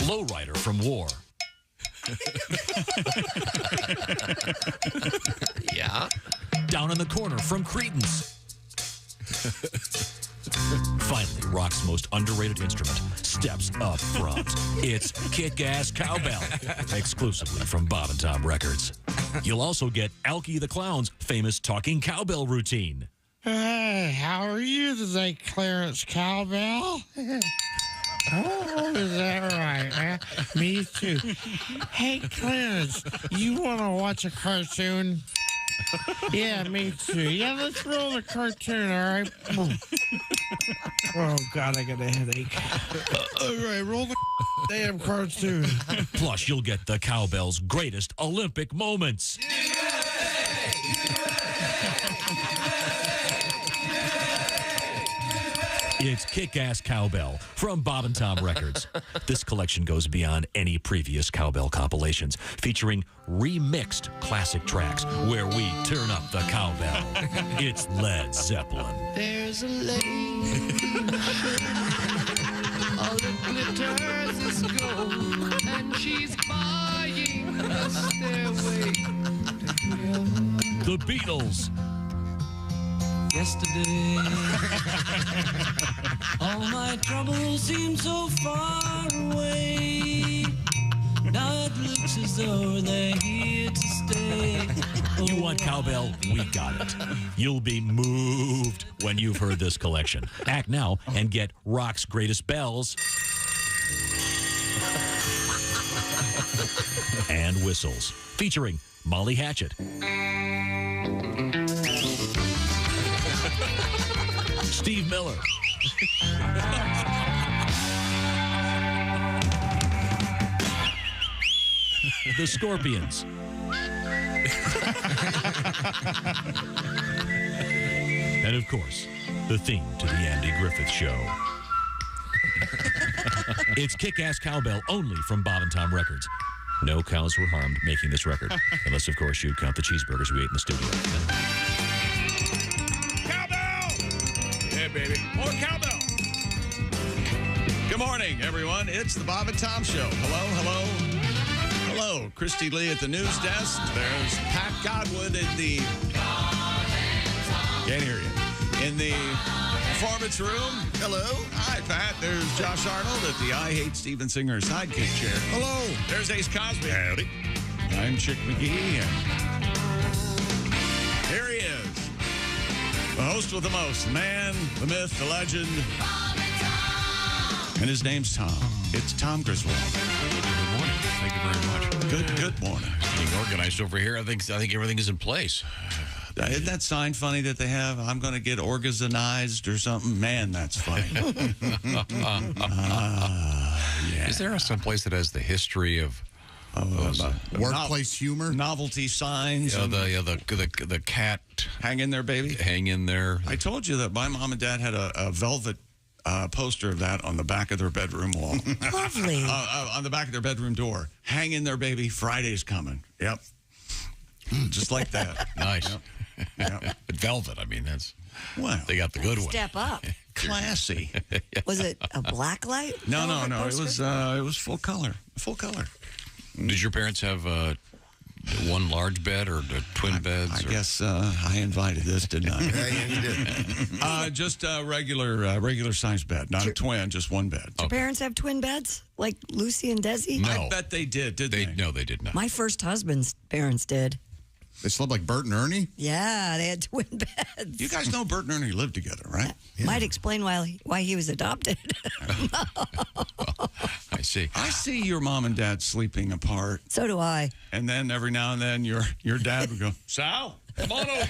lowrider from war. Yeah. Down in the corner from Credence. Finally, rock's most underrated instrument steps up front. It's Kick-Ass Cowbell, exclusively from Bob and Tom Records. You'll also get Alki the Clown's famous talking cowbell routine. Hey, how are you today, Clarence Cowbell? Oh, is that right, man? Me too. Hey, Clarence, you want to watch a cartoon? Yeah, me too. Yeah, let's roll the cartoon, all right? Oh, God, I got a headache. All right, roll the damn cartoon. Plus, you'll get the Cowbell's greatest Olympic moments. It's Kick-Ass Cowbell from Bob and Tom Records. This collection goes beyond any previous Cowbell compilations, featuring remixed classic tracks where we turn up the cowbell. It's Led Zeppelin. There's a lady, all the glitters is gold, and she's buying the stairway to heaven. The Beatles. Yesterday, all my troubles seem so far away. Now it looks as though they're here to stay. You want cowbell? We got it. You'll be moved when you've heard this collection. Act now and get rock's greatest bells and whistles, featuring Molly Hatchet, Steve Miller, the Scorpions, and of course, the theme to the Andy Griffith Show. It's Kick-Ass Cowbell only from Bob and Tom Records. No cows were harmed making this record, unless, of course, you count the cheeseburgers we ate in the studio. Yeah, baby. More cowbell. Good morning, everyone. It's the Bob and Tom Show. Hello. Christy Lee at the news desk. There's Pat Godwin in the... Can't hear you. In the performance room. Hello. Hi, Pat. There's Josh Arnold at the I Hate Steven Singer sidekick chair. Hello. There's Ace Cosby. Howdy. I'm Chick McGee. And here he is. The host with the most, the man, the myth, the legend. And his name's Tom. It's Tom Griswold. Good morning. Thank you very much. Good morning. Being organized over here, I think everything is in place. Isn't that sign funny that they have? I'm going to get organized or something. Man, that's funny. Yeah. Is there some place that has the history of workplace humor, novelty signs? The cat. Hang in there, baby. Hang in there. I told you that my mom and dad had a velvet poster of that on the back of their bedroom wall. Lovely. On the back of their bedroom door. Hang in there, baby. Friday's coming. Yep. Just like that. Nice. Yep. But velvet, I mean, that's... Well, they got the good one. Step up. Classy. Was it a black light? No. It was full color. Full color. Did your parents have one large bed or twin beds? I guess I invited this, didn't I? Yeah, you did. Just a regular size bed, not a twin, just one bed. Did your parents have twin beds like Lucy and Desi? No. I bet they did, did they? No, they did not. My first husband's parents did. They slept like Bert and Ernie? Yeah, they had twin beds. You guys know Bert and Ernie lived together, right? Yeah. Might explain why he was adopted. I see. I see your mom and dad sleeping apart. So do I. And then every now and then your dad would go, Sal, come on over.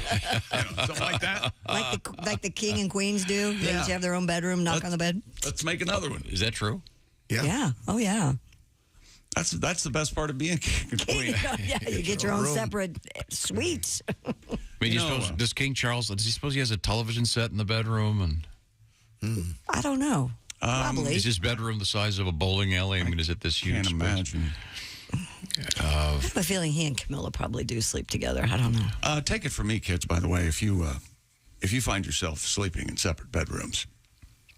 Something like that. Like the king and queens do. They each have their own bedroom, knock on the bed. Let's make another one. Is that true? Yeah. Oh, yeah. That's the best part of being king and queen. Yeah, you get your own separate suites. I mean, does King Charles, does he suppose he has a television set in the bedroom? And I don't know. Probably. Is his bedroom the size of a bowling alley? I mean, is it this huge? Can't imagine. I have a feeling he and Camilla probably do sleep together. I don't know. Take it from me, kids, by the way, if you find yourself sleeping in separate bedrooms,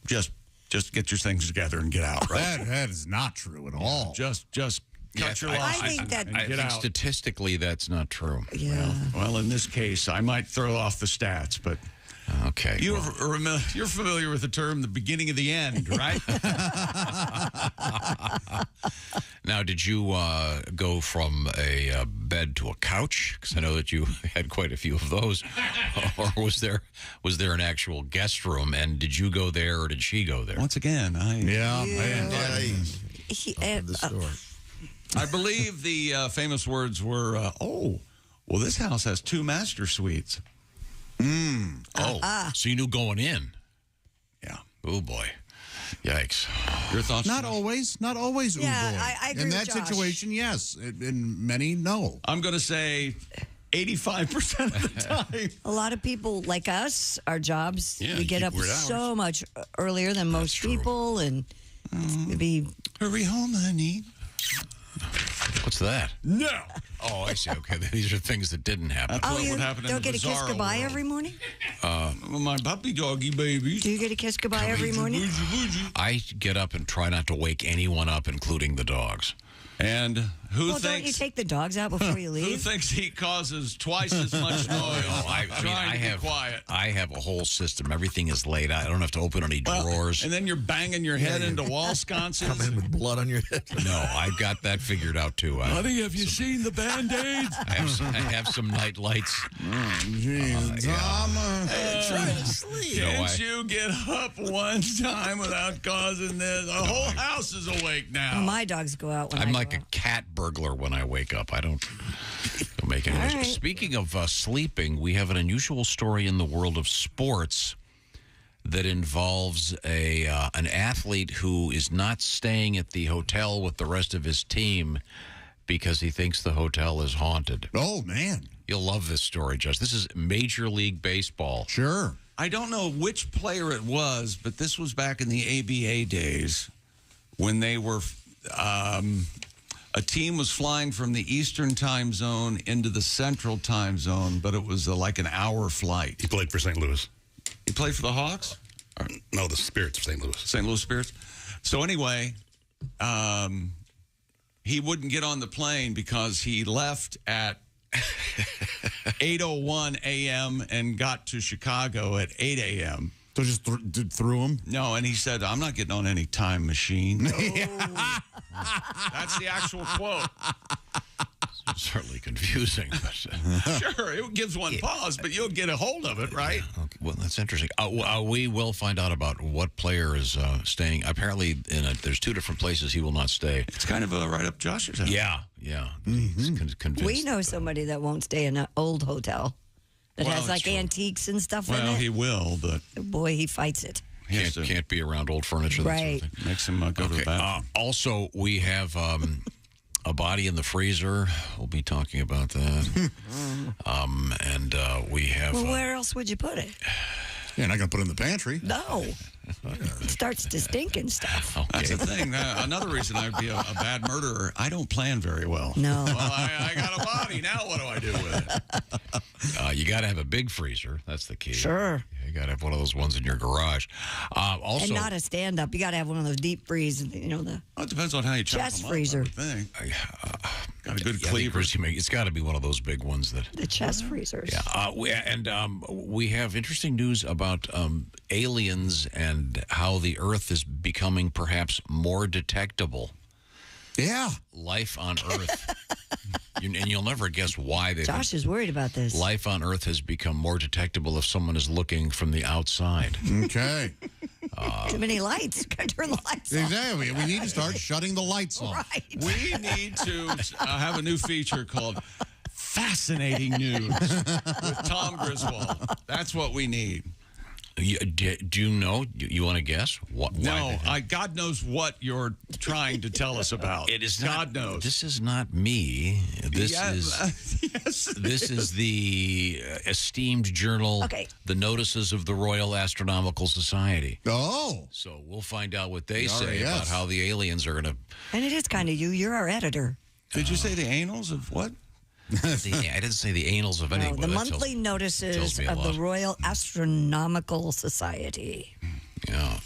just just get your things together and get out, right? That is not true at all. Just cut your I losses think that- and I get think out. statistically that's not true. Yeah. Well, in this case, I might throw off the stats, but Okay. you're familiar with the term the beginning of the end, right? Now, did you go from a bed to a couch? Because I know that you had quite a few of those. Or was there an actual guest room? And did you go there or did she go there? Once again, I believe the famous words were, well, this house has 2 master suites. So you knew going in. Yeah. Oh, boy. Yikes. Your thoughts? Not always. Not always. Yeah, Uboy. I agree In with that Josh. situation, yes. In many, no. I'm going to say 85% of the time. A lot of people like us, our jobs, Yeah, we get keep up weird so much earlier than most true. people, and maybe Hurry home, honey. What's that? No. Oh, I see. Okay. These are things that didn't happen. That's what you would happen in don't the get a kiss bizarro goodbye world. every morning. My puppy doggy babies. Do you get a kiss goodbye every morning? I get up and try not to wake anyone up, including the dogs. And who Well, don't you thinks take the dogs out before you who leave? thinks he causes twice as much noise? Trying to be quiet. I have a whole system. Everything is laid out. I don't have to open any drawers. And then you're banging your head into wall sconces. Come in with blood on your head. No, I've got that figured out too. Honey, have you seen the Band-Aids? I have some night lights. Jeez, Trying to sleep. Can't you get up one time without causing this? The whole house is awake now. My dogs go out when I'm I like go a out. cat burglar when I wake up. I don't make any noise. All right. Speaking of sleeping, we have an unusual story in the world of sports that involves an athlete who is not staying at the hotel with the rest of his team because he thinks the hotel is haunted. Oh, man. You'll love this story, Josh. This is Major League Baseball. Sure. I don't know which player it was, but this was back in the ABA days when they were a team was flying from the Eastern time zone into the Central time zone, but it was like an hour flight. He played for St. Louis. He played for the Hawks? No, the Spirits of St. Louis. St. Louis Spirits. So anyway, he wouldn't get on the plane because he left at 8:01 a.m. and got to Chicago at 8 a.m. So just threw him? No, and he said, I'm not getting on any time machine. That's the actual quote. It's certainly confusing. But, Sure, it gives one pause, but you'll get a hold of it, right? okay, well, that's interesting. We will find out about what player is staying. Apparently, there's 2 different places he will not stay. It's kind of right up Josh's house. Yeah. He's convinced. We know somebody that won't stay in an old hotel that Well, has it's like true. antiques and stuff in Well, it. he will, but Boy, he fights it. he has to Can't be around old furniture. That sort of Right. thing. makes him go to the bathroom. Also, we have a body in the freezer. We'll be talking about that. And we have. Well, where else would you put it? You're not going to put it in the pantry. No. It starts to stink and stuff. That's the thing. Another reason I'd be a bad murderer, I don't plan very well. No. Well, I got a body. Now what do I do with it? You got to have a big freezer. That's the key. Sure. You got to have one of those ones in your garage. Also, And not a stand-up. You got to have one of those deep freeze, the Well, it depends on how you chop Chest them freezer. up, I would think. Got a good I think, cleaver. Chris, it's got to be one of those big ones that. the chest freezers. Yeah, we have interesting news about aliens and how the Earth is becoming perhaps more detectable. Yeah. Life on Earth, and you'll never guess why they. Josh is worried about this. Life on Earth has become more detectable if someone is looking from the outside. Okay. Too many lights. Got to turn the lights off. Exactly. We need to start shutting the lights off. Right. We need to have a new feature called Fascinating News with Tom Griswold. That's what we need. Do you know? You want to guess? Why No, they- God knows what you're trying to tell us about. It is God not, knows. This is not me. This Yeah, is yes. this is the esteemed journal, Okay. The Notices of the Royal Astronomical Society. Oh. So we'll find out what they The say about RAS. how the aliens are going to. And it is kind of you. You're our editor. Did you say the annals of what? I didn't say the annals of No, anything. the but that monthly tells notices me a of the lot. Royal Astronomical Society. Yeah.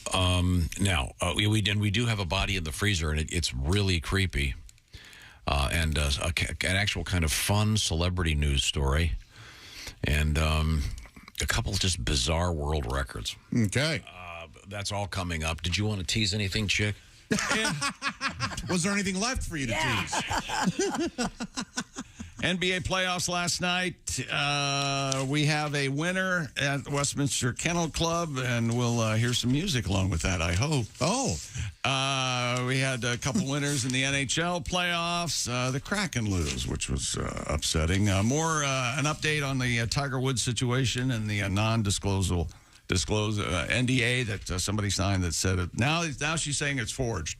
Now, we do have a body in the freezer, and it's really creepy. And an actual kind of fun celebrity news story. And a couple just bizarre world records. Okay. That's all coming up. Did you want to tease anything, Chick? Was there anything left for you to tease? NBA playoffs last night. We have a winner at Westminster Kennel Club, and we'll hear some music along with that, I hope. Oh. We had a couple winners in the NHL playoffs. The Kraken lose, which was upsetting. An update on the Tiger Woods situation and the non-disclosure NDA that somebody signed that said it. Now she's saying it's forged.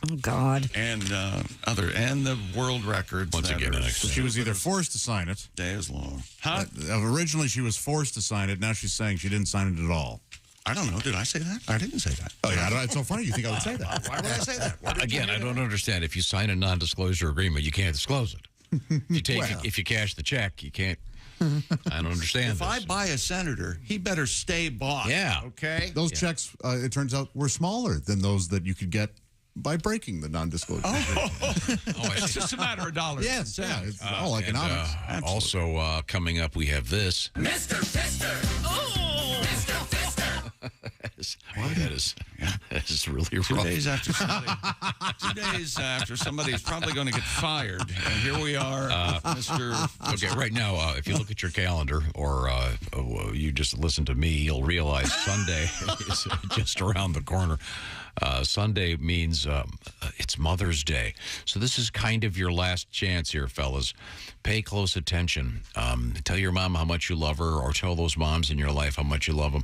Oh, God. And the world records. Once again, She was either forced to sign it. Day is long. Huh? Originally, she was forced to sign it. Now she's saying she didn't sign it at all. I don't know. Did I say that? I didn't say that. Oh, yeah. It's so funny. You think I would say that? Why would I say that? Again, I don't understand. If you sign a non-disclosure agreement, you can't disclose it. If you cash the check, you can't. I don't understand. If I buy a senator, he better stay bought. Yeah. Okay? Those checks, it turns out, were smaller than those that you could get by breaking the non-disclosure. It's just a matter of dollars. Yes, yeah, it's all economics. Also, coming up, we have this. Mr. Fister! Oh! Mr. Fister! That is really 2 rough. days after somebody, 2 days after somebody's probably going to get fired, and here we are, Mr. Okay, right now, if you look at your calendar or you just listen to me, you'll realize Sunday is just around the corner. Sunday means it's Mother's Day. So this is kind of your last chance here, fellas. Pay close attention. Tell your mom how much you love her, or tell those moms in your life how much you love them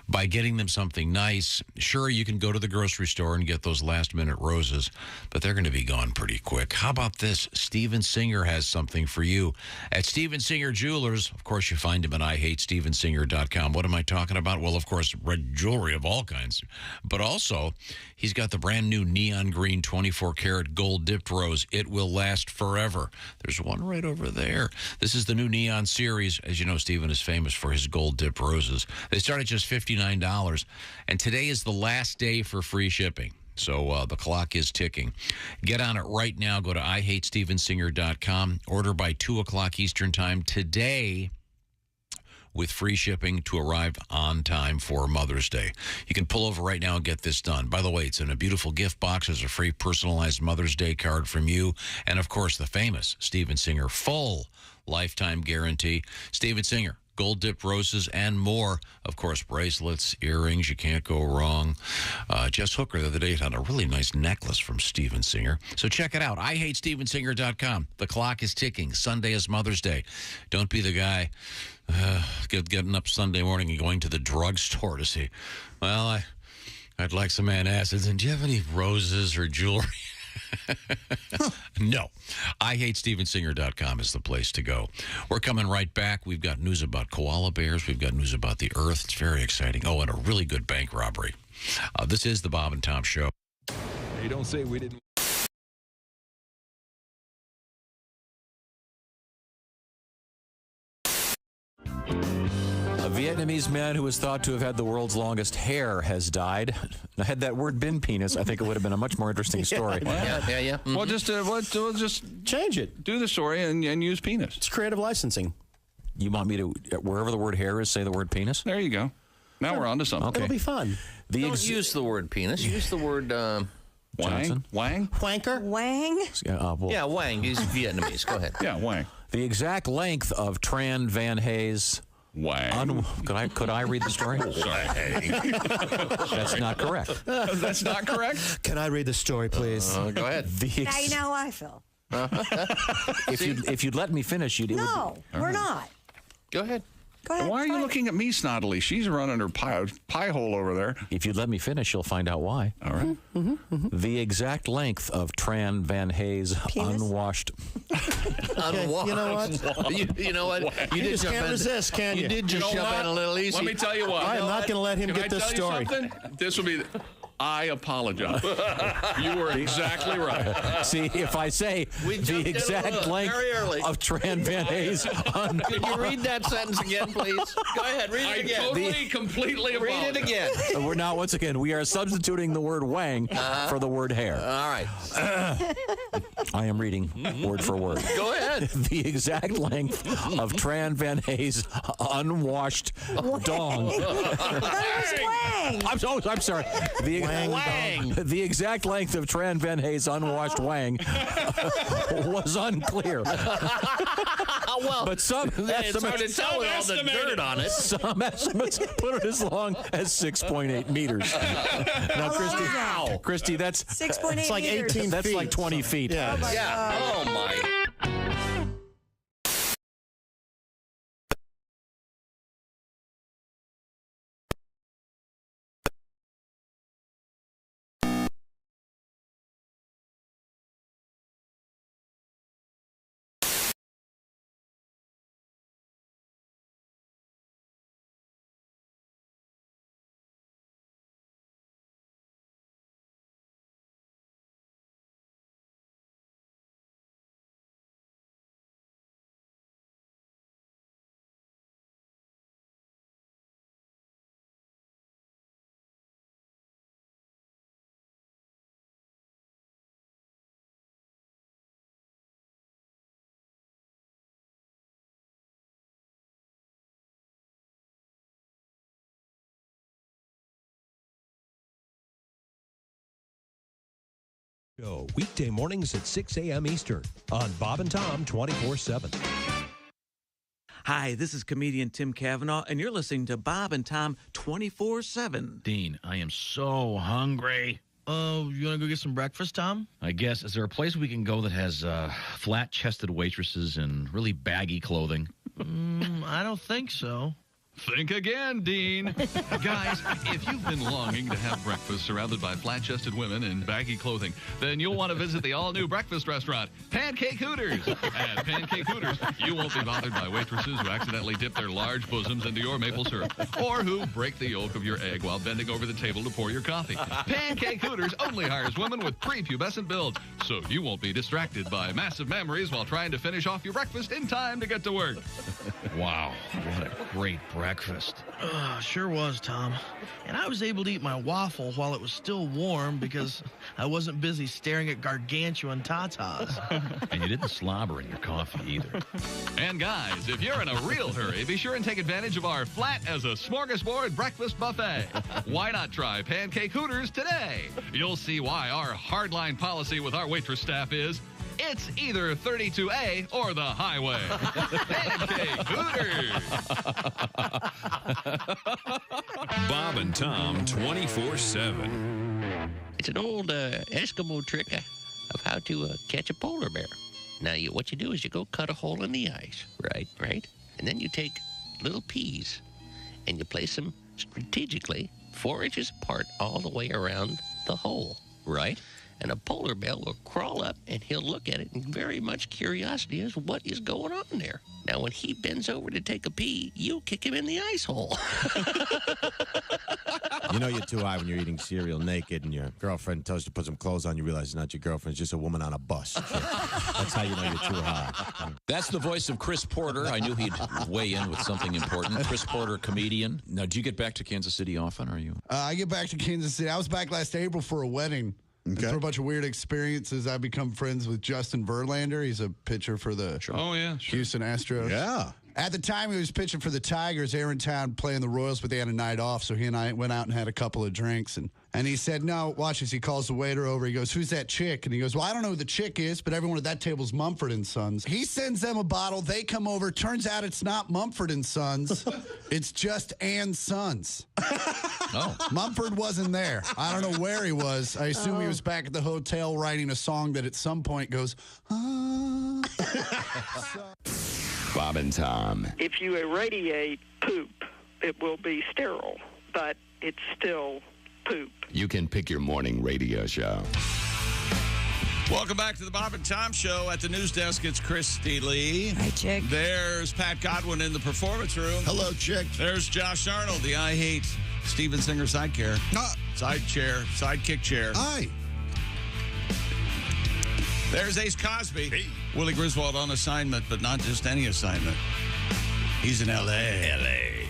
by getting them something nice. Sure, you can go to the grocery store and get those last-minute roses, but they're going to be gone pretty quick. How about this? Steven Singer has something for you. At Steven Singer Jewelers, of course, you find him at IHateStevenSinger.com. What am I talking about? Well, of course, red jewelry of all kinds, but also he's got the brand new neon green 24-karat gold dipped rose. It will last forever. There's one right over there. This is the new neon series. As you know, Steven is famous for his gold dipped roses. They start at just $59, and today is the last day for free shipping. So the clock is ticking. Get on it right now. Go to IHateStevenSinger.com. Order by 2 o'clock Eastern Time today, with free shipping to arrive on time for Mother's Day. You can pull over right now and get this done. By the way, it's in a beautiful gift box. There's a free personalized Mother's Day card from you. And, of course, the famous Steven Singer full lifetime guarantee. Steven Singer, gold dipped roses, and more. Of course, bracelets, earrings, you can't go wrong. Jess Hooker the other day had a really nice necklace from Steven Singer. So check it out. IHateStevenSinger.com. The clock is ticking. Sunday is Mother's Day. Don't be the guy getting up Sunday morning and going to the drugstore to see, well, I'd like some antacids, and do you have any roses or jewelry? No. IHateStevenSinger.com is the place to go. We're coming right back. We've got news about koala bears. We've got news about the earth. It's very exciting. Oh, and a really good bank robbery. This is the Bob and Tom Show. Hey, don't say we didn't. A Vietnamese man who is thought to have had the world's longest hair has died. Had that word been penis, I think it would have been a much more interesting story. Yeah. Mm-hmm. Well, just Change it. do the story and use penis. It's creative licensing. You want me to, wherever the word hair is, say the word penis? There you go. Now we're on to something. Okay. It'll be fun. Don't use the word penis. Use the word Johnson? Wang? wanker. Wang? Yeah, Wang. He's Vietnamese. Go ahead. Yeah, Wang. The exact length of Tran Van Hay's... Wang. Could I read the story? That's not correct. That's not correct? Can I read the story, please? Go ahead. Now you know how I feel. If you'd let me finish, you'd... No, we're not. Go ahead. Go ahead. Why are you looking at me snottily? She's running her pie hole over there. If you'd let me finish, you'll find out why. All right. The exact length of Tran Van Hay's Penis? unwashed... Unwashed. You know what? You know what? You just can't resist, can you? You did just jump in a little easy. Let me tell you what. I am not going to let him Can get I this tell you story. something? This will be... I apologize. You were exactly right. See, if I say the exact length of Tran Van Hayes. Can you read that sentence again, please? Go ahead, read it again. Totally, completely Read it again. We're now, once again, we are substituting the word wang for the word hair. All right. I am reading word for word. Go ahead. The exact length of Tran Van Hayes' unwashed dong. I'm sorry. The exact length of Tran Van Hayes' unwashed wang was unclear. But some It's hard to estimates, tell with all the dirt on it. some estimates put it as long as 6.8 meters. Now, Christy, that's 6.8 It's like meters. 18 that's feet. like 20 feet. Yeah. Yeah. Oh, my. Show weekday mornings at 6 a.m. Eastern on Bob and Tom 24/7. Hi, this is comedian Tim Cavanaugh, and you're listening to Bob and Tom 24/7. Dean, I am so hungry. Oh, you want to go get some breakfast, Tom? I guess. Is there a place we can go that has flat-chested waitresses and really baggy clothing? I don't think so. Think again, Dean. Guys, if you've been longing to have breakfast surrounded by flat-chested women in baggy clothing, then you'll want to visit the all-new breakfast restaurant, Pancake Hooters. At Pancake Hooters, you won't be bothered by waitresses who accidentally dip their large bosoms into your maple syrup or who break the yolk of your egg while bending over the table to pour your coffee. Pancake Hooters only hires women with prepubescent builds, so you won't be distracted by massive memories while trying to finish off your breakfast in time to get to work. Wow, what a great breakfast. Sure was, Tom. And I was able to eat my waffle while it was still warm because I wasn't busy staring at gargantuan tatas. And you didn't slobber in your coffee either. And guys, if you're in a real hurry, be sure and take advantage of our flat as a smorgasbord breakfast buffet. Why not try Pancake Hooters today? You'll see why our hardline policy with our waitress staff is it's either 32A or the highway. Pancake Hooters. Bob and Tom 24/7. It's an old Eskimo trick of how to catch a polar bear. Now, what you do is you go cut a hole in the ice, right? And then you take little peas and you place them strategically 4 inches apart all the way around the hole, right? And a polar bear will crawl up and he'll look at it in very much curiosity as what is going on there. Now, when he bends over to take a pee, you kick him in the ice hole. You know you're too high when you're eating cereal naked and your girlfriend tells you to put some clothes on. You realize it's not your girlfriend. It's just a woman on a bus. That's how you know you're too high. That's the voice of Chris Porter. I knew he'd weigh in with something important. Chris Porter, comedian. Now, do you get back to Kansas City often? Or are you? I get back to Kansas City. I was back last April for a wedding. Okay. And for a bunch of weird experiences, I become friends with Justin Verlander. He's a pitcher for the Houston Astros. Yeah. At the time, he was pitching for the Tigers. They were in town playing the Royals, but they had a night off, so he and I went out and had a couple of drinks. And he said, no, watch this. He calls the waiter over. He goes, who's that chick? And he goes, well, I don't know who the chick is, but everyone at that table's Mumford & Sons. He sends them a bottle. They come over. Turns out it's not Mumford & Sons. It's just Ann Sons. Oh. Mumford wasn't there. I don't know where he was. I assume he was back at the hotel writing a song that at some point goes, Bob and Tom. If you irradiate poop, it will be sterile, but it's still poop. You can pick your morning radio show. Welcome back to the Bob and Tom Show. At the news desk, it's Christy Lee. Hi, Chick. There's Pat Godwin in the performance room. Hello, Chick. There's Josh Arnold, the I Hate Steven Singer side chair. Sidekick chair. Aye. There's Ace Cosby. Hey. Willie Griswold on assignment, but not just any assignment. He's in L.A.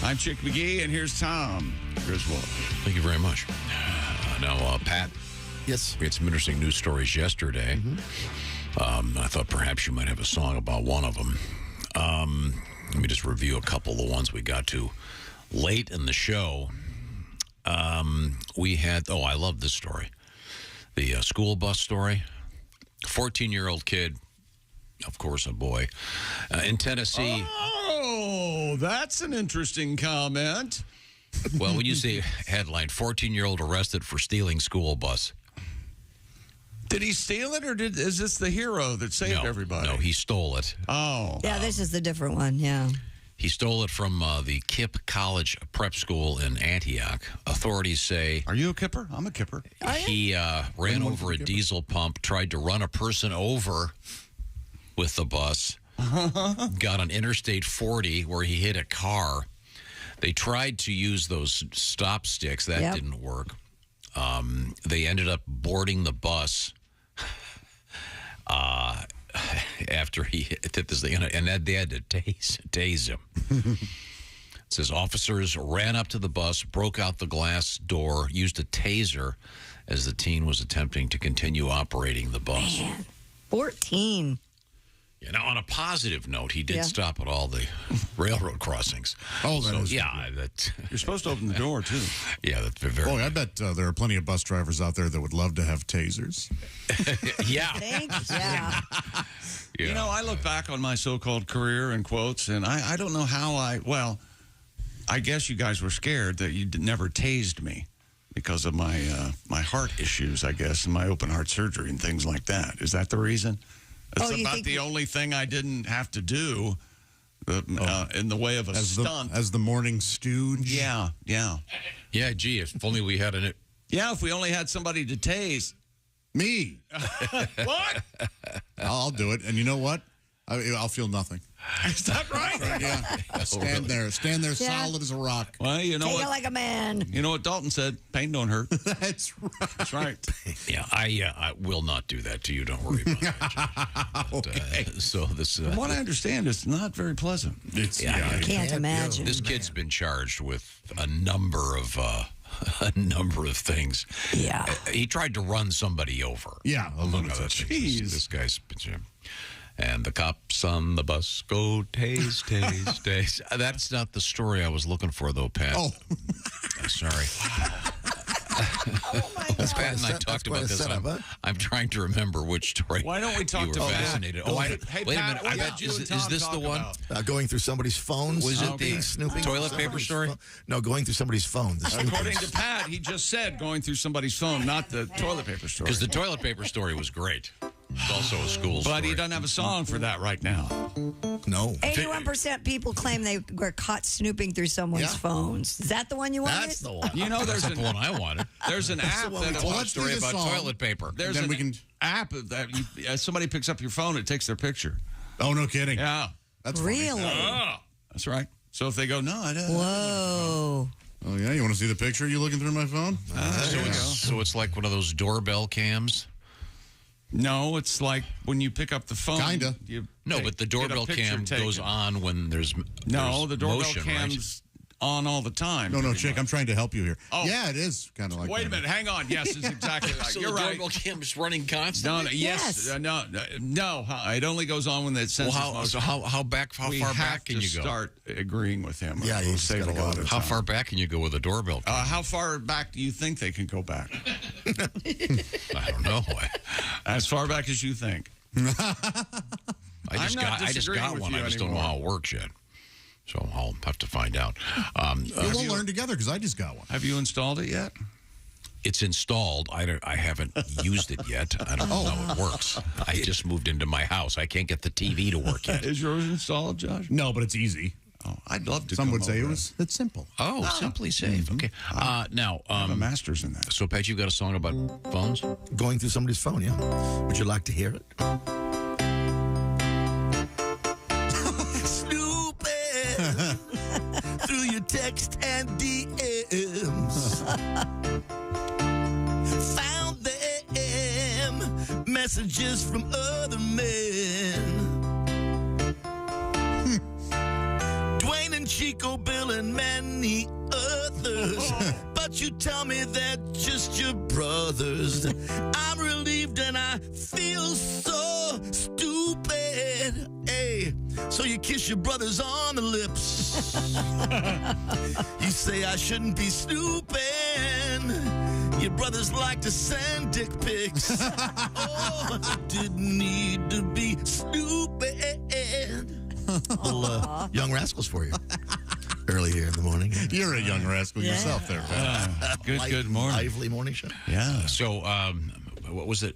I'm Chick McGee, and here's Tom Griswold. Thank you very much. Now, Pat. Yes. We had some interesting news stories yesterday. I thought perhaps you might have a song about one of them. Let me just review a couple of the ones we got to late in the show. We had, I love this story. The school bus story. 14-year-old kid, of course a boy, in Tennessee. Oh, that's an interesting comment. Well, when you say headline, 14-year-old arrested for stealing school bus. Did he steal it, or is this the hero that saved everybody? No, he stole it. Oh. Yeah, this is the different one, yeah. He stole it from the Kipp College Prep School in Antioch. Authorities say... Are you a Kipper? I'm a Kipper. He ran over a diesel pump, tried to run a person over with the bus, got on Interstate 40 where he hit a car. They tried to use those stop sticks. That didn't work. They ended up boarding the bus after he hit this thing, and they had to tase him. It says officers ran up to the bus, broke out the glass door, used a taser as the teen was attempting to continue operating the bus. Man, 14. Yeah, now, on a positive note, he did stop at all the railroad crossings. Oh, that is You're supposed to open the door, too. Yeah, that's very... Boy, I bet there are plenty of bus drivers out there that would love to have tasers. Yeah. You know, I look back on my so-called career in quotes, and I don't know how I guess you guys were scared that you never tased me because of my my heart issues, I guess, and my open heart surgery and things like that. Is that the reason? It's about the only thing I didn't have to do in the way of a stunt. As the morning stooge? Yeah. Yeah, gee, if only we had an... Yeah, if we only had somebody to tase. Me. What? I'll do it. And you know what? I'll feel nothing. Is that right? Yeah. Stand there solid as a rock. Well, you know Take what? it like a man. You know what Dalton said? Pain don't hurt. That's right. That's right. Yeah, I will not do that to you. Don't worry about that. Okay. So this... From what I understand, it's not very pleasant. I can't imagine. This kid's been charged with a number of things. Yeah. He tried to run somebody over. Yeah. Among other things. This guy's... And the cops on the bus go tase, tase, tase. That's not the story I was looking for, though, Pat. Oh. Sorry. Pat and I talked about this. I'm trying to remember which story. Why don't we talk you were fascinated. Wait a minute. I bet is this the one? Going through somebody's phones. Was it the snooping toilet paper story? No, going through somebody's phone. According to Pat, he just said going through somebody's phone, not the toilet paper story. Because the toilet paper story was great. It's also a school story. But he doesn't have a song for that right now. No. 81% people claim they were caught snooping through someone's phones. Is that the one you wanted? That's the one. You know, there's the one I wanted. There's an app that a story about toilet paper. There's an app that somebody picks up your phone, it takes their picture. Oh, no kidding. Yeah. That's really? That's right. So if they go, no, I don't. Whoa. Oh, yeah? You want to see the picture? You looking through my phone? So it's like one of those doorbell cams? No, it's like when you pick up the phone. Kinda. But the doorbell cam goes on when there's the doorbell motion, cam's on all the time. No, Chick, I'm trying to help you here. Oh. Yeah, it is kind of like Wait that. a minute, hang on. Yes, it's exactly right. So You're the right. doorbell cam is running constantly? No, yes. No, it only goes on when it senses motion. How far back can you go? Start agreeing with him. Yeah, you just save a lot of How time. far back can you go with a doorbell cam? How far back do you think they can go back? I don't know. As far back as you think. I just got one. I just don't know how it works yet. So I'll have to find out. We'll learn together because I just got one. Have you installed it yet? It's installed. I haven't used it yet. I don't know how it works. I just moved into my house. I can't get the TV to work yet. Is yours installed, Josh? No, but it's easy. Oh, I'd love to. Some would say it's simple. Oh, Simply Safe. Okay. Now, I have a master's in that. So, Pat, you've got a song about phones? Going through somebody's phone, yeah. Would you like to hear it? Snooping through your text and DM. messages from other men. Dwayne and Chico, Bill and many others. But you tell me they're just your brothers. I'm relieved and I feel so stupid. Hey, so you kiss your brothers on the lips. You say I shouldn't be snooping. Your brothers like to send dick pics. Oh, I didn't need to be snooping. Little Young Rascals for you. Early here in the morning. You're a young rascal yourself there, Pat. Good morning. Lively morning show. Yeah. So, what was it?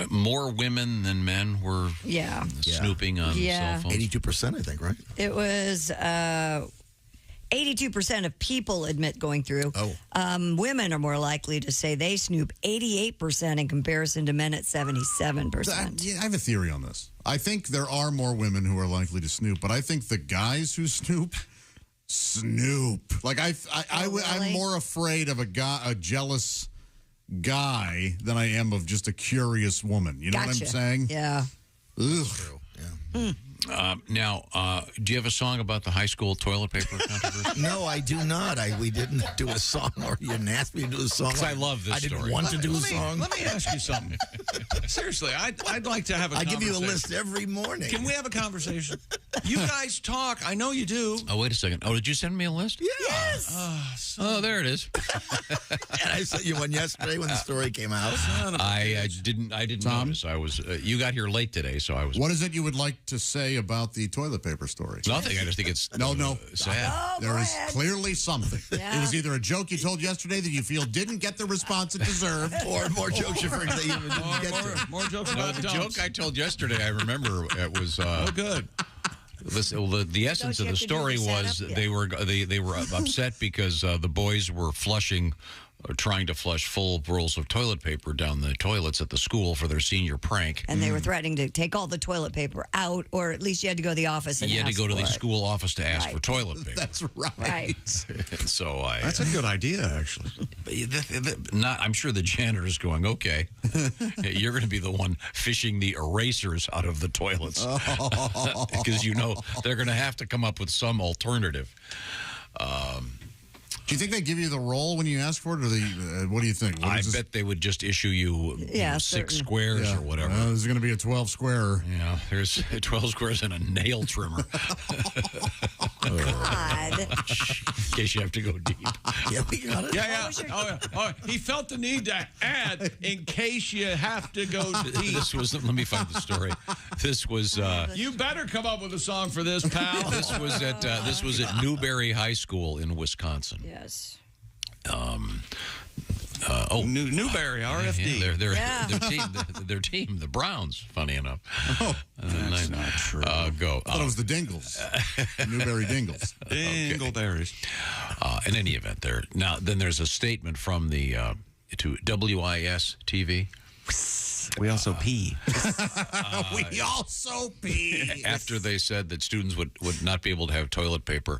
More women than men were snooping on cell phones? 82%, I think, right? It was 82% of people admit going through. Women are more likely to say they snoop, 88% in comparison to men at 77%. I have a theory on this. I think there are more women who are likely to snoop, but I think the guys who snoop. Like I'm more afraid of a jealous guy than I am of just a curious woman. You know what I'm saying? Yeah. Ugh. Now, do you have a song about the high school toilet paper controversy? No, I do not. We didn't do a song, or you didn't ask me to do a song. I love this story. I didn't want to do a song. Let me ask you something. Seriously, I'd like to have a conversation. I give you a list every morning. Can we have a conversation? You guys talk. I know you do. Oh, wait a second. Oh, did you send me a list? Yes. Oh, there it is. And I sent you one yesterday when the story came out. I didn't notice. I was. You got here late today, so I was. What is it you would like to say about the toilet paper story? Nothing. I just think it's no sad. There is clearly something. Yeah. It was either a joke you told yesterday that you feel didn't get the response it deserved, or more jokes you forgot that you didn't get to. More jokes No, about the dumps. joke I told yesterday, I remember it was. Good. Listen, well, the essence of the story was they were upset because the boys were trying to flush full rolls of toilet paper down the toilets at the school for their senior prank. And they were threatening to take all the toilet paper out, or at least you had to go to the office and you had to go to the for it. school office to ask for toilet paper. That's right. Right. So That's a good idea, actually. I'm sure the janitor's going, okay, you're going to be the one fishing the erasers out of the toilets. Because you know they're going to have to come up with some alternative. Do you think they give you the roll when you ask for it, or what do you think? I bet they would just issue you 6 squares or whatever. This is going to be a 12 square. Yeah, there's 12 squares and a nail trimmer. God. In case you have to go deep. Yeah, we got it. Yeah. Oh, he felt the need to add in case you have to go deep. Let me find the story. This was. You better come up with a song for this, pal. This was at Newberry High School in Wisconsin. Yes. Newberry, RFD. Their team, the Browns, funny enough. Oh, that's not true. Go. I thought it was the Dingles. Newberry Dingles. Dingleberries. In any event, then there's a statement from the to WIS TV. We also pee. We also pee. After they said that students would not be able to have toilet paper,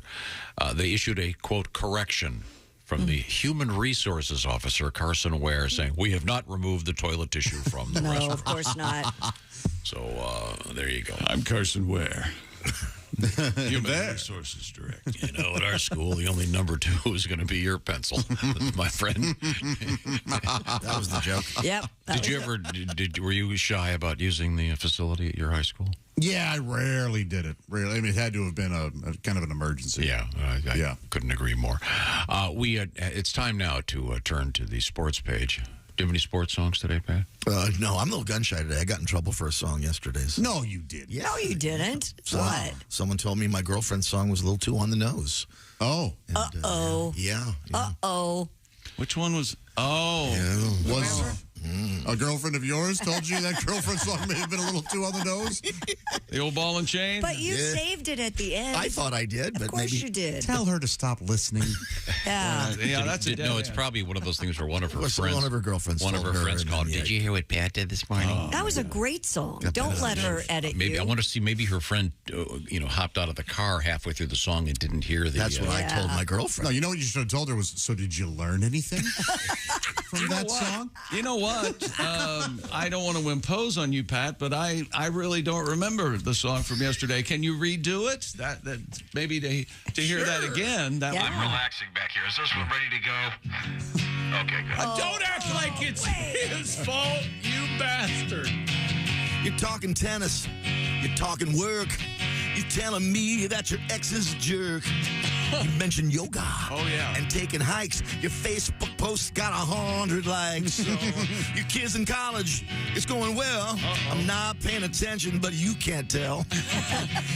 they issued a, quote, correction from the Human Resources Officer, Carson Ware, saying, we have not removed the toilet tissue from the restroom. No, of course not. So there you go. I'm Carson Ware. Human Resources Director. You know, at our school, the only number 2 is going to be your pencil, my friend. That was the joke. Yep. Were you shy about using the facility at your high school? Yeah, I rarely did it. Rarely. I mean, it had to have been a kind of an emergency. Yeah, I couldn't agree more. It's time now to turn to the sports page. Do you have any sports songs today, Pat? No, I'm a little gun shy today. I got in trouble for a song yesterday. So. No, you did. Yeah, no, you didn't. What? Someone told me my girlfriend's song was a little too on the nose. Oh. And, Uh-oh. Yeah. Uh-oh. Which one was... Oh. Yeah, was a girlfriend of yours told you that girlfriend song may have been a little too on the nose? The old ball and chain? But you saved it at the end. I thought I did, but of course maybe you did. Tell her to stop listening. Yeah. That's a no. It's probably one of those things where one of her friends, one of her girlfriends, called. Did you hear what Pat did this morning? That was a great song. Don't let her edit maybe you. I want to see. Maybe her friend, hopped out of the car halfway through the song and didn't hear the. That's what I told my girlfriend. No, you know what you should have told her was. So did you learn anything from that song? You know what? what? I don't want to impose on you, Pat, but I really don't remember the song from yesterday. Can you redo it? That maybe to hear that again. That I'm relaxing back here. Is this one ready to go? Okay, good. Don't act like it's his fault, you bastard. You're talking tennis. You're talking work. You're telling me that your ex is a jerk. You mentioned yoga. Oh, yeah. And taking hikes. Your Facebook post got 100 likes. So your kids in college, it's going well. I'm not paying attention, but you can't tell.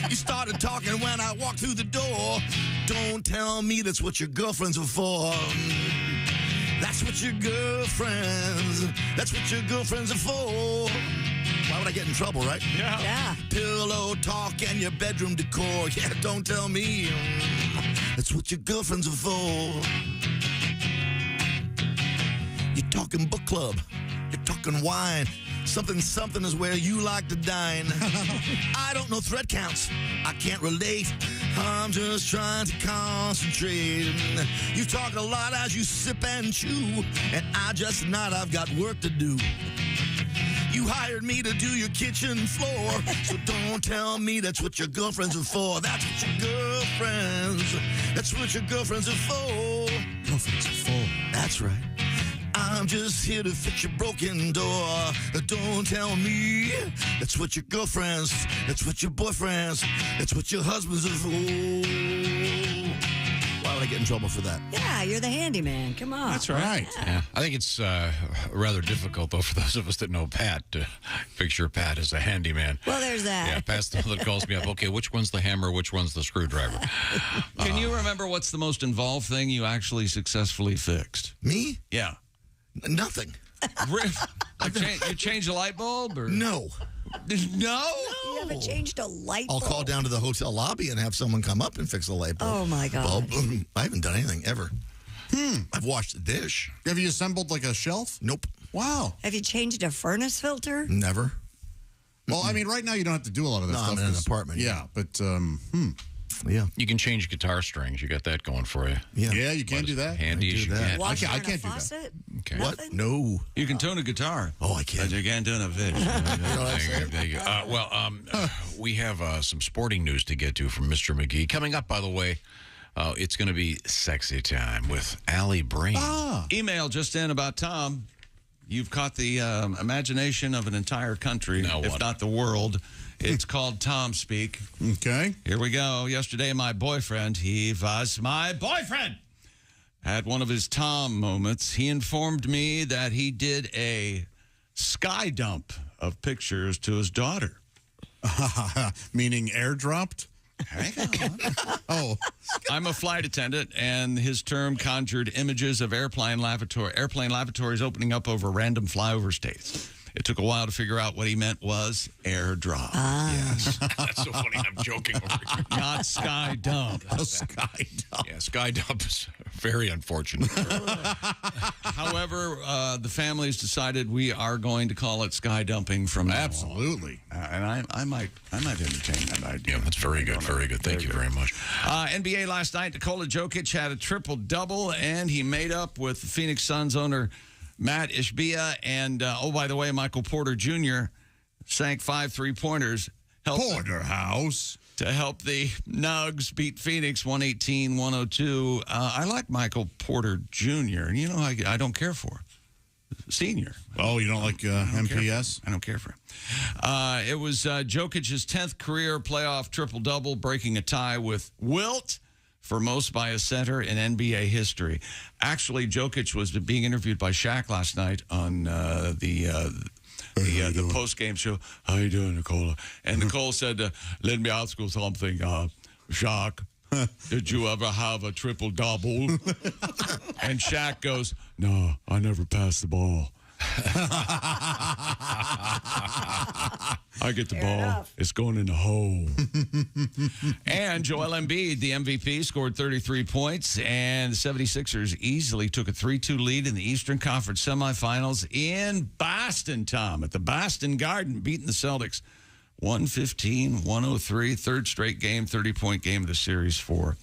You started talking when I walked through the door. Don't tell me that's what your girlfriends are for. That's what your girlfriends are for. Why would I get in trouble, right? Yeah. Pillow talk and your bedroom decor. Yeah, don't tell me. That's what your girlfriends are for. You're talking book club. You're talking wine. Something is where you like to dine. I don't know thread counts. I can't relate. I'm just trying to concentrate. You talk a lot as you sip and chew, and I just nod. I've got work to do. You hired me to do your kitchen floor, so don't tell me that's what your girlfriends are for. That's what your girlfriends are for. Girlfriends are for. That's right. I'm just here to fix your broken door. Don't tell me that's what your girlfriends, that's what your boyfriends, that's what your husbands are for. Why would I get in trouble for that? Yeah, you're the handyman. Come on. That's right. Yeah. I think it's rather difficult, though, for those of us that know Pat, to picture Pat as a handyman. Well, there's that. Yeah, Pat's the one that calls me up. Okay, which one's the hammer? Which one's the screwdriver? Can you remember what's the most involved thing you actually successfully fixed? Me? Yeah. Nothing. You changed a light bulb? Or? No. No? You haven't changed a light I'll bulb? call down to the hotel lobby and have someone come up and fix the light bulb. Oh, my God. I haven't done anything ever. I've washed the dish. Have you assembled like a shelf? Nope. Wow. Have you changed a furnace filter? Never. Well, I mean, right now you don't have to do a lot of that stuff. I'm in an apartment. Yeah, but yeah. You can change guitar strings. You got that going for you. Yeah, you can do that. Handy as you get. Wash I on a can't do that. faucet? Okay. What? Nothing? No. You can tune a guitar. Oh, I can. But you can't tune a fish. There you go. We have some sporting news to get to from Mr. McGee. Coming up, by the way, it's going to be sexy time with Alli Breen. Email just in about Tom. You've caught the imagination of an entire country, if not the world. It's called Tom Speak. Okay. Here we go. Yesterday, my boyfriend, he was my boyfriend, had one of his Tom moments. He informed me that he did a sky dump of pictures to his daughter. Meaning airdropped? Oh. I'm a flight attendant, and his term conjured images of airplane lavatories opening up over random flyover states. It took a while to figure out what he meant was airdrop. Yes. That's so funny. I'm joking over here. Not sky dump. Sky dump. Yeah, sky dump is very unfortunate. However, the family has decided we are going to call it sky dumping from now on. Absolutely. And I might entertain that idea. Yeah, that's very good. Very good. Thank you very much. NBA last night, Nikola Jokic had a triple-double, and he made up with the Phoenix Suns owner Matt Ishbia, and, by the way, Michael Porter Jr. sank 5 3-pointers. Porterhouse. To help the Nugs beat Phoenix 118-102. I like Michael Porter Jr. You know, I don't care for senior. Oh, you don't like MPS? I don't care for him. It was Jokic's 10th career playoff triple-double, breaking a tie with Wilt for most by a center in NBA history. Actually, Jokic was being interviewed by Shaq last night on the post-game show. How you doing, Nikola? And Nicole said, let me ask you something, Shaq. Did you ever have a triple-double? And Shaq goes, no, I never passed the ball. I get the ball. It's going in the hole. And Joel Embiid, the MVP, scored 33 points, and the 76ers easily took a 3-2 lead in the Eastern Conference semifinals in Boston, Tom, at the Boston Garden, beating the Celtics 115-103, third straight game, 30-point game of the series for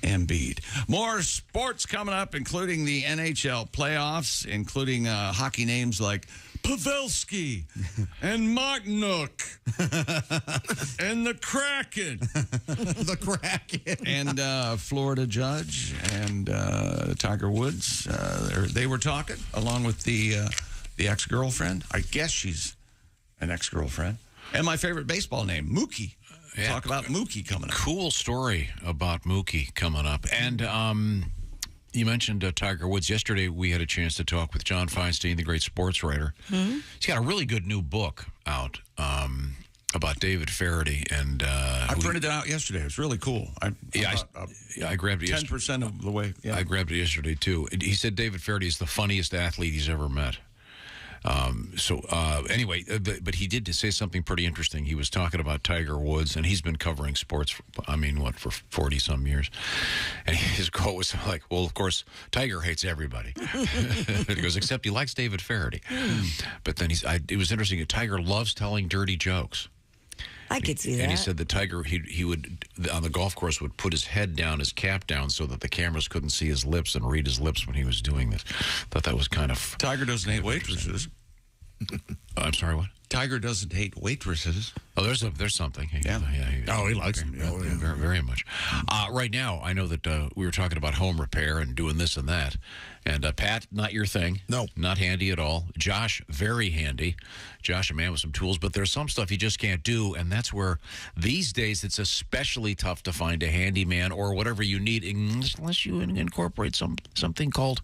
Embiid. More sports coming up, including the NHL playoffs, including hockey names like Pavelski and Martinook and the Kraken. The Kraken. And Florida Judge and Tiger Woods. They were talking, along with the ex-girlfriend. I guess she's an ex-girlfriend. And my favorite baseball name, Mookie. Yeah. Talk about Mookie coming up. Cool story about Mookie coming up. And you mentioned Tiger Woods. Yesterday, we had a chance to talk with John Feinstein, the great sports writer. Mm-hmm. He's got a really good new book out about David Faraday. And I printed it out yesterday. It was really cool. I grabbed it 10% of the way. Yeah. I grabbed it yesterday, too. He said David Faraday is the funniest athlete he's ever met. Anyway, but he did say something pretty interesting. He was talking about Tiger Woods, and he's been covering sports, for 40-some years. And his quote was like, well, of course, Tiger hates everybody. He goes, except he likes David Faraday. But then it was interesting. Tiger loves telling dirty jokes. I could see that. And he said that Tiger, he would, on the golf course, would put his head down, his cap down, so that the cameras couldn't see his lips and read his lips when he was doing this. Thought that was kind of... Tiger doesn't hate waitresses. I'm sorry, what? Tiger doesn't hate waitresses. Oh, there's something. He likes them. Very, very much. Right now, I know that we were talking about home repair and doing this and that. And Pat, not your thing. No. Not handy at all. Josh, very handy. Josh, a man with some tools, but there's some stuff he just can't do, and that's where these days it's especially tough to find a handyman or whatever you need unless you incorporate something called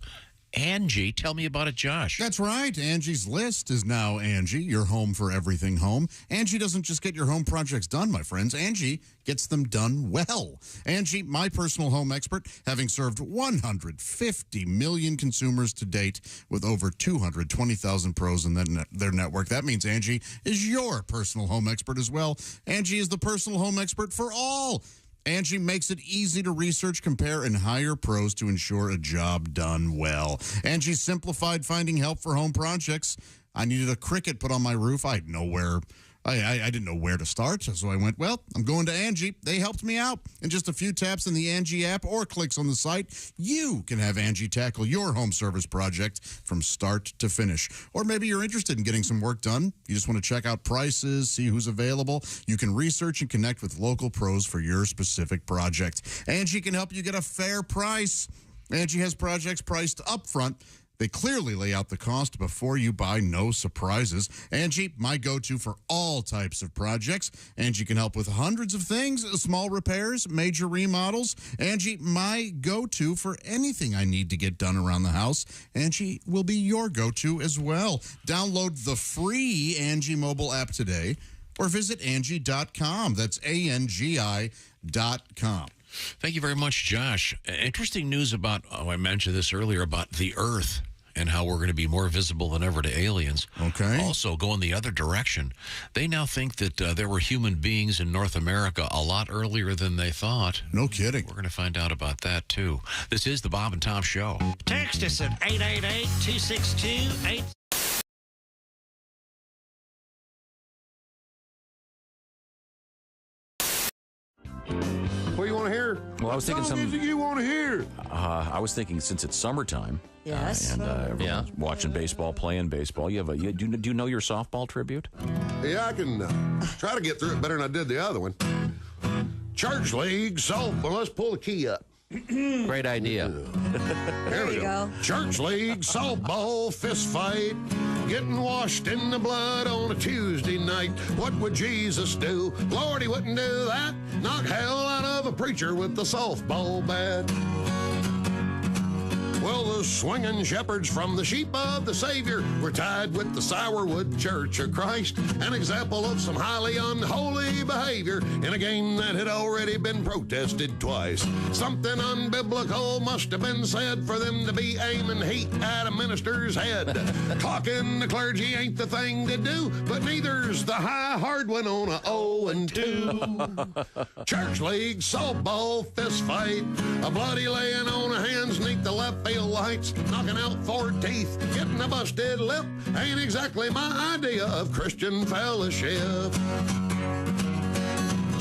Angie. Tell me about it, Josh. That's right. Angie's List is now Angie, your home for everything home. Angie doesn't just get your home projects done, my friends. Angie gets them done well. Angie, my personal home expert, having served 150 million consumers to date with over 220,000 pros in their network. That means Angie is your personal home expert as well. Angie is the personal home expert for all. Angie makes it easy to research, compare, and hire pros to ensure a job done well. Angie simplified finding help for home projects. I needed a cricket put on my roof. I didn't know where to start, so I went, well, I'm going to Angie. They helped me out. In just a few taps in the Angie app or clicks on the site, you can have Angie tackle your home service project from start to finish. Or maybe you're interested in getting some work done. You just want to check out prices, see who's available. You can research and connect with local pros for your specific project. Angie can help you get a fair price. Angie has projects priced upfront. They clearly lay out the cost before you buy, no surprises. Angie, my go-to for all types of projects. Angie can help with hundreds of things, small repairs, major remodels. Angie, my go-to for anything I need to get done around the house. Angie will be your go-to as well. Download the free Angie mobile app today or visit Angie.com. That's ANGI.com. Thank you very much, Josh. Interesting news about, I mentioned this earlier, about the Earth and how we're going to be more visible than ever to aliens. Okay. Also, going the other direction. They now think that there were human beings in North America a lot earlier than they thought. No kidding. We're going to find out about that, too. This is the Bob and Tom Show. Text us at 888-262-8... What do you want to hear? Well, I was thinking what music you want to hear? I was thinking since it's summertime. Yes. And everyone's watching baseball, playing baseball. Do you know your softball tribute? Yeah, I can try to get through it better than I did the other one. Church League softball. Let's pull the key up. Great idea. There we go. Church League softball fist fight. Getting washed in the blood on a Tuesday night. What would Jesus do? Lord, he wouldn't do that. Knock hell out of a preacher with the softball bat. Well, the swinging shepherds from the sheep of the Savior were tied with the Sourwood Church of Christ, an example of some highly unholy behavior in a game that had already been protested twice. Something unbiblical must have been said for them to be aiming heat at a minister's head. Clocking the clergy ain't the thing to do, but neither's the high hard one on a 0-2. Church League softball fist fight, a bloody laying on of hands neath the left field lights, knocking out 4 teeth, getting a busted lip, ain't exactly my idea of Christian fellowship.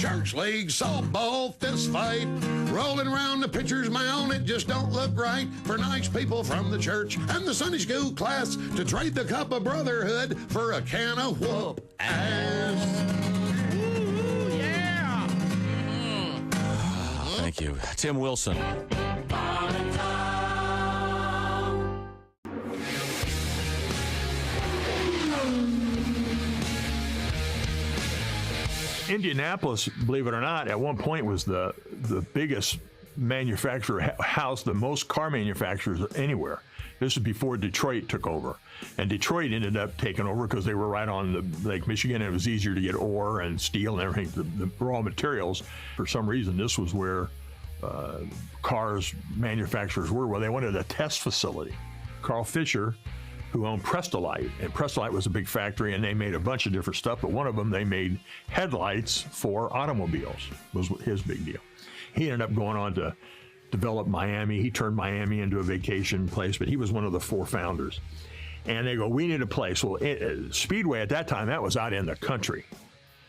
Church league, softball, fist fight. Rolling around the pitcher's mound, it just don't look right for nice people from the church and the Sunday school class to trade the cup of brotherhood for a can of whoop ass. Thank you. Tim Wilson. Indianapolis, believe it or not, at one point was the biggest manufacturer house, the most car manufacturers anywhere. This was before Detroit took over. And Detroit ended up taking over because they were right on the Lake Michigan, and it was easier to get ore and steel and everything, the raw materials. For some reason, this was where cars manufacturers were. Well, they wanted a test facility. Carl Fisher, who owned Prestolite, and Prestolite was a big factory, and they made a bunch of different stuff, but one of them, they made headlights for automobiles, was his big deal. He ended up going on to develop Miami. He turned Miami into a vacation place, but he was one of the 4 founders. And they go, we need a place. Well, Speedway at that time, that was out in the country.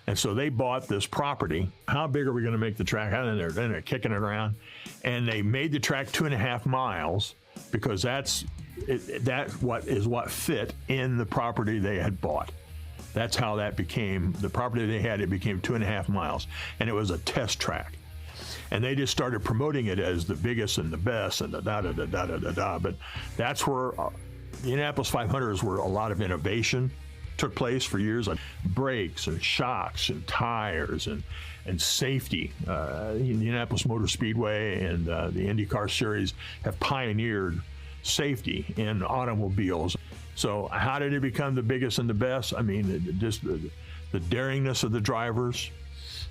And so they bought this property. How big are we going to make the track? And then they're kicking it around. And they made the track 2.5 miles because that's what fit in the property they had bought. That's how that became, the property they had, it became 2.5 miles. And it was a test track. And they just started promoting it as the biggest and the best and the da-da-da-da-da-da-da. But that's where the Indianapolis 500 is where a lot of innovation took place for years, like brakes and shocks and tires and safety. The Indianapolis Motor Speedway and the IndyCar Series have pioneered safety in automobiles. So how did it become the biggest and the best? I mean, just the daringness of the drivers,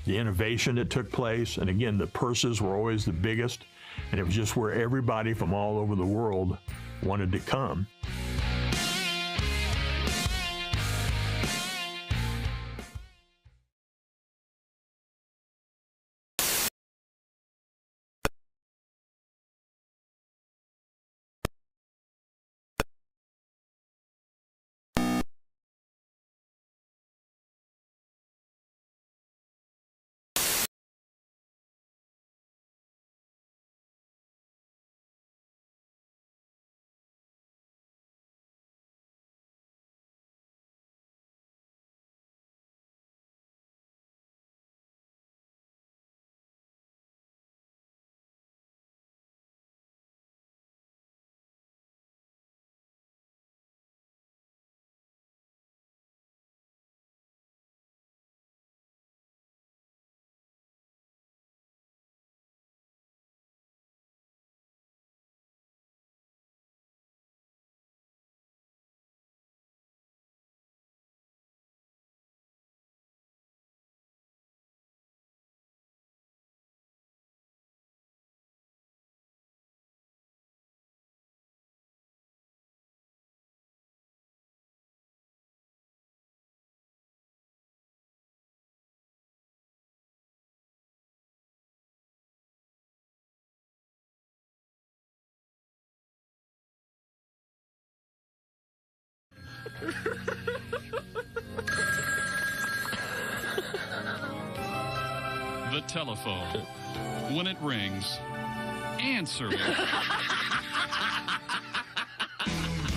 the innovation that took place, and again, the purses were always the biggest, and it was just where everybody from all over the world wanted to come. The telephone. When it rings, answer it.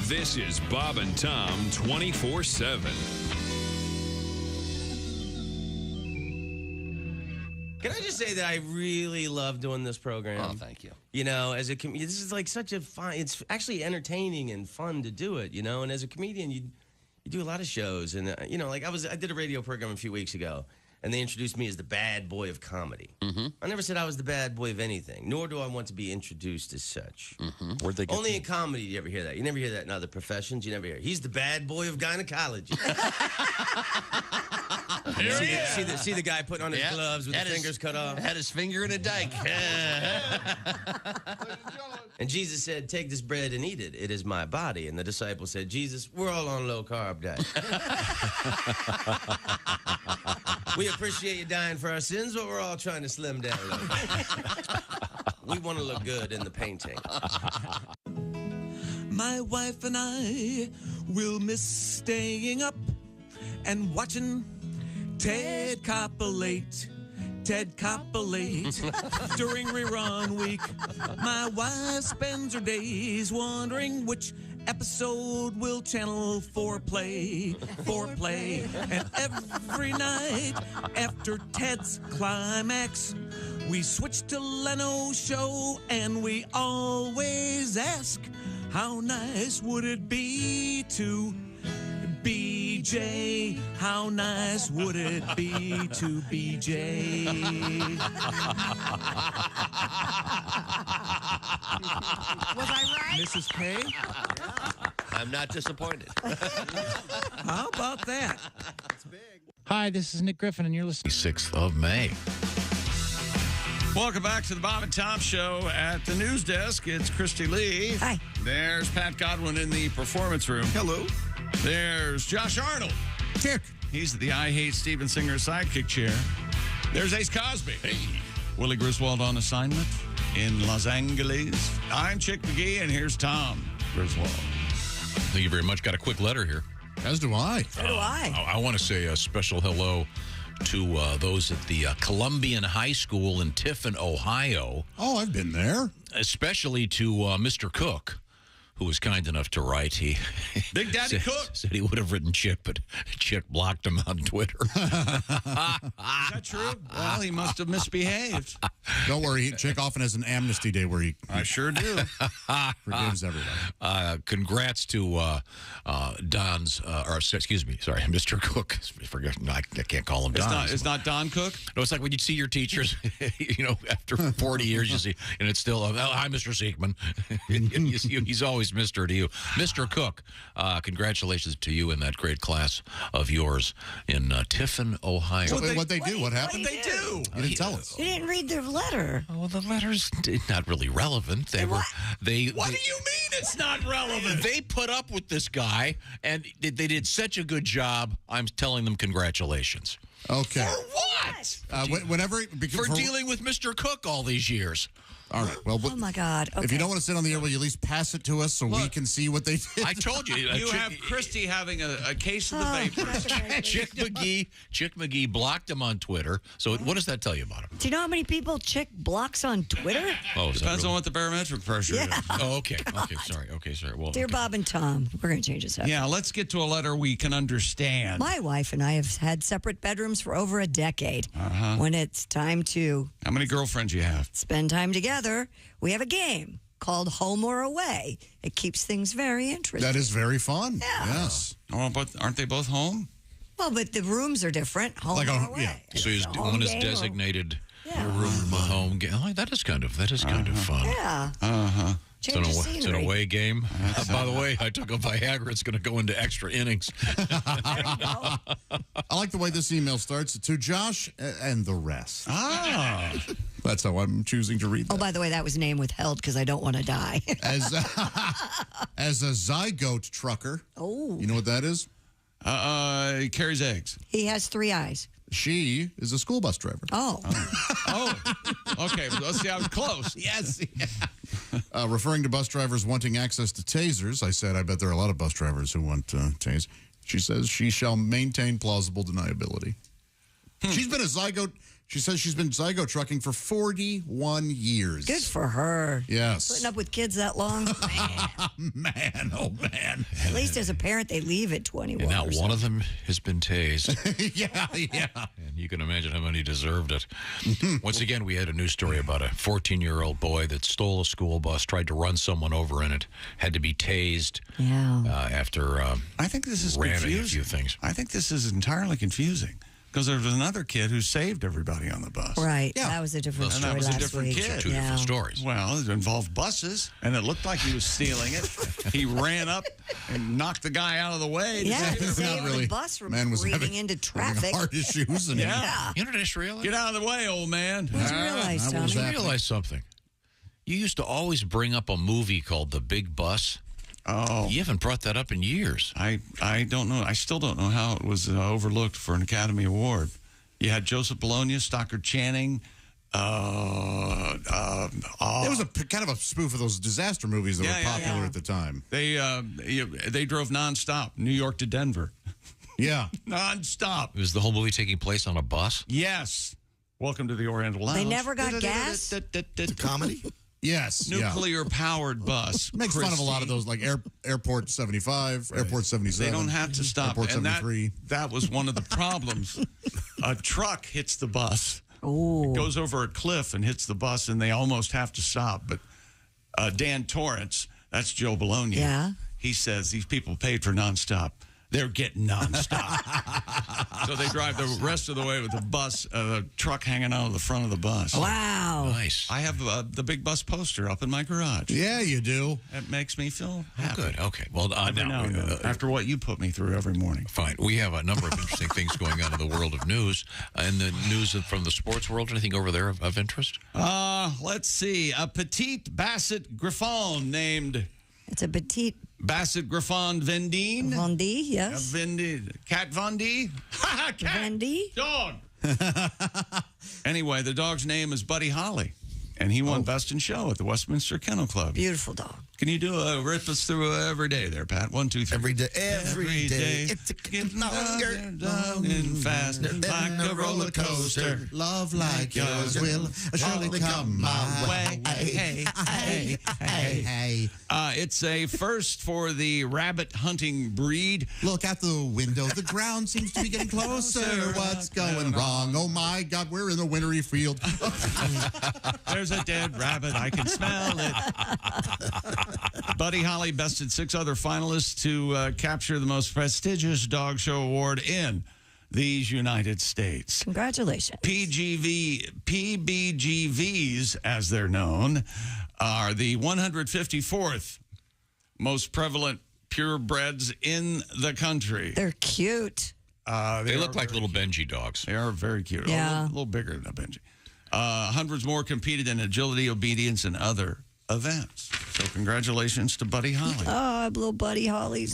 This is Bob and Tom 24/7. Can I just say that I really love doing this program? Oh, thank you. You know, as a comedian, this is like such a fun, it's actually entertaining and fun to do it, you know, and as a comedian, you do a lot of shows, and, you know, like I did a radio program a few weeks ago, and they introduced me as the bad boy of comedy. Mm-hmm. I never said I was the bad boy of anything, nor do I want to be introduced as such. Mm-hmm. Where'd they get Only in comedy do you ever hear that. You never hear that in other professions. You never hear, he's the bad boy of gynecology. See the guy putting on his gloves with his fingers cut off? Had his finger in a dike. And Jesus said, take this bread and eat it. It is my body. And the disciples said, Jesus, we're all on low-carb diet. We appreciate you dying for our sins, but we're all trying to slim down a little. We want to look good in the painting. My wife and I will miss staying up and watching Ted copulate Ted copulate during rerun week. My wife spends her days wondering which episode will Channel 4 play. And every night after Ted's climax, we switch to Leno's show, and we always ask, how nice would it be to BJ? How nice would it be to BJ? Was I right? Mrs. K? I'm not disappointed. How about that? Hi, this is Nick Griffin, and you're listening. 6th of May. Welcome back to the Bob and Tom Show at the news desk. It's Christy Lee. Hi. There's Pat Godwin in the performance room. Hello. There's Josh Arnold. Kick. He's the I Hate Steven Singer sidekick chair. There's Ace Cosby. Hey. Willie Griswold on assignment in Los Angeles. I'm Chick McGee, and here's Tom Griswold. Thank you very much. Got a quick letter here. As do I. So do I. I want to say a special hello to those at the Columbian High School in Tiffin, Ohio. Oh, I've been there. Especially to Mr. Cook, who was kind enough to write. He Big Daddy Cook said he would have written Chick, but Chick blocked him on Twitter. Is that true? Well, he must have misbehaved. Don't worry, Chick often has an amnesty day where he I sure do. forgives everybody. Congrats to Don's, Mr. Cook. I can't call him Don. It's not Don Cook? No, it's like when you see your teachers, after 40 years, you see, and it's still, hi, Mr. Siegman. He's always Mr. to you. Mr. Cook, congratulations to you and that great class of yours in Tiffin, Ohio. What'd they do? What happened? What'd they do? You didn't tell us. You didn't read the letter. Well, the letter's not really relevant. What do you mean it's not relevant? They put up with this guy, and they did such a good job. I'm telling them congratulations. Okay. For what? For dealing with Mr. Cook all these years. All right. Well, Oh my God. Okay. if you don't want to sit on the air, will you at least pass it to us so we can see what they did? I told you. You have Christy having a case of the vapors. Chick McGee blocked him on Twitter. So what does that tell you about him? Do you know how many people Chick blocks on Twitter? Oh, Depends on what the barometric pressure is. Oh, okay. Sorry. Well, Dear Bob and Tom, we're going to change this up. Yeah, let's get to a letter we can understand. My wife and I have had separate bedrooms for over a decade. When it's time to How many girlfriends you have? spend time together, we have a game called Home or Away. It keeps things very interesting. That is very fun. Yeah. Yes. Oh, but aren't they both home? Well, but the rooms are different. Home or away. Yeah. So It's a home one is game or- designated Yeah. room, a home game. Oh, that is kind of fun. Yeah. It's Change an, the it's an scenery. away game. By the way, I took a Viagra. It's going to go into extra innings. I like the way this email starts. To Josh and the rest. That's how I'm choosing to read that. Oh, by the way, that was name withheld because I don't want to die. As a zygote trucker. Oh. You know what that is? He carries eggs. He has 3 eyes. She is a school bus driver. Oh. Okay. Let's see. I was close. Yes. Referring to bus drivers wanting access to tasers, I said, I bet there are a lot of bus drivers who want tasers. She says she shall maintain plausible deniability. She's been a zygote. She says she's been zygote trucking for 41 years. Good for her. Yes. Putting up with kids that long. Man, oh man. At least as a parent, they leave at 21. And now or one of them has been tased. Yeah. And you can imagine how many deserved it. Once again, we had a news story about a 14-year-old boy that stole a school bus, tried to run someone over in it, had to be tased after I think this is ran confusing. a few things. I think this is entirely confusing because there was another kid who saved everybody on the bus. Right. Yeah. That was a different story And that was a last different week. kid. Two different stories. Well, it involved buses, and it looked like he was stealing it. He ran up and knocked the guy out of the way. Yeah, to to save save him. the bus from Man was reading having- into having traffic. heart issues. And Yeah. You know what I just realized? Get out of the way, old man. What did you realize, I Tommy? realized something. You used to always bring up a movie called The Big Bus. Oh. You haven't brought that up in years. I don't know. I still don't know how it was overlooked for an Academy Award. You had Joseph Bologna, Stockard Channing. It was a kind of a spoof of those disaster movies that were popular at the time. They drove nonstop, New York to Denver. Yeah. Nonstop. Was the whole movie taking place on a bus? Yes. Welcome to the Oriental Lounge. They never got gas? It's a comedy? Yes. Nuclear-powered bus. Makes fun of a lot of those, like Airport 75, Airport 77. They don't have to stop. Airport 73. That was one of the problems. A truck hits the bus. Oh. It goes over a cliff and hits the bus, and they almost have to stop. But Dan Torrance, that's Joe Bologna. Yeah. He says these people paid for nonstop. They're getting nonstop. So they drive the rest of the way with the truck hanging out of the front of the bus. Wow. Nice. I have the big bus poster up in my garage. Yeah, you do. It makes me feel happy. Good. Okay. Well, now, after what you put me through every morning. Fine. We have a number of interesting things going on in the world of news. In the news from the sports world, anything over there of interest? Let's see. A petite Basset Griffon named... It's a petite Basset Griffon Vendine. Vendée, yes. Cat Vendée. Cat. Vendée. Dog. Anyway, the dog's name is Buddy Holly, and he won Best in Show at the Westminster Kennel Club. Beautiful dog. Can you do a rip us through every day there, Pat? 1, 2, 3. Every day. It's getting longer and fast, like a roller coaster. Love like yours will surely come my way. Hey. It's a first for the rabbit hunting breed. Look out the window. The ground seems to be getting closer. What's going wrong? Oh, my God. We're in the wintry field. There's a dead rabbit. I can smell it. Buddy Holly bested 6 other finalists to capture the most prestigious dog show award in these United States. Congratulations. PBGVs, as they're known, are the 154th most prevalent purebreds in the country. They're cute. They look like little Benji dogs. They are very cute. Yeah. A little bigger than a Benji. Hundreds more competed in agility, obedience, and other events. So congratulations to Buddy Holly. Oh, little Buddy Holly.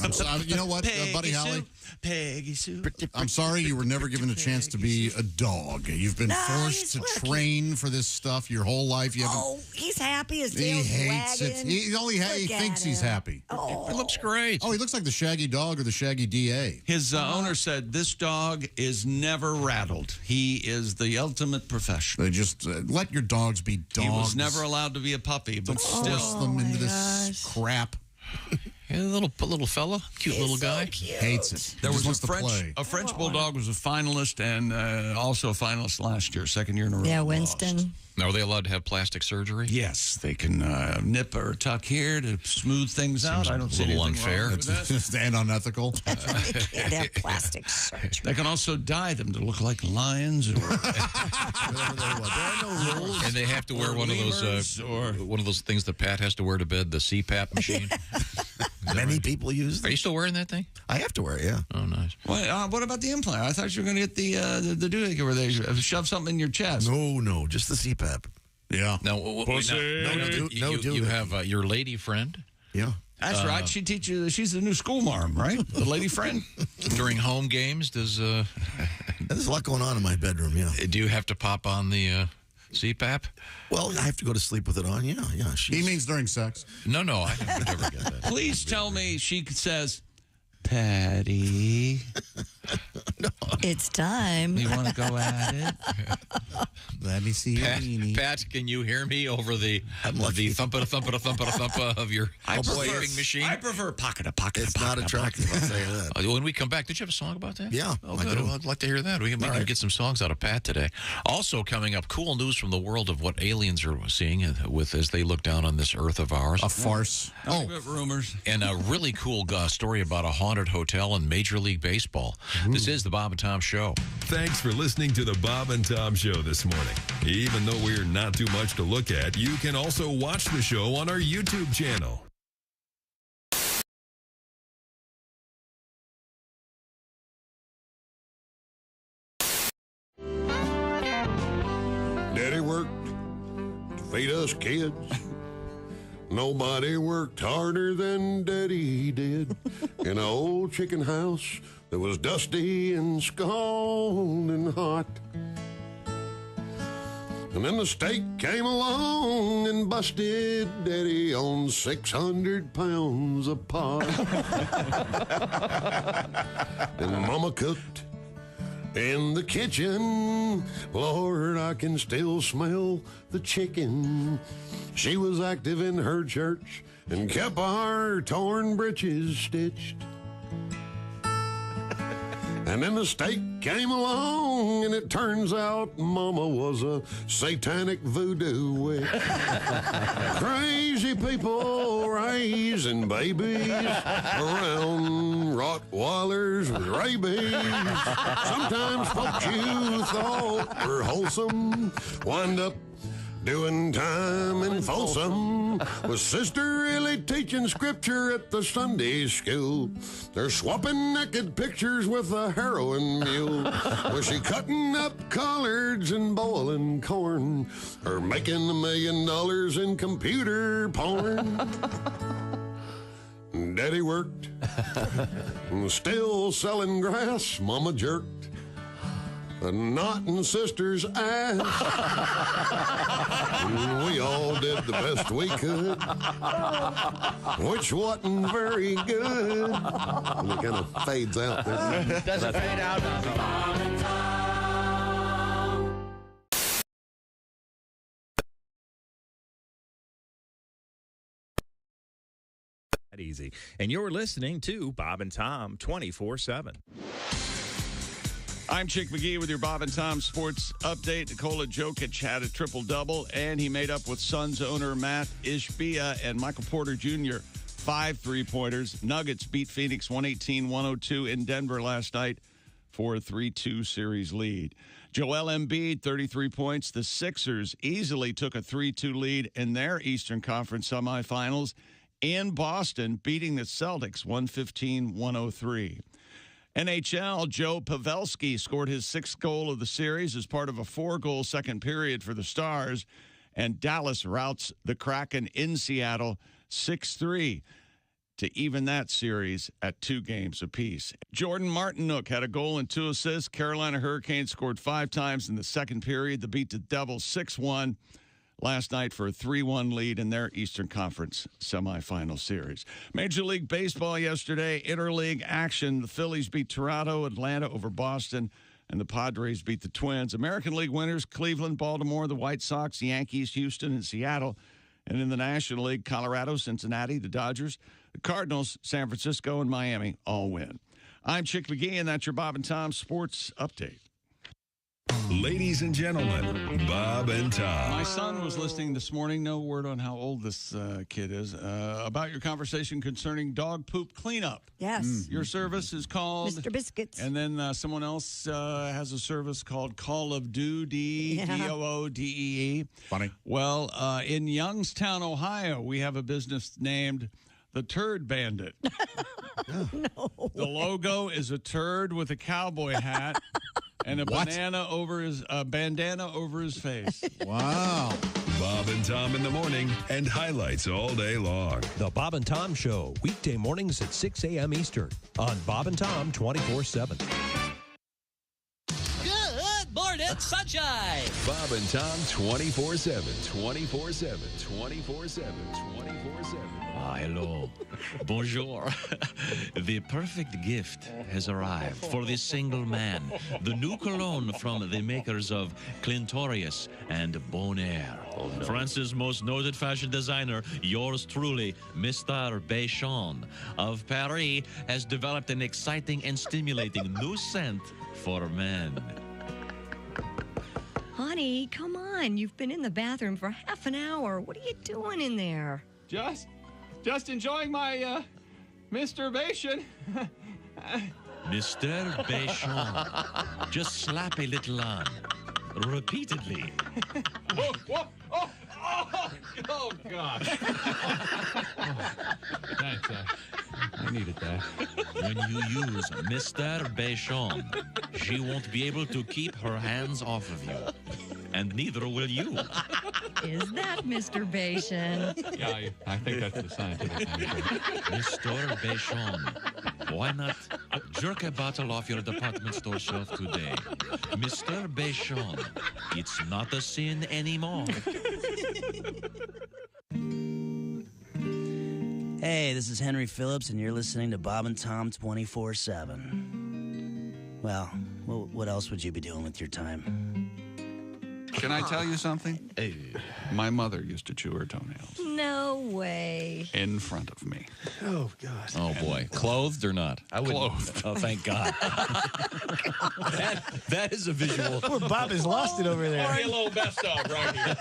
You know what, Buddy Holly? Peggy Sue. I'm sorry you were never given a chance to be a dog. You've been forced to train for this stuff your whole life. You haven't. Oh, he's happy. His He tail's hates it. wagging. He thinks he's happy. Oh. It looks great. Oh, he looks like the Shaggy Dog or the Shaggy DA. His owner said this dog is never rattled. He is the ultimate professional. They just let your dogs be dogs. He was never allowed to be a puppy, but force them into this crap. Yeah, little fella, cute little guy. Cute. Hates it. There was wants to play. a French bulldog was a finalist and also a finalist last year, second year in a row. Yeah, Winston. Now, are they allowed to have plastic surgery? Yes, they can nip or tuck here to smooth things out. I don't see a little anything unfair. wrong with that. Just unethical. That's why they can't have plastic surgery. They can also dye them to look like lions. Or And they have to wear one of those things that Pat has to wear to bed, the CPAP machine. Many people use Are them. you still wearing that thing? I have to wear it, yeah. Oh, nice. What about the implant? I thought you were going to get the doohickey where they shove something in your chest. No, just the CPAP. Yeah. Now, you have your lady friend. Yeah. That's right. She teaches. She's the new school marm, right? The lady friend. During home games, does There's a lot going on in my bedroom, yeah. do you have to pop on the CPAP? Well, I have to go to sleep with it on, yeah. He means during sex. No, I would never get that. Please tell me she says, Patty. It's time. You want to go at it? Let me see your weenie. Pat, can you hear me over the thumpa of your sleeping machine? I prefer pocket. It's not attractive, I'll say that. When we come back, did you have a song about that? Yeah. Oh, good. Well, I'd like to hear that. We can get some songs out of Pat today. Also coming up, cool news from the world of what aliens are seeing as they look down on this Earth of ours. A farce. Rumors. And a really cool story about a haunted hotel in Major League Baseball. Ooh. This is the Bob and Tom Show. Thanks for listening to the Bob and Tom Show this morning. Even though we're not too much to look at, you can also watch the show on our YouTube channel. Daddy worked to feed us kids. Nobody worked harder than Daddy did in an old chicken house that was dusty and scalding hot. And then the state came along and busted Daddy on 600 pounds of pot. And Mama cooked In the kitchen, Lord, I can still smell the chicken. She was active in her church and kept our torn breeches stitched. And then the steak came along, and it turns out Mama was a satanic voodoo witch. Crazy people raising babies around Rottweilers with rabies. Sometimes folks you thought were wholesome wind up doing time in Folsom. Was Sister really teaching scripture at the Sunday school? They're swapping naked pictures with a heroin mule. Was she cutting up collards and boiling corn? Or making $1 million in computer porn? Daddy worked, still selling grass. Mama jerked a knot in Sister's ass. We all did the best we could, which wasn't very good. And it kind of fades out there. Does it fade out? That easy. And you're listening to Bob and Tom 24/7. I'm Chick McGee with your Bob and Tom Sports Update. Nikola Jokic had a triple-double, and he made up with Suns owner Matt Ishbia and Michael Porter Jr. 5 3-pointers. Nuggets beat Phoenix 118-102 in Denver last night for a 3-2 series lead. Joel Embiid, 33 points. The Sixers easily took a 3-2 lead in their Eastern Conference semifinals in Boston, beating the Celtics 115-103. NHL, Joe Pavelski scored his 6th goal of the series as part of a 4-goal second period for the Stars, and Dallas routs the Kraken in Seattle 6-3 to even that series at 2 games apiece. Jordan Martinook had a goal and 2 assists. Carolina Hurricanes scored 5 times in the second period to beat the Devils 6-1 last night for a 3-1 lead in their Eastern Conference semifinal series. Major League Baseball yesterday, interleague action. The Phillies beat Toronto, Atlanta over Boston, and the Padres beat the Twins. American League winners, Cleveland, Baltimore, the White Sox, Yankees, Houston, and Seattle. And in the National League, Colorado, Cincinnati, the Dodgers, the Cardinals, San Francisco, and Miami all win. I'm Chick McGee, and that's your Bob and Tom Sports Update. Ladies and gentlemen, Bob and Tom. My son was listening this morning, no word on how old this kid is, about your conversation concerning dog poop cleanup. Yes. Your service is called Mr. Biscuits. And then someone else has a service called Call of Duty, Doodee. Funny. Well, in Youngstown, Ohio, we have a business named the Turd Bandit. No. The logo is a turd with a cowboy hat. And a bandana over his face. Wow. Bob and Tom in the morning and highlights all day long. The Bob and Tom Show, weekday mornings at 6 a.m. Eastern on Bob and Tom 24/7. Good morning, sunshine. Bob and Tom 24/7, 24/7, 24/7, 24/7. Ah, hello. Bonjour. The perfect gift has arrived for the single man. The new cologne from the makers of Clintorius and Bonaire. France's most noted fashion designer, yours truly, Mr. Béchon of Paris, has developed an exciting and stimulating new scent for men. Honey, come on. You've been in the bathroom for half an hour. What are you doing in there? Just enjoying my masturbation. Mr. Béchon, just slap a little on, repeatedly. Oh, God. Thanks, I needed that. When you use Mr. Béchon, she won't be able to keep her hands off of you. And neither will you. Is that Mr. Béchon? Yeah, I think that's the scientific answer. Mr. Béchon, why not jerk a bottle off your department store shelf today? Mr. Béchon, it's not a sin anymore. Hey, this is Henry Phillips, and you're listening to Bob and Tom 24/7. Well, what else would you be doing with your time? Can I tell you something? My mother used to chew her toenails No way. in front of me. Oh, God. Oh, boy. Clothed or not? I would. Clothed. Oh, thank God. that is a visual. Poor Bob has lost it over there. Or a little best of right here.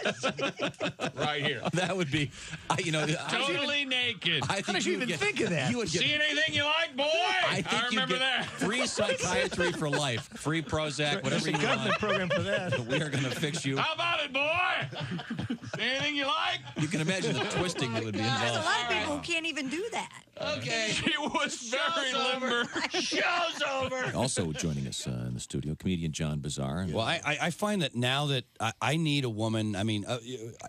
Right here. That would be, Totally naked. I think How did you even think of that? You would get, See anything you like, boy? I think you'd remember get that. free psychiatry for life, free Prozac, whatever There's you a government want. program for that. We are going to fix you. How about it, boy? See anything you like? You can imagine the twisting that would be There's a involved. lot of people who can't even do that. Okay. She was very limber. Show's over. Also joining us in the studio, comedian John Bazar. Well, I find that now that I need a woman,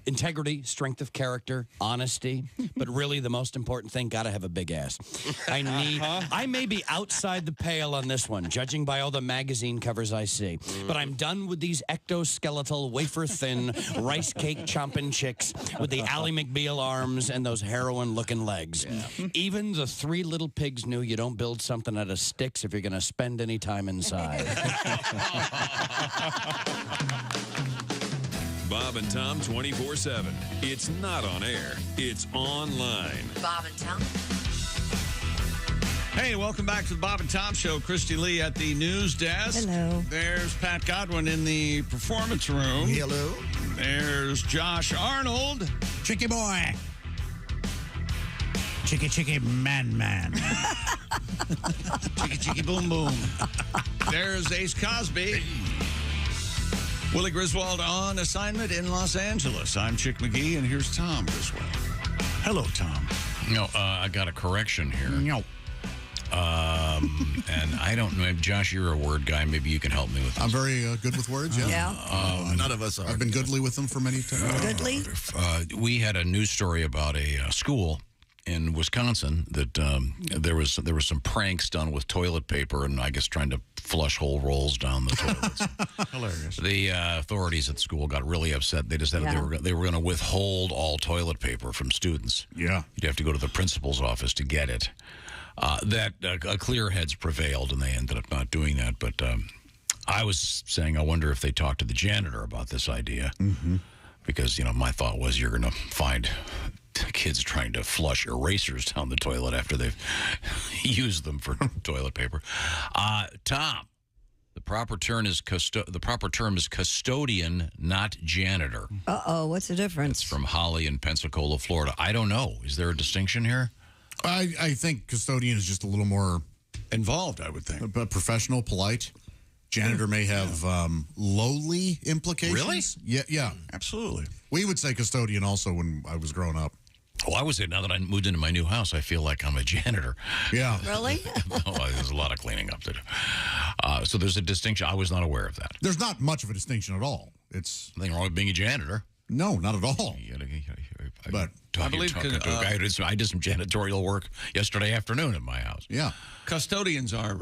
integrity, strength of character, honesty, but really the most important thing, got to have a big ass. I may be outside the pale on this one, judging by all the magazine covers I see, but I'm done with these ectoskeletal, wafer-thin, rice cake chomping chicks with the Ally McBeal arms and those heroin-looking legs. Yeah. Even the Three Little Pigs knew you don't build something out of sticks if you're going to spend any time inside. Bob and Tom 24/7. It's not on air. It's online. Bob and Tom. Hey, welcome back to the Bob and Tom Show. Christy Lee at the news desk. Hello. There's Pat Godwin in the performance room. Hello. There's Josh Arnold. Chicky boy. Chicky man. Chicky boom boom. There's Ace Cosby. Willie Griswold on assignment in Los Angeles. I'm Chick McGee, and here's Tom Griswold. Hello, Tom. No, I got a correction here. No. And I don't know, Josh, you're a word guy. Maybe you can help me with this. I'm very good with words, yeah. None of us are. I've been goodly with them for many times. Goodly? We had a news story about a school in Wisconsin that there was some pranks done with toilet paper and I guess trying to flush whole rolls down the toilets. Hilarious. The authorities at the school got really upset. They decided they were going to withhold all toilet paper from students. Yeah. You'd have to go to the principal's office to get it. Clear heads prevailed, and they ended up not doing that. But I was saying, I wonder if they talked to the janitor about this idea. Mm-hmm. Because, my thought was you're going to find kids trying to flush erasers down the toilet after they've used them for toilet paper. Tom, the proper term is custodian, not janitor. Uh-oh, what's the difference? It's from Holly in Pensacola, Florida. I don't know. Is there a distinction here? I think custodian is just a little more involved, I would think. But professional, polite. Janitor may have lowly implications. Really? Yeah. Absolutely. We would say custodian also when I was growing up. Well, I would say now that I moved into my new house, I feel like I'm a janitor. Yeah. Really? There's a lot of cleaning up to do. So there's a distinction. I was not aware of that. There's not much of a distinction at all. It's nothing wrong with being a janitor. No, not at all. But I did some janitorial work yesterday afternoon at my house. Yeah. Custodians are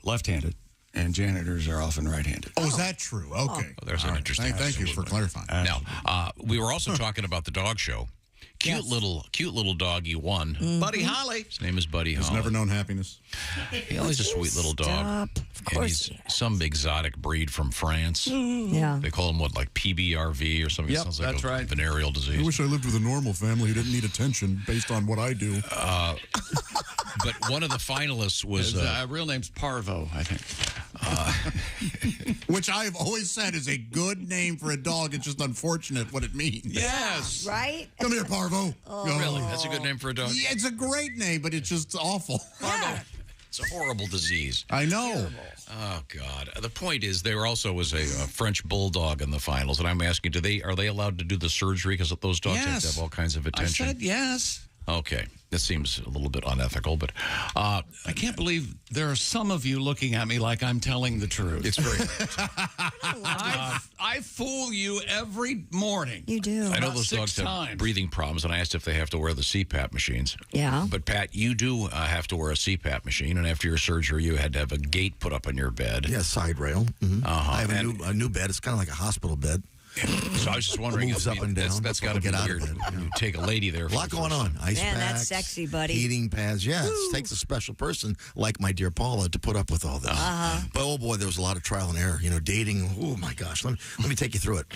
left-handed, and janitors are often right-handed. Oh, is that true? Okay. Well, there's an interesting. Thank you for clarifying. Now, we were also talking about the dog show. Cute little doggy one. Mm-hmm. Buddy Holly. His name is Buddy Holly. He's never known happiness. He's a sweet little dog. Of course. And he's some exotic breed from France. Yeah. They call him like PBRV or something. Yep, It sounds like that's a right. venereal disease. I wish I lived with a normal family who didn't need attention based on what I do. But one of the finalists was His real name's Parvo, I think. Which I've always said is a good name for a dog. It's just unfortunate what it means. Yes. Right? Come here, Parvo. Really? That's a good name for a dog? Yeah, it's a great name, but it's just awful. Yeah. It's a horrible disease. I know. Oh, God. The point is, there also was a French bulldog in the finals, and I'm asking, are they allowed to do the surgery? Because those dogs have to have all kinds of attention. I said yes. Okay. That seems a little bit unethical, but... I can't believe there are some of you looking at me like I'm telling the truth. It's very... I fool you every morning. You do. I know those dogs have times. breathing problems, and I asked if they have to wear the CPAP machines. Yeah. But, Pat, you do have to wear a CPAP machine, and after your surgery, you had to have a gate put up on your bed. Yeah, side rail. Mm-hmm. Uh-huh. I have a new bed. It's kind of like a hospital bed. So I was just wondering, Moves up and down. That's got to be weird. You take a lady there. A lot going on. Ice Man, packs, that's sexy, buddy. heating pads. Yeah, it takes a special person like my dear Paula to put up with all this. But oh boy, there was a lot of trial and error. Dating. Oh my gosh, let me take you through it.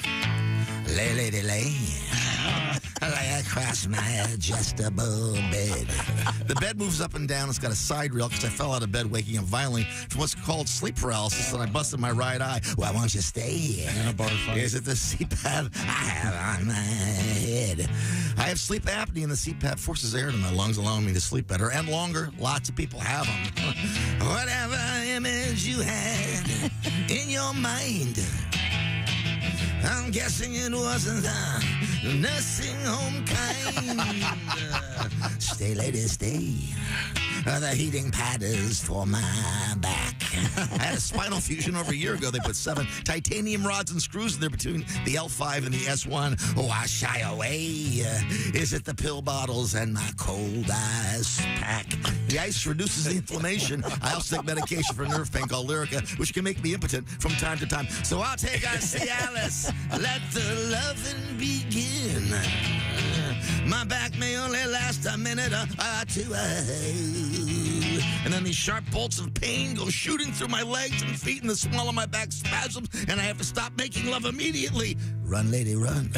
Lay, lay across my adjustable bed. The bed moves up and down. It's got a side rail because I fell out of bed waking up violently from what's called sleep paralysis, and I busted my right eye. Well, why won't you stay here? Is it the CPAP I have on my head? I have sleep apnea, and the CPAP forces air into my lungs, allowing me to sleep better and longer. Lots of people have them. Whatever image you had in your mind, I'm guessing it wasn't the nursing home kind. Stay, lady, stay. The heating pad is for my back. I had a spinal fusion over a year ago. They put 7 titanium rods and screws in there between the L5 and the S1. Oh, I shy away. Is it the pill bottles and my cold ice pack? The ice reduces the inflammation. I also take medication for nerve pain called Lyrica, which can make me impotent from time to time. So I'll take a Cialis. Let the loving begin. My back may only last a minute or two. And then these sharp bolts of pain go shooting through my legs and feet, and the small of my back spasms, and I have to stop making love immediately. Run, lady, run.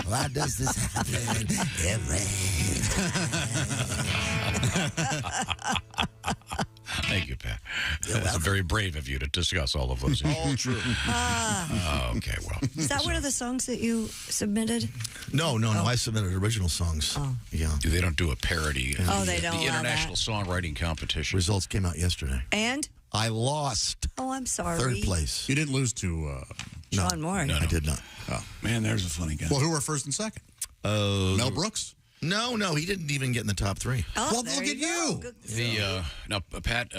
Why does this happen every time? Thank you, Pat. That's very brave of you to discuss all of those. All true. Okay, well. Is that one of the songs that you submitted? No. I submitted original songs. Oh. Yeah. They don't do a parody. Oh, they don't The allow International Songwriting Competition. Results came out yesterday. And? I lost. Oh, I'm sorry. Third place. You didn't lose to Sean Moore. No, I did not. Oh, man, there's a funny guy. Well, who were first and second? Mel Brooks? No, he didn't even get in the top 3. Oh, well, look at you. Now, Pat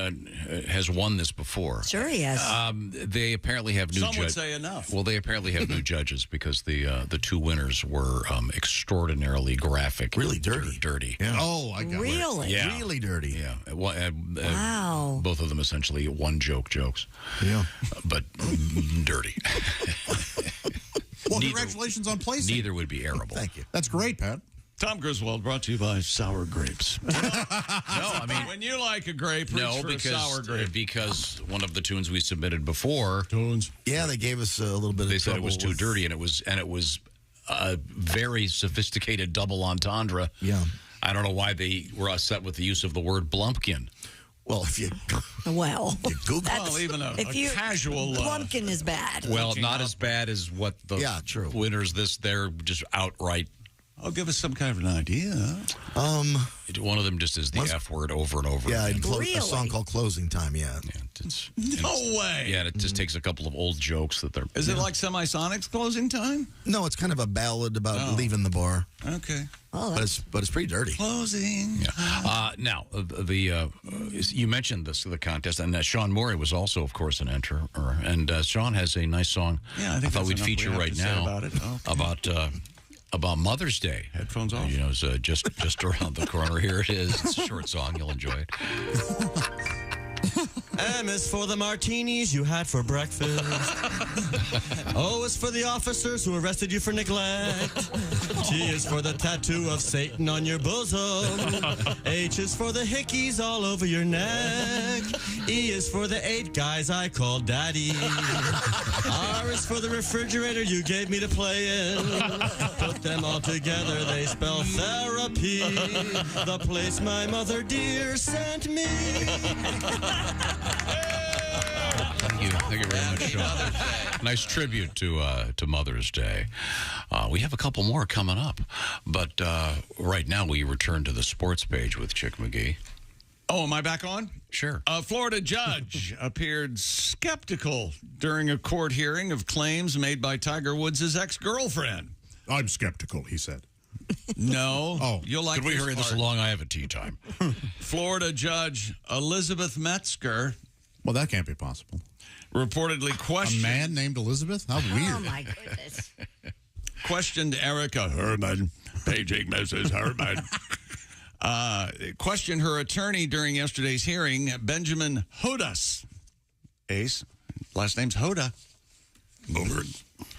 has won this before. Sure he has. They apparently have new judges. Some would say enough. Well, they apparently have new judges because the 2 winners were extraordinarily graphic. Really dirty. Dirty. Yeah. Oh, I got it. Really? Yeah. Really dirty. Yeah. Wow. Both of them essentially one-joke jokes. Yeah. But dirty. Well, congratulations on placing. Neither would be arable. Thank you. That's great, Pat. Tom Griswold brought to you by Sour Grapes. No, I mean, when you like a grape, reach for a sour grape. Because one of the tunes we submitted before, yeah, they gave us a little bit. They said it was too dirty, and it was a very sophisticated double entendre. Yeah, I don't know why they were upset with the use of the word blumpkin. Well, if you Google, even a casual Plumpkin is bad. Well, not as bad as what the winners they're just outright. I'll give us some kind of an idea. One of them just is the F word over and over. Yeah, again. a song called "Closing Time." Yeah, no way. Yeah, it just takes a couple of old jokes that they're. Is it like Semisonic's Closing Time? No, it's kind of a ballad about leaving the bar. Okay. Oh, but it's pretty dirty. Closing. Yeah. Now you mentioned the contest, and Sean Morey was also, of course, an enterer. And Sean has a nice song. Yeah, I think thought we'd feature right now about it. About Mother's Day. Headphones off. It's just around the corner. Here it is. It's a short song. You'll enjoy it. M is for the martinis you had for breakfast. O is for the officers who arrested you for neglect. T is for the tattoo of Satan on your bosom. H is for the hickeys all over your neck. E is for the 8 guys I called daddy. R is for the refrigerator you gave me to play in. Put them all together, they spell therapy. The place my mother dear sent me. Thank you very much, Sean. Nice tribute to Mother's Day. We have a couple more coming up, but right now we return to the sports page with Chick McGee. Oh, am I back on? Sure. A Florida judge appeared skeptical during a court hearing of claims made by Tiger Woods' ex-girlfriend. I'm skeptical, he said. No. Oh, you'll like. Could we hurry this along? I have a tea time. Florida judge Elizabeth Metzger. Well, that can't be possible. Reportedly questioned. A man named Elizabeth? How weird. Oh, my goodness. Questioned Erica Herman, paging Mrs. Herman. Questioned her attorney during yesterday's hearing, Benjamin Hodas. Ace. Last name's Hoda.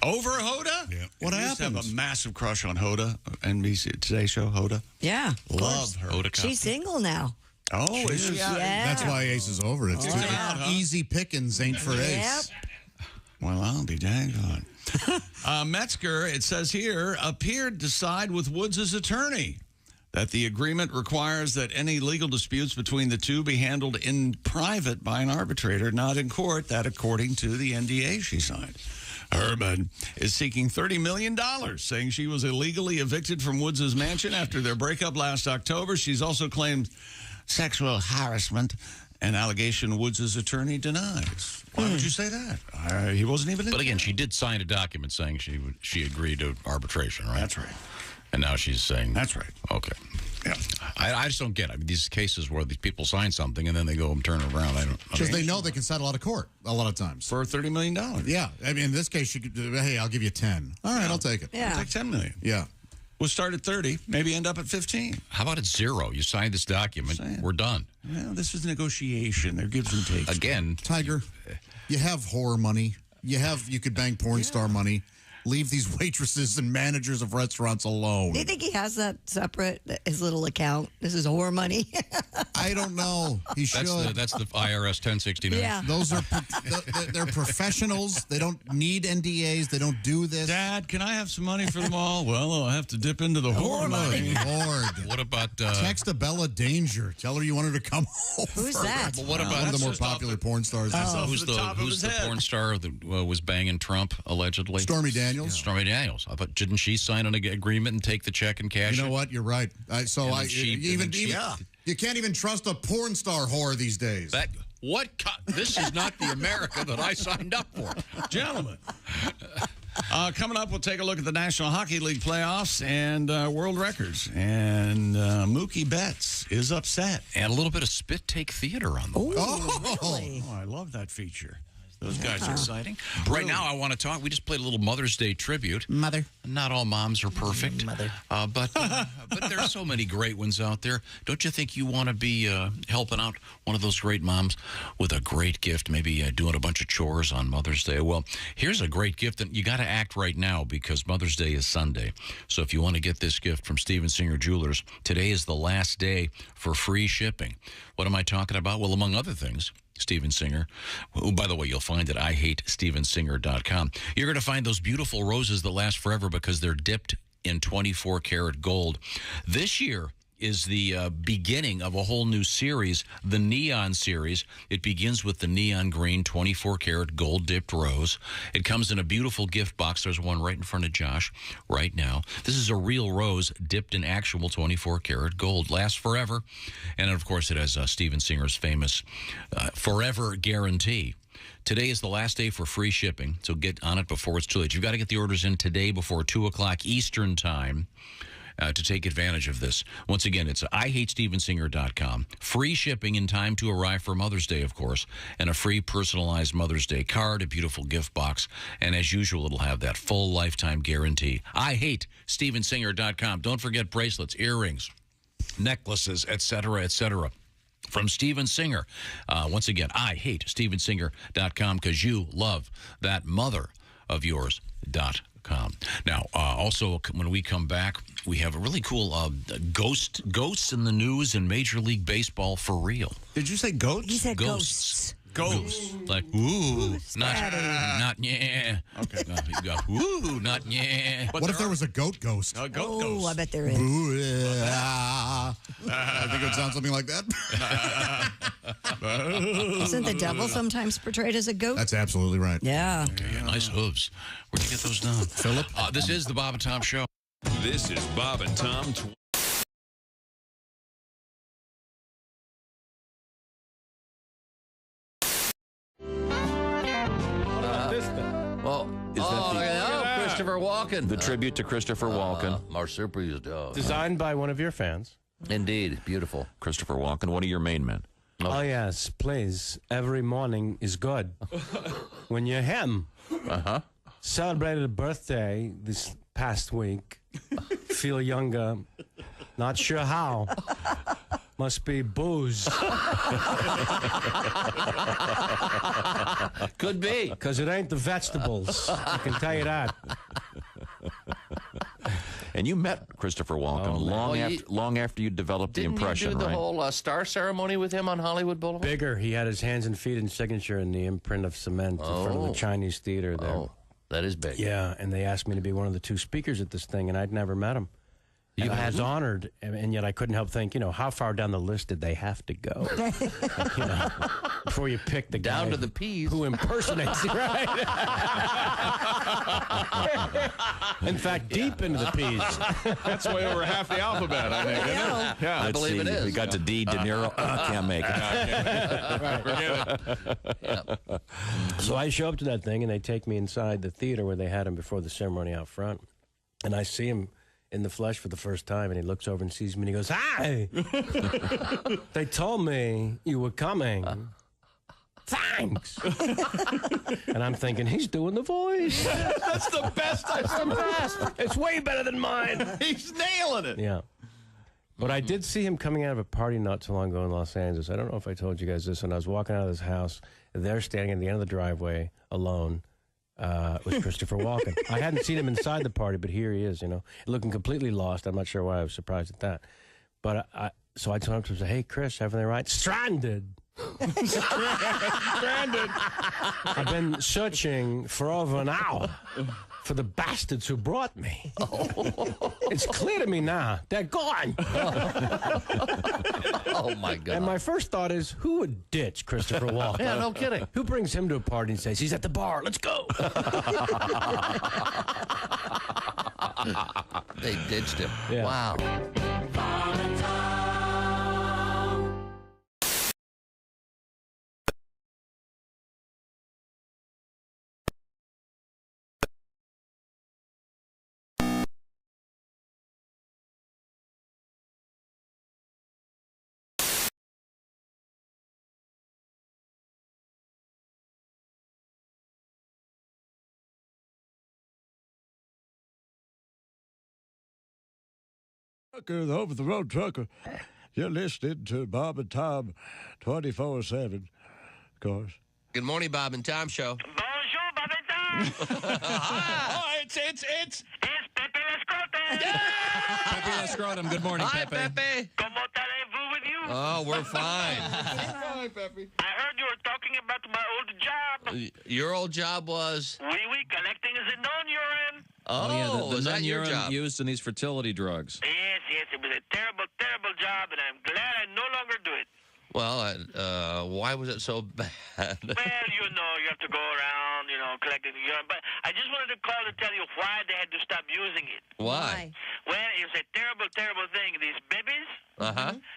Over Hoda? Yeah. What I used to happened? have a massive crush on Hoda, NBC Today Show, Hoda. Yeah. Love her. Hoda She's single now. Oh, is she? Yeah. That's why Ace is over. It's too easy pickings ain't for Ace. Well, I'll be dang on. Metzger, it says here, appeared to side with Woods' attorney. That the agreement requires that any legal disputes between the two be handled in private by an arbitrator, not in court. That according to the NDA she signed. Herman is seeking $30 million, saying she was illegally evicted from Woods' mansion after their breakup last October. She's also claimed sexual harassment, an allegation Woods' attorney denies. Why would you say that? He wasn't even in But again, she did sign a document saying she agreed to arbitration, right? That's right. And now she's saying... That's right. Okay. Yeah. I just don't get it. I mean, these cases where these people sign something and then they go and turn it around. Because they know they can settle out of court a lot of times. For $30 million. Yeah. I mean, in this case, she could, hey, I'll give you 10. All right, I'll take it. Yeah. I'll take $10 million. Yeah. We'll start at 30, maybe end up at 15. How about it's 0? You signed this document. We're done. Well, this is negotiation. There gives and takes. Again. Tiger, you have horror money. You could bang porn star money. Leave these waitresses and managers of restaurants alone. Do you think he has that separate, his little account? This is whore money. I don't know. He should. That's the IRS 1069. Yeah. Those are they're professionals. They don't need NDAs. They don't do this. Dad, can I have some money for them all? Well, I'll have to dip into the whore money. Lord. What about... Text a Bella Danger. Tell her you want her to come over. Who's that? Well, what about... one of the more popular porn stars. Who's the porn star that was banging Trump, allegedly? Stormy Daniels. Stormy Daniels. I thought, didn't she sign an agreement and take the check and cash You know it? what? You're right. You can't even trust a porn star whore these days. This is not the America that I signed up for. Gentlemen. Coming up, we'll take a look at the National Hockey League playoffs and world records. And Mookie Betts is upset. And a little bit of spit take theater on the way. Really? Oh, I love that feature. Those guys are exciting. Right now, I want to talk. We just played a little Mother's Day tribute. Mother. Not all moms are perfect. Mother. But there are so many great ones out there. Don't you think you want to be helping out one of those great moms with a great gift, maybe doing a bunch of chores on Mother's Day? Well, here's a great gift, and you got to act right now because Mother's Day is Sunday. So if you want to get this gift from Steven Singer Jewelers, today is the last day for free shipping. What am I talking about? Well, among other things, Steven Singer, who, by the way, you'll find at IHateStevenSinger.com. You're going to find those beautiful roses that last forever because they're dipped in 24-karat gold. This year is the beginning of a whole new series, the Neon series. It begins with the neon green 24-karat gold-dipped rose. It comes in a beautiful gift box. There's one right in front of Josh right now. This is a real rose dipped in actual 24-karat gold. Lasts forever. And, of course, it has Steven Singer's famous forever guarantee. Today is the last day for free shipping, so get on it before it's too late. You've got to get the orders in today before 2 o'clock Eastern Time. To take advantage of this. Once again, it's IHateStevenSinger.com. Free shipping in time to arrive for Mother's Day, of course, and a free personalized Mother's Day card, a beautiful gift box, and as usual, it'll have that full lifetime guarantee. IHateStevenSinger.com. Don't forget bracelets, earrings, necklaces, etc., etc. From Steven Singer. Once again, IHateStevenSinger.com because you love that mother of yours.com. Now, also, when we come back, we have a really cool ghosts in the news in Major League Baseball for real. Did you say goats? He said ghosts. Ghosts. Like, ooh, not yeah. Okay. You got, ooh, not yeah. What if there was a goat ghost? A goat ghost. I bet there is. I think it would sound something like that. Isn't the devil sometimes portrayed as a goat? That's absolutely right. Yeah. Nice hooves. Where'd you get those done? Philip? This is the Bob and Tom Show. This is Bob and Tom. Well, Christopher Walken. The tribute to Christopher Walken. Marsupial's dog. Designed by one of your fans. Indeed. Beautiful. Christopher Walken, one of your main men. Oh, yes, please. Every morning is good. When you're him. Celebrated a birthday this past week. Feel younger. Not sure how. Must be booze. Could be. Because it ain't the vegetables. I can tell you that. And you met Christopher Walken long after you developed the impression, Didn't you do the right? whole star ceremony with him on Hollywood Boulevard? Bigger. He had his hands and feet and signature in the imprint of cement in front of the Chinese theater there. Oh, that is big. Yeah, and they asked me to be one of the 2 speakers at this thing, and I'd never met him. And I was honored, and yet I couldn't help think, how far down the list did they have to go? Before you pick the guy down to the peas who impersonates, right? In fact, deep into the peas. That's way over half the alphabet, I think. Isn't it? Yeah, I believe it is. We got to D. De Niro. Can't make it. So I show up to that thing, and they take me inside the theater where they had him before the ceremony out front, and I see him in the flesh for the first time, and he looks over and sees me, and he goes, "Hi! They told me you were coming. Thanks." And I'm thinking, he's doing the voice. That's the best I've ever heard. It's way better than mine. He's nailing it. Yeah. But I did see him coming out of a party not too long ago in Los Angeles. I don't know if I told you guys this. When I was walking out of this house, they're standing at the end of the driveway alone. Was Christopher Walken. I hadn't seen him inside the party, but here he is, looking completely lost. I'm not sure why I was surprised at that. But so I told him to say, "Hey, Chris, everything right?" Stranded. Stranded. I've been searching for over an hour for the bastards who brought me. It's clear to me now. They're gone. Oh, my God. And my first thought is, who would ditch Christopher Walken? Yeah, no kidding. Who brings him to a party and says, "He's at the bar, let's go"? They ditched him. Yeah. Wow. Trucker, the over-the-road trucker. You're listening to Bob and Tom 24/7, of course. Good morning, Bob and Tom Show. Bonjour, Bob and Tom. Oh, it's It's Pepe Lescrote. Pepe Lescrotum. Good morning, Hi, Pepe. Pepe. Comment allez-vous with you? Oh, we're fine. Hi, Pepe. I heard you were talking about my old job. Your old job was? Oui, collecting is a non-urine. Oh, the is that your non-urine job? used in these fertility drugs. Yes, it was a terrible, terrible job, and I'm glad I no longer do it. Well, why was it so bad? Well, you have to go around, collecting the urine. But I just wanted to call to tell you why they had to stop using it. Why? Well, it's a terrible, terrible thing. These babies,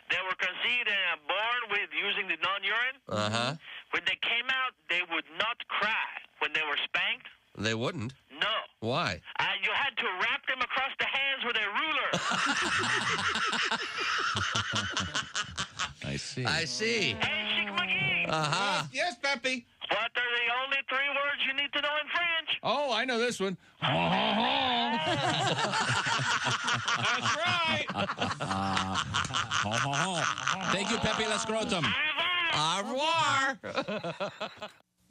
they were conceived and born with using the non-urine. When they came out, they would not cry when they were spanked. They wouldn't? No. Why? You had to wrap them across the hands with a ruler. I see. I see. Hey, Chick McGee. Yes, Pepe. What are the only 3 words you need to know in French? Oh, I know this one. That's right. Thank you, Pepe Lescrotum. Au revoir.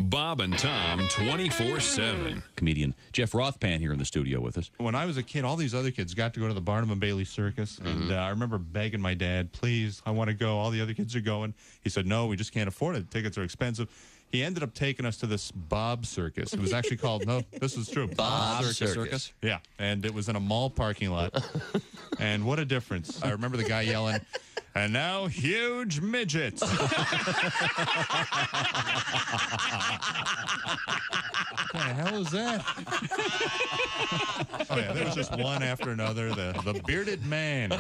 Bob and Tom 24/7. Comedian Jeff Rothpan here in the studio with us. When I was a kid, all these other kids got to go to the Barnum and Bailey Circus, and I remember begging my dad, "Please, I want to go. All the other kids are going." He said, "No, we just can't afford it. Tickets are expensive." He ended up taking us to this Bob Circus. It was actually called, no, this is true, Bob Circus. Yeah, and it was in a mall parking lot. And what a difference. I remember the guy yelling, "And now, huge midgets." What the hell is that? Oh, yeah, there was just one after another. The bearded man.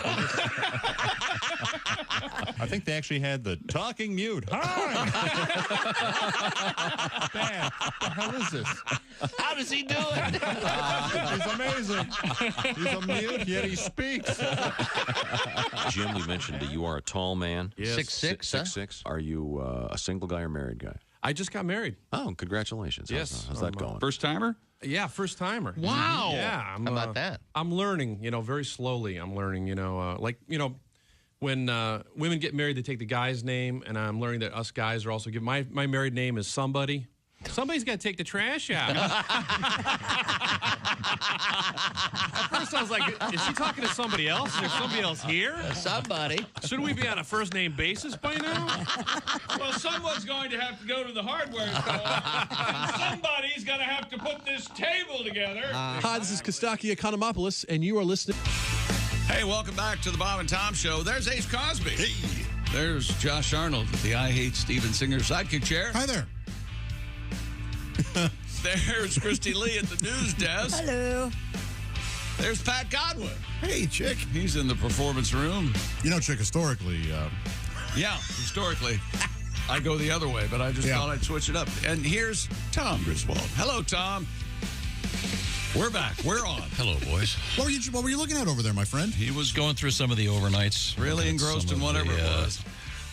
I think they actually had the talking mute. Hi! Man, what the hell is this? How does he do it? He's amazing. He's a mute, yet he speaks. Jim, we mentioned that you are a tall man. Yes. 6'6", huh? 6'6". Are you a single guy or married guy? I just got married. Oh, congratulations. Yes. How's that going? First timer? Yeah, first timer. Wow. Yeah. How about that? I'm learning, very slowly. I'm learning, when women get married, they take the guy's name, and I'm learning that us guys are also given. My married name is Somebody. Somebody's got to take the trash out. At first, I was like, is she talking to somebody else? Is there somebody else here? Somebody. Shouldn't we be on a first-name basis by now? Well, someone's going to have to go to the hardware store, and somebody's going to have to put this table together. Hi, this is Kostaki Economopoulos, and you are listening. Hey, welcome back to the Bob and Tom Show. There's Ace Cosby. Hey. There's Josh Arnold at the I Hate Steven Singer sidekick chair. Hi there. There's Christy Lee at the news desk. Hello. There's Pat Godwin. Hey, Chick. He's in the performance room. You know, Chick, historically... historically, I go the other way, but I just thought I'd switch it up. And here's Tom Griswold. Hello, Tom. We're back. We're on. Hello, boys. What were you looking at over there, my friend? He was going through some of the overnights. Really engrossed in whatever it was.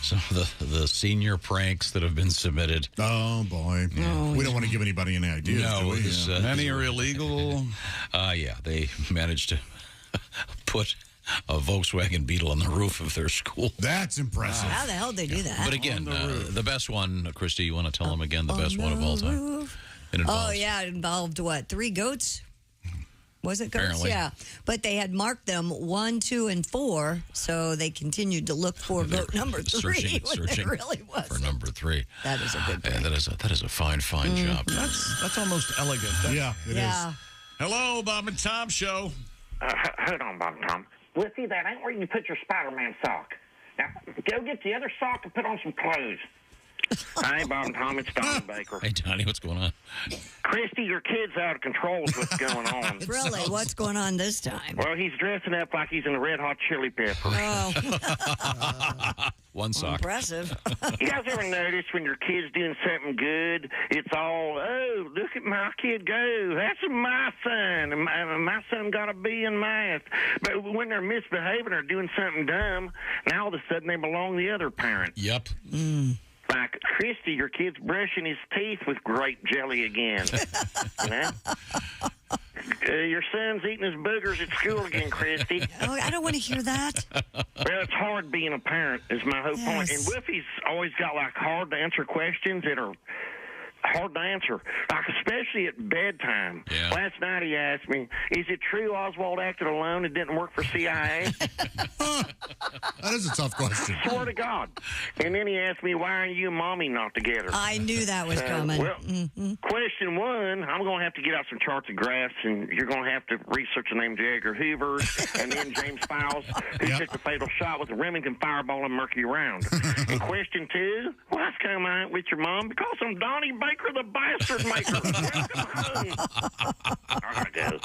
Some of the senior pranks that have been submitted. Oh, boy. Yeah. We don't want to give anybody any ideas, do we? Many are illegal. They managed to put a Volkswagen Beetle on the roof of their school. That's impressive. How the hell did they do that? But again, the best one, Christy, you want to tell them again, the best one of all time? It involved what? 3 goats? Was it goats? Apparently. Yeah. But they had marked them 1, 2, and 4, so they continued to look for goat number 3. Searching really was for number 3. That is a good prank. That is a fine job. That's almost elegant. It is. Hello, Bob and Tom Show. Hold on, Bob and Tom. Woofy, that ain't where you put your Spider-Man sock. Now, go get the other sock and put on some clothes. Hey, Bob and Tom, it's Donnie Baker. Hey, Donnie, what's going on? Christy, your kid's out of control with what's going on. Really? What's going on this time? Well, he's dressing up like he's in the Red Hot Chili Peppers. Oh. One sock. Impressive. You guys ever notice when your kid's doing something good, it's all, oh, look at my kid go. That's my son. And my son got a B in math. But when they're misbehaving or doing something dumb, now all of a sudden they belong to the other parent. Yep. Like, Christy, your kid's brushing his teeth with grape jelly again. You know? Your son's eating his boogers at school again, Christy. Oh, I don't want to hear that. Well, it's hard being a parent, is my whole point. And Woofy's always got, like, hard-to-answer questions that are hard to answer, like especially at bedtime. Yeah. Last night he asked me, is it true Oswald acted alone and didn't work for CIA? That is a tough question. Swear to God. And then he asked me, why are you and Mommy not together? I knew that was coming. Well, question 1, I'm going to have to get out some charts and graphs, and you're going to have to research the name J. Edgar Hoover and then James Files, who took the fatal shot with a Remington fireball and Mercury round. And question 2, why come out with your mom? Because I'm Donnie Baker, the bastard maker. I go.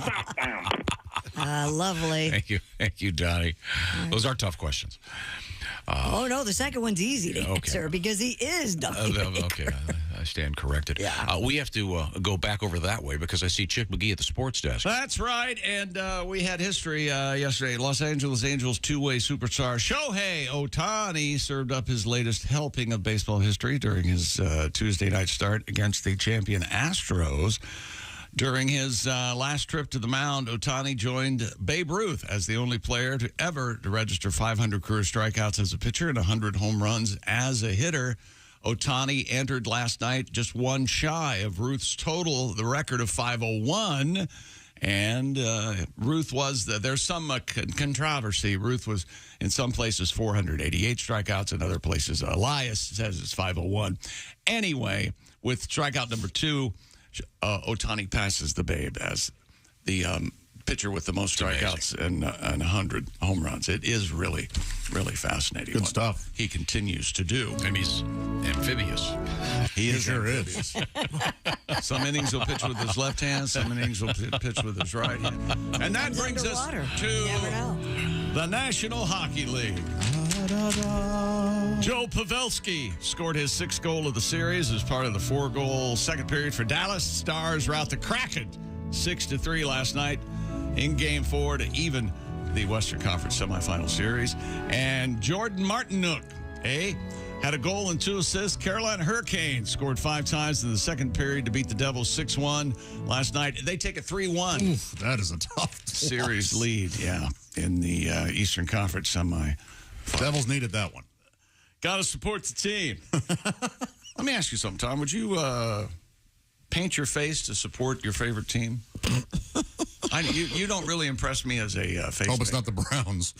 Stop down. Lovely. Thank you, Donnie. Those are tough questions. Oh, no, the second one's easy to answer because he is Donnie Baker. Okay, I stand corrected. Yeah. We have to go back over that way because I see Chick McGee at the sports desk. That's right, and we had history yesterday. Los Angeles Angels two-way superstar Shohei Ohtani served up his latest helping of baseball history during his Tuesday night start against the champion Astros. During his last trip to the mound, Ohtani joined Babe Ruth as the only player to ever register 500 career strikeouts as a pitcher and 100 home runs as a hitter. Ohtani entered last night just one shy of Ruth's total, the record of 501. And Ruth was, there's some controversy. Ruth was in some places 488 strikeouts, in other places Elias says it's 501. Anyway, with strikeout number 2, Ohtani passes the Babe as the pitcher with the most strikeouts and 100 home runs. It is really, really fascinating. Good stuff. He continues to do. And he's amphibious. He sure amphibious. Some innings he'll pitch with his left hand, some innings he'll pitch with his right hand. And that brings us to the National Hockey League. Joe Pavelski scored his 6th goal of the series as part of the 4-goal second period for Dallas. Stars rout the Kraken 6-3 last night in Game 4 to even the Western Conference semifinal series. And Jordan Martinook, had a goal and 2 assists. Carolina Hurricanes scored 5 times in the second period to beat the Devils 6-1 last night. They take a 3-1. That is a tough series lead. Yeah. in the Eastern Conference semi. Devils needed that one. Got to support the team. Let me ask you something, Tom. Would you paint your face to support your favorite team? You don't really impress me as a face. Hope it's not the Browns.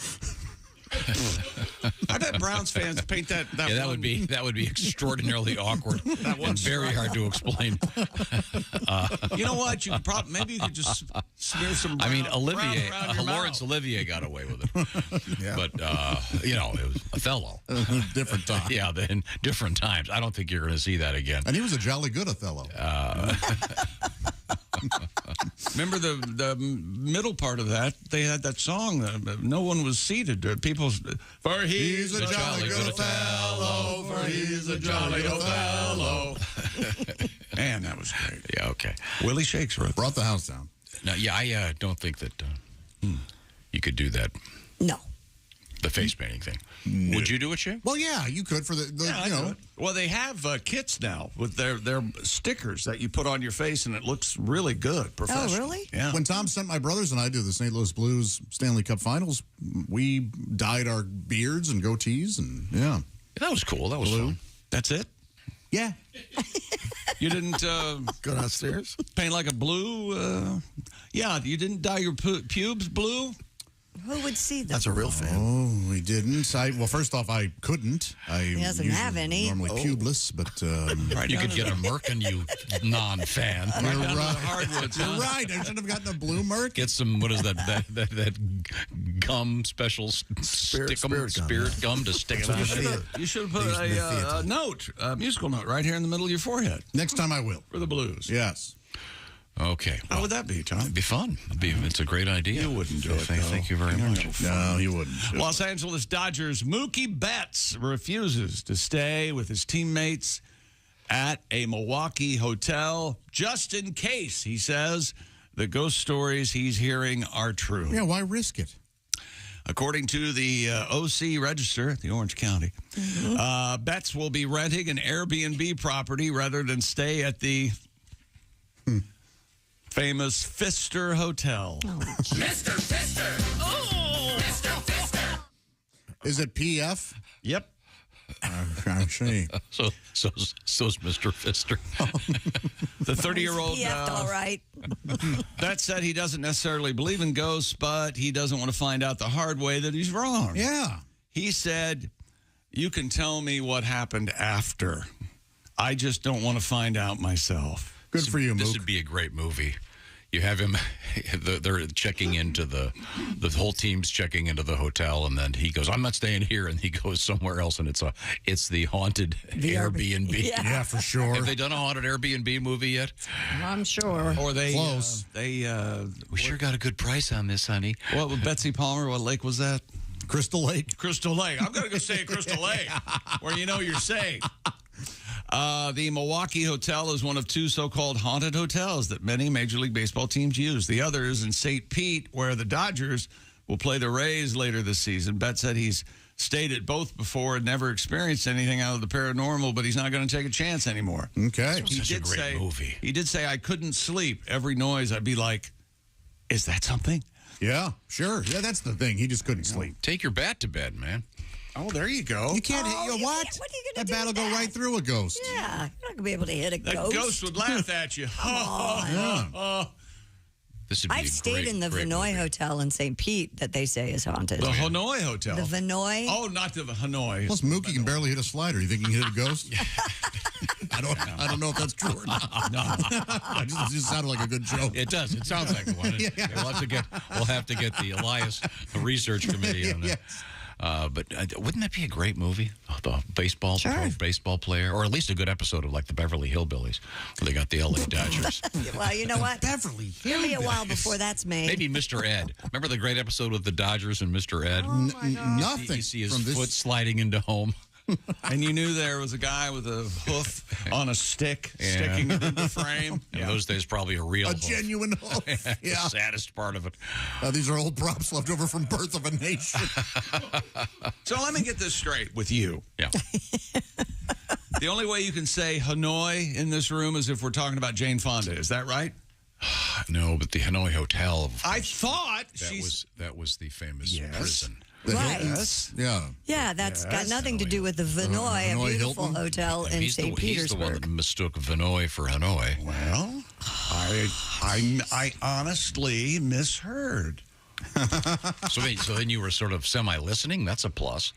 I bet Browns fans paint that. Yeah, that would be extraordinarily awkward and very hard to explain. You know what? You could maybe you could just smear some. Brown, Laurence Olivier got away with it, but it was Othello. Different time. Yeah, then different times. I don't think you're going to see that again. And he was a jolly good Othello. Remember the middle part of that? They had that song. No one was seated. People, for he's a jolly good fellow. For he's a jolly Othello. Man, that was great. Yeah, okay. Willie Shakes brought the house down. No, yeah, I don't think that you could do that. No. The face painting thing. No. Would you do it, Shay? Well, yeah, you could for the. Well, they have kits now with their stickers that you put on your face, and it looks really good. Professional. Oh, really? Yeah. When Tom sent my brothers and I to the St. Louis Blues Stanley Cup Finals, we dyed our beards and goatees, and yeah. That was cool. That was fun. That's it? Yeah. You didn't go downstairs? Paint like a blue? Yeah, you didn't dye your pubes blue? Who would see that? That's a real fan. Oh, we didn't. Well, first off, I couldn't. He doesn't have any. Normally pubeless, but you could get a Merkin, you non-fan. You're right. You're right. I should have gotten a blue Merkin. Get some. What is that gum special spirit gum to stick it on there. You should have put a note, a musical note, right here in the middle of your forehead. Next time I will. For the Blues. Yes. Okay. How would that be, Tom? It'd be fun. It's a great idea. You wouldn't do it, though. Thank you very much. No, you wouldn't. Los Angeles Dodgers Mookie Betts refuses to stay with his teammates at a Milwaukee hotel just in case, he says, the ghost stories he's hearing are true. Yeah, why risk it? According to the OC Register, the Orange County, Betts will be renting an Airbnb property rather than stay at the famous Pfister Hotel. Oh. Mr. Pfister! Oh! Mr. Pfister! Is it PF? Yep. I'm sure. So's Mr. Pfister. The 30-year-old all right. Betts said he doesn't necessarily believe in ghosts, but he doesn't want to find out the hard way that he's wrong. Yeah. He said, "You can tell me what happened after. I just don't want to find out myself." Good for you, Mook. This would be a great movie. You have him, they're checking into the whole team's checking into the hotel, and then he goes, "I'm not staying here," and he goes somewhere else, and it's the haunted Airbnb. Yeah, for sure. Have they done a haunted Airbnb movie yet? I'm sure. Or they close. We sure got a good price on this, honey. What with Betsy Palmer? What lake was that? Crystal Lake. Crystal Lake. I'm gonna go stay at Crystal Lake, where you know you're safe. The Milwaukee Hotel is one of two so-called haunted hotels that many Major League Baseball teams use. The other is in St. Pete, where the Dodgers will play the Rays later this season. Betts said he's stayed at both before and never experienced anything out of the paranormal, but he's not going to take a chance anymore. Okay. Such a great movie. He did say, "I couldn't sleep. Every noise, I'd be like, is that something?" Yeah, sure. Yeah, that's the thing. He just couldn't sleep. Take your bat to bed, man. Oh, there you go. You can't hit what? What are you going to do? That bat'll go right through a ghost. Yeah, you're not going to be able to hit a That ghost. ghost would laugh at you. This would be I've stayed in the great Vinoy movie. Hotel in St. Pete that they say is haunted. The Hanoi Hotel. The Vinoy. Oh, not the Hanoi. Plus, Mookie can barely hit a slider. You think he can hit a ghost? I don't know if that's true or not. No. It just sounded like a good joke. It does. It sounds like one. Yeah. We'll have to get the Elias research committee on that. Yes. But wouldn't that be a great movie? The baseball player, or at least a good episode of like the Beverly Hillbillies, where they got the LA Dodgers. Well, you know what? Beverly It'll be a while before that's made. Maybe Mr. Ed. Remember the great episode with the Dodgers and Mr. Ed? Nothing. You see his foot sliding into home. And you knew there was a guy with a hoof on a stick sticking into the frame. In those days, probably a real hoof. Genuine hoof. The saddest part of it. These are old props left over from Birth of a Nation. So let me get this straight with you. Yeah. The only way you can say Hanoi in this room is if we're talking about Jane Fonda. Is that right? No, but the Hanoi Hotel. I thought that was the famous prison. Right. Yeah. Yeah, that's got nothing to do with the Vinoy, a beautiful hotel in St. He's the one Petersburg. that mistook Vinoy for Hanoi. Well, I honestly misheard. So then you were sort of semi-listening? That's a plus.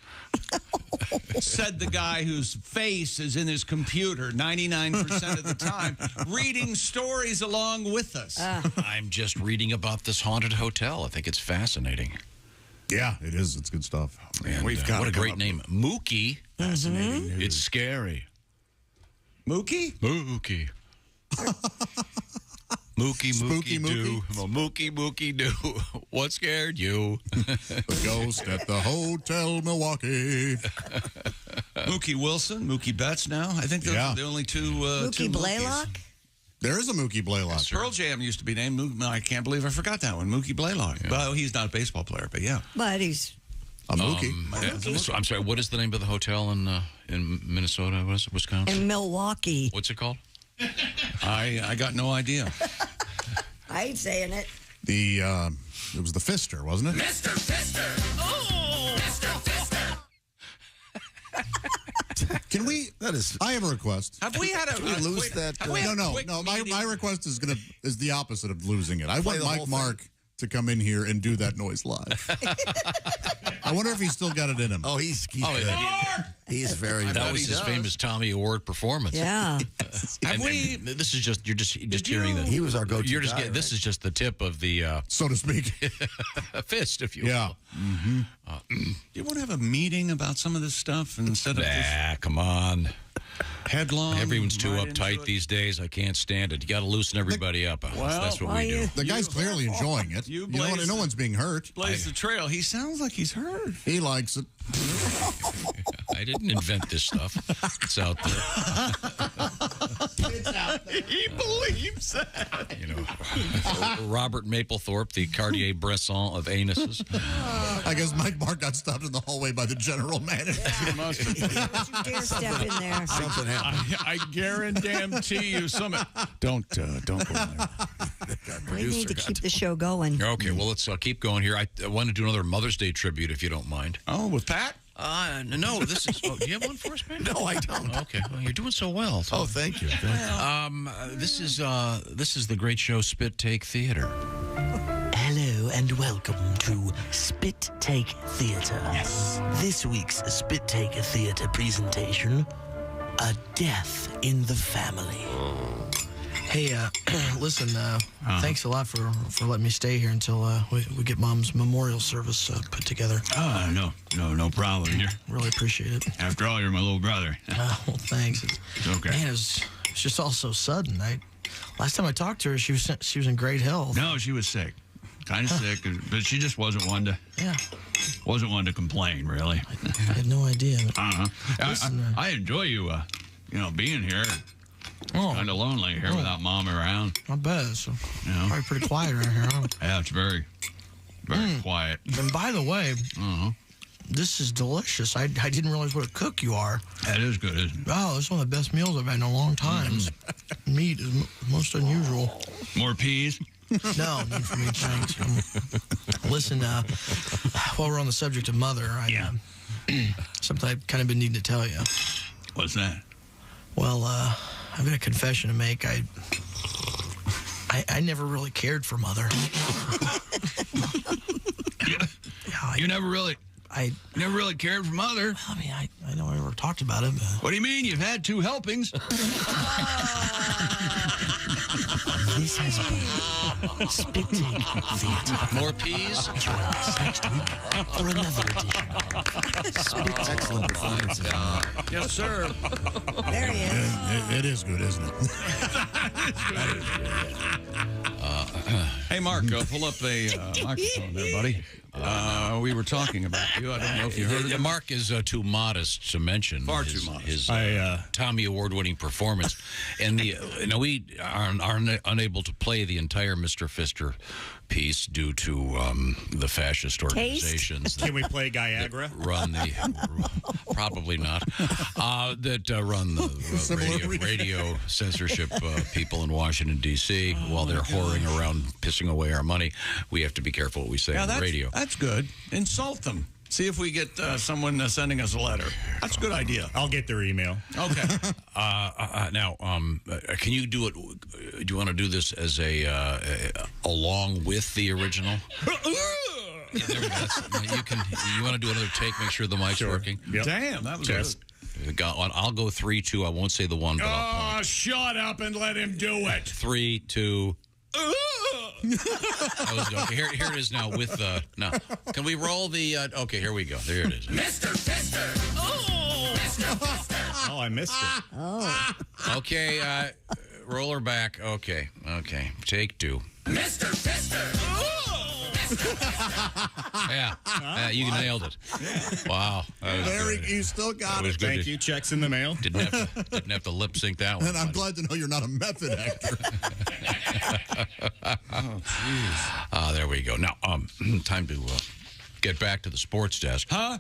Said the guy whose face is in his computer 99% of the time, reading stories along with us. I'm just reading about this haunted hotel. I think it's fascinating. Yeah, it is. It's good stuff. And, We've got what a great name. Mookie. Fascinating news. It's scary. Mookie? Mookie. Mookie, Spooky Mookie, do. Mookie, do. What scared you? The ghost at the Hotel Milwaukee. Mookie Wilson, Mookie Betts now. I think those are the only two. Mookie Blaylock? There is a Mookie Blaylock. Yes, Pearl Jam used to be named Mookie. I can't believe I forgot that one. Mookie Blaylock. Yeah. Well, he's not a baseball player, but yeah. But he's a Mookie. So, I'm sorry, what is the name of the hotel in Minnesota? What is it, Wisconsin? in Milwaukee. What's it called? I got no idea. I ain't saying it. It was the Fister, wasn't it? Mr. Fister! Oh! Mr. Fister! Can we? That is. I have a request. Have we had a Can we lose that? No. My request is the opposite of losing it. I Play want the Mike whole Mark to come in here and do that noise live. I wonder if he's still got it in him. Oh, he's very. That was his famous Tommy Award performance. Yeah. This is just you're just hearing that he was our go-to. You're just guy, this is just the tip of the so to speak, fist, if you will. Yeah. Mm-hmm. Do you want to have a meeting about some of this stuff instead of just come on. Headlong? Everyone's too uptight these days. I can't stand it. You got to loosen everybody up. That's what we do. The guy's clearly enjoying it. No one's being hurt. Blaze the trail. He sounds like he's hurt. He likes it. I didn't invent this stuff. It's out there. It's out there. He believes that. You know, Robert Mapplethorpe, the Cartier-Bresson of anuses. I guess Mike Mark got stopped in the hallway by the general manager. Don't you dare step in there. Something happened. I guarantee you something. Don't go in there. We need to keep the show going. Okay, well, let's keep going here. I want to do another Mother's Day tribute, if you don't mind. Oh, with Pat? No, this is... Oh, do you have one for us, Pat? No, I don't. Okay, well, you're doing so well. Oh, thank you. This is the great show Spit Take Theater. Hello and welcome to Spit Take Theater. Yes. This week's Spit Take Theater presentation, A Death in the Family. Hey, listen, thanks a lot for letting me stay here until we get Mom's memorial service put together. No problem. Really appreciate it. After all, you're my little brother. Well, thanks. It's okay. Man, it's just all so sudden. Last time I talked to her, she was in great health. No, she was sick. Kind of sick, but she just wasn't one to complain, really. I had no idea. Listen, I enjoy you, being here. It's kind of lonely here without Mom around. I bet. So probably pretty quiet around here, huh? Yeah, it's very, very quiet. And by the way, this is delicious. I didn't realize what a cook you are. That is good, isn't it? Oh, it's one of the best meals I've had in a long time. Meat is most unusual. More peas? No, need for me, thanks. Listen, while we're on the subject of Mother, something I've kind of been needing to tell you. What's that? Well, I've got a confession to make. I never really cared for Mother. You never really... never really cared for Mother. I mean, I know I never talked about it, but... What do you mean? You've had 2 helpings. This has been Spit Take Theater. More peas? Join us next week for another edition. Spit Excellent performance. Yes, sir. There he is. It is good, isn't it? Hey, Mark, pull up a microphone there, buddy. We were talking about you. I don't know if you heard it. Mark is too modest to mention. Far too modest. His Tommy Award-winning performance. And we are unable to play the entire Mr. Pfister piece due to the fascist organizations. Can we play Viagra? Run the probably not. That run the radio censorship people in Washington D.C. while they're whoring around, pissing away our money. We have to be careful what we say on the radio. That's good. Insult them. See if we get someone sending us a letter. That's a good idea. I'll get their email. Okay. Now, can you do it? Do you want to do this as along with the original? Yeah, there we go. You want to do another take? Make sure the mic's working. Yep. Damn, that was good. I'll go 3, 2. I won't say the one. But I'll point. Shut up and let him do it. 3, 2. Okay, here it is now with now. Can we roll the okay, here we go. There it is. Mr. Pfister. Oh, Mr. Pfister. Oh, I missed it. Oh. Okay, roll her back. Okay. Take 2. Mr. Pfister. Oh. Yeah, you nailed it. Wow. You still got it. Thank you. Checks in the mail. Didn't have to lip sync that one. And I'm glad to know you're not a method actor. Oh, jeez. There we go. Now, time to get back to the sports desk. Huh?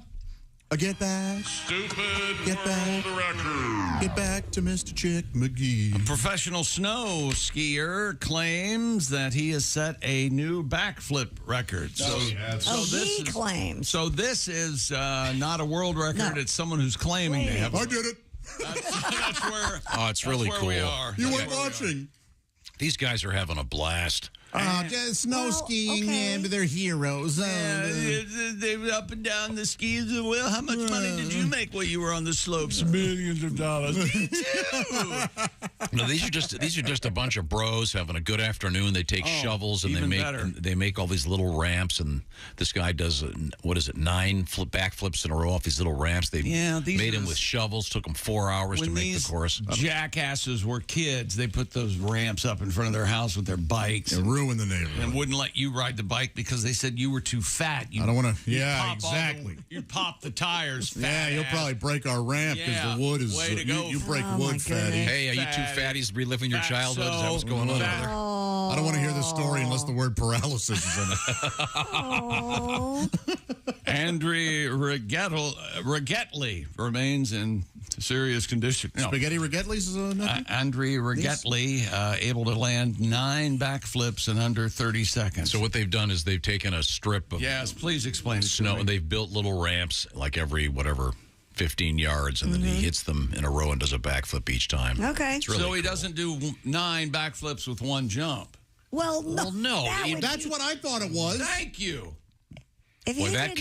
Get back. Stupid Get back. record. Get back to Mr. Chick McGee. A professional snow skier claims that he has set a new backflip record. He claims. So this is not a world record. No. It's someone who's claiming they have. I did it. That's where. Oh, it's really cool. We are. You weren't watching. These guys are having a blast. Snow skiing, and they're heroes. They were up and down the skis. Well, how much money did you make while you were on the slopes? Millions of dollars. Me too. No, these are just a bunch of bros having a good afternoon. They take shovels and they make all these little ramps. And this guy does 9 backflips in a row off these little ramps. They made him with shovels. Took them 4 hours to make the course. Jackasses were kids. They put those ramps up in front of their house with their bikes. Ruin the neighborhood. And wouldn't let you ride the bike because they said you were too fat. I don't want to. Yeah, exactly. You pop the tires fat. Yeah, you'll probably break our ramp because the wood is. Way to go. You break wood, fatty. Hey, are you two fatties reliving your childhood? Is that what's going on over there? I don't want to hear this story unless the word paralysis is in it. Andre Rigettli remains in serious condition. Spaghetti Rigettli's nephew? Andre Rigettli able to land 9 backflips in under 30 seconds. So what they've done is they've taken a strip of please explain snow, and they've built little ramps like every 15 yards, and then he hits them in a row and does a backflip each time. Okay. It's really so he doesn't do 9 backflips with 1 jump. Well, no. That's what I thought it was. Thank you. Boy, that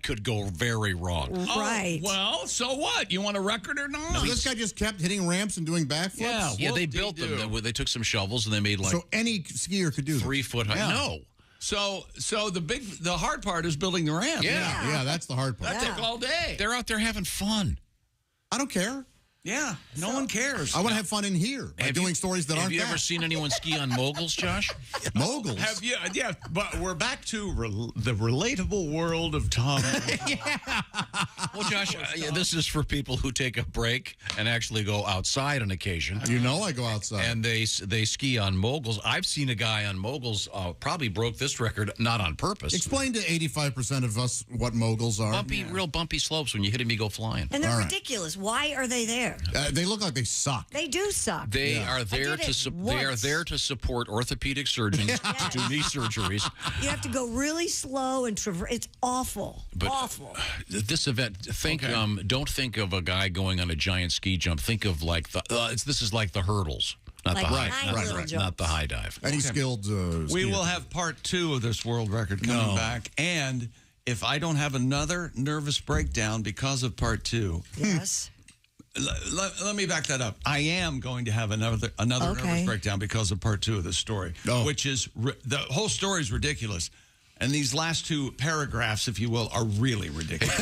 could go very wrong. Right. Well, so what? You want a record or not? No, this guy just kept hitting ramps and doing backflips? Yeah, they built them. They took some shovels and they made So any skier could do 3 foot high. Yeah. No. So the hard part is building the ramp. Yeah, that's the hard part. That took all day. They're out there having fun. I don't care. Yeah, no one cares. I want to have fun in here by doing stories that aren't Have you ever seen anyone ski on moguls, Josh? Moguls? Have you? Yeah, but we're back to the relatable world of Tom. Well, Josh, this is for people who take a break and actually go outside on occasion. You know I go outside. And they ski on moguls. I've seen a guy on moguls probably broke this record, not on purpose. Explain to 85% of us what moguls are. Real bumpy slopes. When you hit them, you go flying. And they're ridiculous. Why are they there? They look like they suck. They do suck. They are there to support orthopedic surgeons to do knee surgeries. You have to go really slow and traverse. It's awful. Awful. This event, don't think of a guy going on a giant ski jump. Think of like this is like the hurdles. Not the high dive. Any skilled We will have part 2 of this world record coming back. And if I don't have another nervous breakdown because of part 2. Yes. Let me back that up. I am going to have another nervous breakdown because of part 2 of this story, which is the whole story is ridiculous. And these last 2 paragraphs, if you will, are really ridiculous.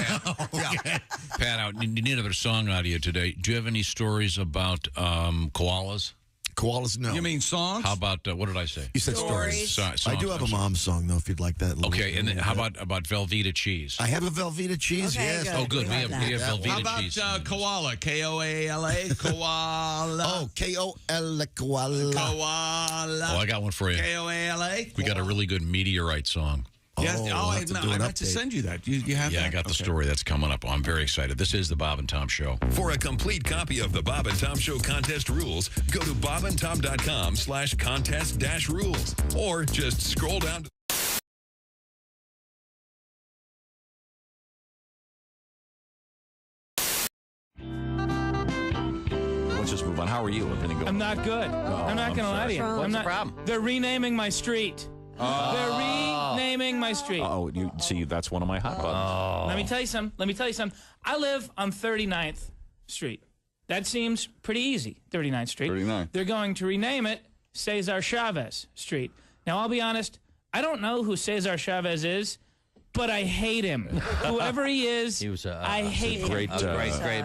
Pat, you need another song out of you today. Do you have any stories about koalas? Koalas, no. You mean songs? How about, what did I say? You said stories. Songs, I do have a mom's song, though, if you'd like that. Okay, and then how about Velveeta cheese? I have a Velveeta cheese, Okay, yes. good. Oh, good. We have Velveeta How about cheese. koala? Koala? Koala. Oh, K-O-L, koala. Koala. Oh, I got one for you. Koala. We got a really good Meteorite song. Yes. I'll have to do an I meant to update. send you that. You have that? Yeah, I got the story. That's coming up. I'm very excited. This is the Bob and Tom Show. For a complete copy of the Bob and Tom Show contest rules, go to bobandtom.com/contest-rules or just scroll down to Let's just move on. How are you? Everything going? I'm not good. I'm not going to lie to you. What's I'm the not, problem? They're renaming my street. They're renaming my street. Oh, you see, that's one of my hot buttons. Let me tell you something. I live on 39th Street. That seems pretty easy, 39th Street. 39. They're going to rename it Cesar Chavez Street. Now, I'll be honest, I don't know who Cesar Chavez is, but I hate him. Whoever he is, I hate him. great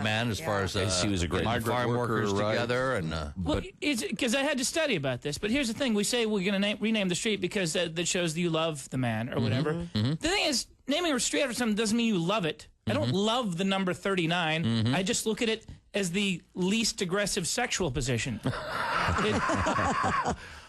man as far as he was a great farm workers together. And Well, it's because I had to study about this. But here's the thing: we say we're going to rename the street because that shows that you love the man or whatever. The thing is, naming a street after something doesn't mean you love it. I don't love the number 39. I just look at it as the least aggressive sexual position.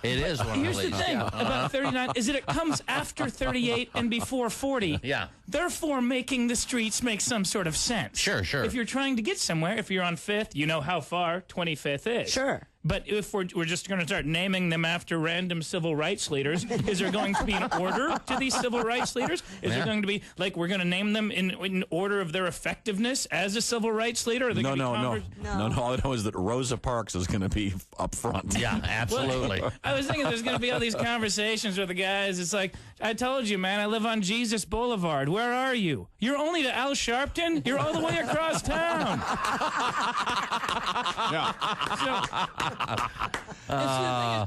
it is one Here's of the the thing about 39 is that it comes after 38 and before 40. Yeah. Therefore, making the streets make some sort of sense. Sure. If you're trying to get somewhere, if you're on 5th, you know how far 25th is. Sure. But if we're just going to start naming them after random civil rights leaders, is there going to be an order to these civil rights leaders? Is there going to be, like, we're going to name them in order of their effectiveness as a civil rights leader? Are they No. gonna be All I know is that Rosa Parks is going to be up front. Yeah, absolutely. Well, I was thinking there's going to be all these conversations with the guys. It's like, I told you, man, I live on Jesus Boulevard. Where are you? You're only to Al Sharpton? You're all the way across town.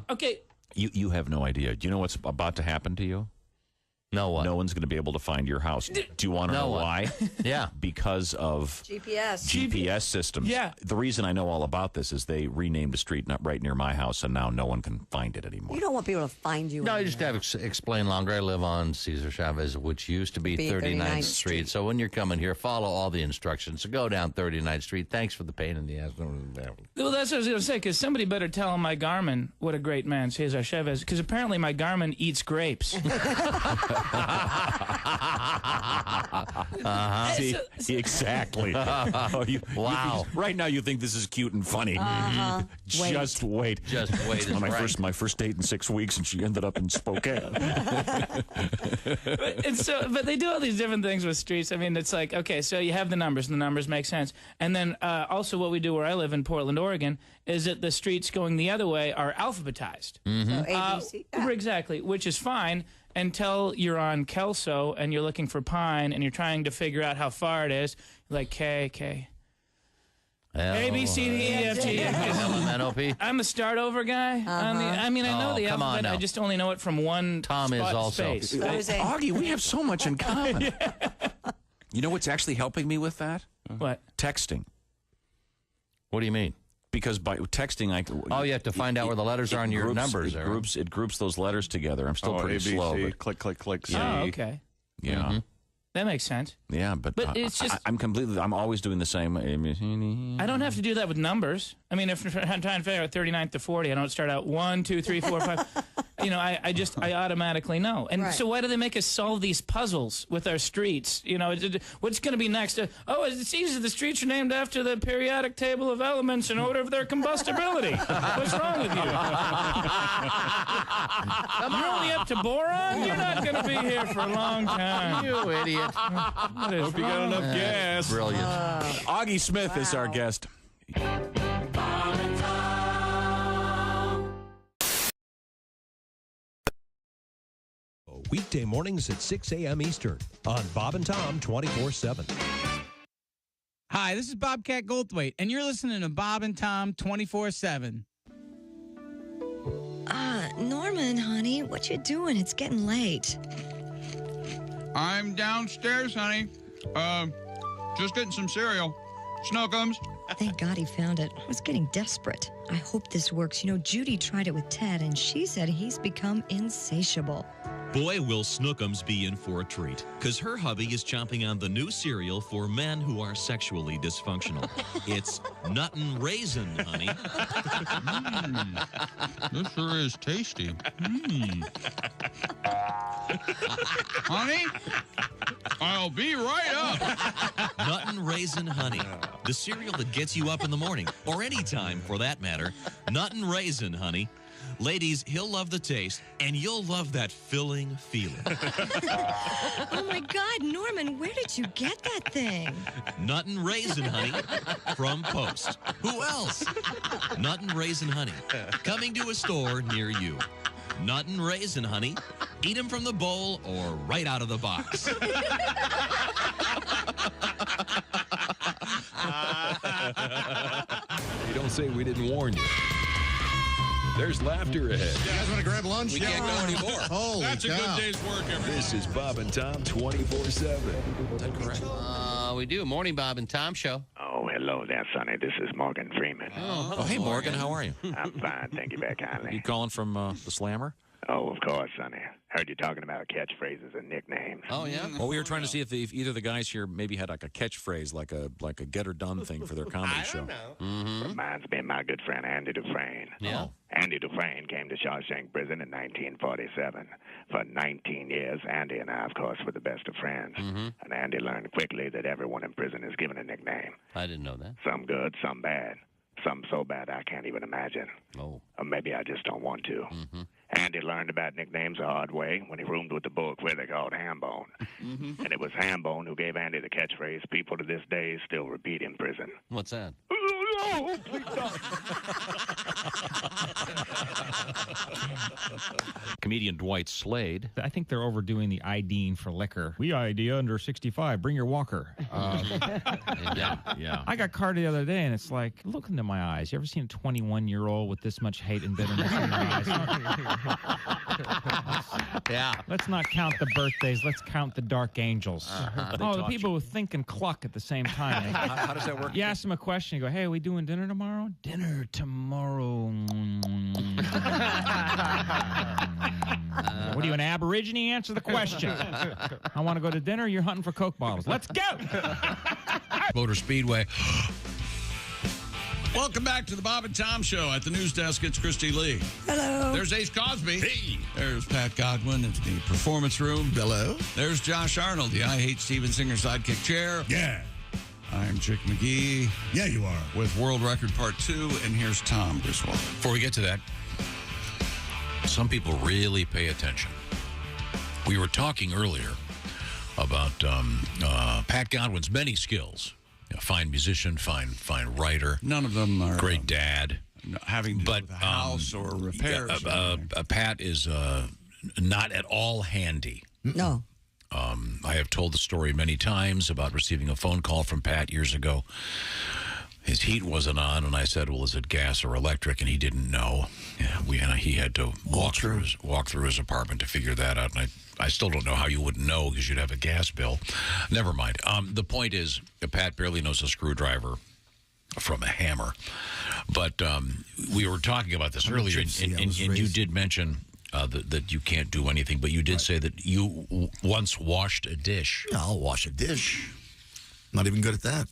Okay. You have no idea. Do you know what's about to happen to you? No what? No one's going to be able to find your house. Do you want to know why? Yeah. Because of GPS systems. Yeah. The reason I know all about this is they renamed a street right near my house, and now no one can find it anymore. You don't want people to find you. No, you just have to explain longer. I live on Cesar Chavez, which used to be 39th Street. So when you're coming here, follow all the instructions. So go down 39th Street. Thanks for the pain in the ass. Well, that's what I was going to say, because somebody better tell my Garmin what a great man Cesar Chavez, because apparently my Garmin eats grapes. See, exactly. Wow. Right now you think this is cute and funny. Just wait. Just wait. My first date in 6 weeks, and she ended up in Spokane. But they do all these different things with streets. I mean, it's like, okay, so you have the numbers, and the numbers make sense. And then also what we do where I live in Portland, Oregon, is that the streets going the other way are alphabetized. So A, B, C. Exactly, which is fine until you're on Kelso and you're looking for Pine and you're trying to figure out how far it is. Like K. A, B, C, D, E, F, G, N-O-P. I'm a start over guy. I know the alphabet. I just only know it from one Tom spot is also. space. Augie, we have so much in common. You know what's actually helping me with that? What? Texting. What do you mean? Because by texting, you have to find out where the letters are in your numbers. It groups those letters together. I'm still pretty ABC, slow. Click, click, click. C. Oh, okay. Yeah. That makes sense. Yeah, but it's just I'm always doing the same. I don't have to do that with numbers. I mean, if I'm trying to figure out 39th to 40, I don't start out 1, 2, 3, 4, 5. I automatically know. And so why do they make us solve these puzzles with our streets? What's going to be next? It's easy. The streets are named after the periodic table of elements in order of their combustibility. What's wrong with you? You're only up to boron? You're not going to be here for a long time. You idiot. Hope you got enough gas. Brilliant. Augie Smith is our guest. Weekday mornings at 6 a.m. Eastern on Bob and Tom 24/7. Hi, this is Bobcat Goldthwait, and you're listening to Bob and Tom 24/7. Norman, honey, what you doing? It's getting late. I'm downstairs, honey. Just getting some cereal. Snookums. Thank God he found it. I was getting desperate. I hope this works. You know, Judy tried it with Ted, and she said he's become insatiable. Boy, will Snookums be in for a treat, because her hubby is chomping on the new cereal for men who are sexually dysfunctional. It's Nuttin' Raisin, honey. This sure is tasty. Honey, I'll be right up. Nuttin' Raisin Honey, the cereal that gets you up in the morning, or any time for that matter. Nuttin' Raisin Honey. Ladies, he'll love the taste, and you'll love that filling feeling. Oh, my God, Norman, where did you get that thing? Nuttin' Raisin Honey from Post. Who else? Nuttin' Raisin Honey, coming to a store near you. Nuttin' Raisin Honey, eat them from the bowl or right out of the box. You don't say we didn't warn you. There's laughter ahead. You guys want to grab lunch? We can't go anymore. Holy That's cow. a good day's work, everyone. This is Bob and Tom 24/7. Is that correct? We do. Morning, Bob and Tom show. Oh, hello there, Sonny. This is Morgan Freeman. Oh, hey, Morgan. How are you? I'm fine. Thank you very kindly. You calling from the Slammer? Oh, of course, Sonny. Heard you talking about catchphrases and nicknames. Oh, yeah? Well, we were trying to see if either of the guys here maybe had like a catchphrase, like a get her done thing for their comedy show. Reminds me of my good friend Andy Dufresne. Yeah. Andy Dufresne came to Shawshank Prison in 1947. For 19 years, Andy and I, of course, were the best of friends. And Andy learned quickly that everyone in prison is given a nickname. I didn't know that. Some good, some bad. Some so bad I can't even imagine. Oh. Or maybe I just don't want to. Andy learned about nicknames the hard way when he roomed with the Bull Quitter called Hambone. And it was Hambone who gave Andy the catchphrase people to this day still repeat in prison. What's that? Oh, please don't. Comedian Dwight Slade. I think they're overdoing the IDing for liquor. We ID under 65. Bring your walker. Yeah. I got carded the other day, and it's like, look into my eyes. You ever seen a 21-year-old with this much hate and bitterness in their eyes? Yeah. Let's not count the birthdays. Let's count the dark angels. The people who think and cluck at the same time. How does that work? You ask them a question. You go, hey, are we doing dinner tomorrow? Dinner tomorrow. What are you, an Aborigine? Answer the question. I want to go to dinner. You're hunting for Coke bottles. Let's go. Motor Speedway. Welcome back to the Bob and Tom Show. At the news desk, it's Christy Lee. Hello. There's Ace Cosby. Hey. There's Pat Godwin at the performance room. Hello. There's Josh Arnold, the I Hate Steven Singer sidekick chair. Yeah. I'm Chick McGee. Yeah, you are. With World Record Part 2, and here's Tom Griswold. Before we get to that, some people really pay attention. We were talking earlier about Pat Godwin's many skills. Fine musician, fine writer. None of them are great dad. Having to do with a house or repairs. Pat is not at all handy. No. I have told the story many times about receiving a phone call from Pat years ago. His heat wasn't on, and I said, "Well, is it gas or electric?" And he didn't know. Yeah, he had to walk through his apartment to figure that out. And I still don't know how you wouldn't know because you'd have a gas bill. Never mind. The point is, Pat barely knows a screwdriver from a hammer. But we were talking about this earlier, and you did mention that you can't do anything, but you did say that you once washed a dish. Yeah, I'll wash a dish. Not even good at that.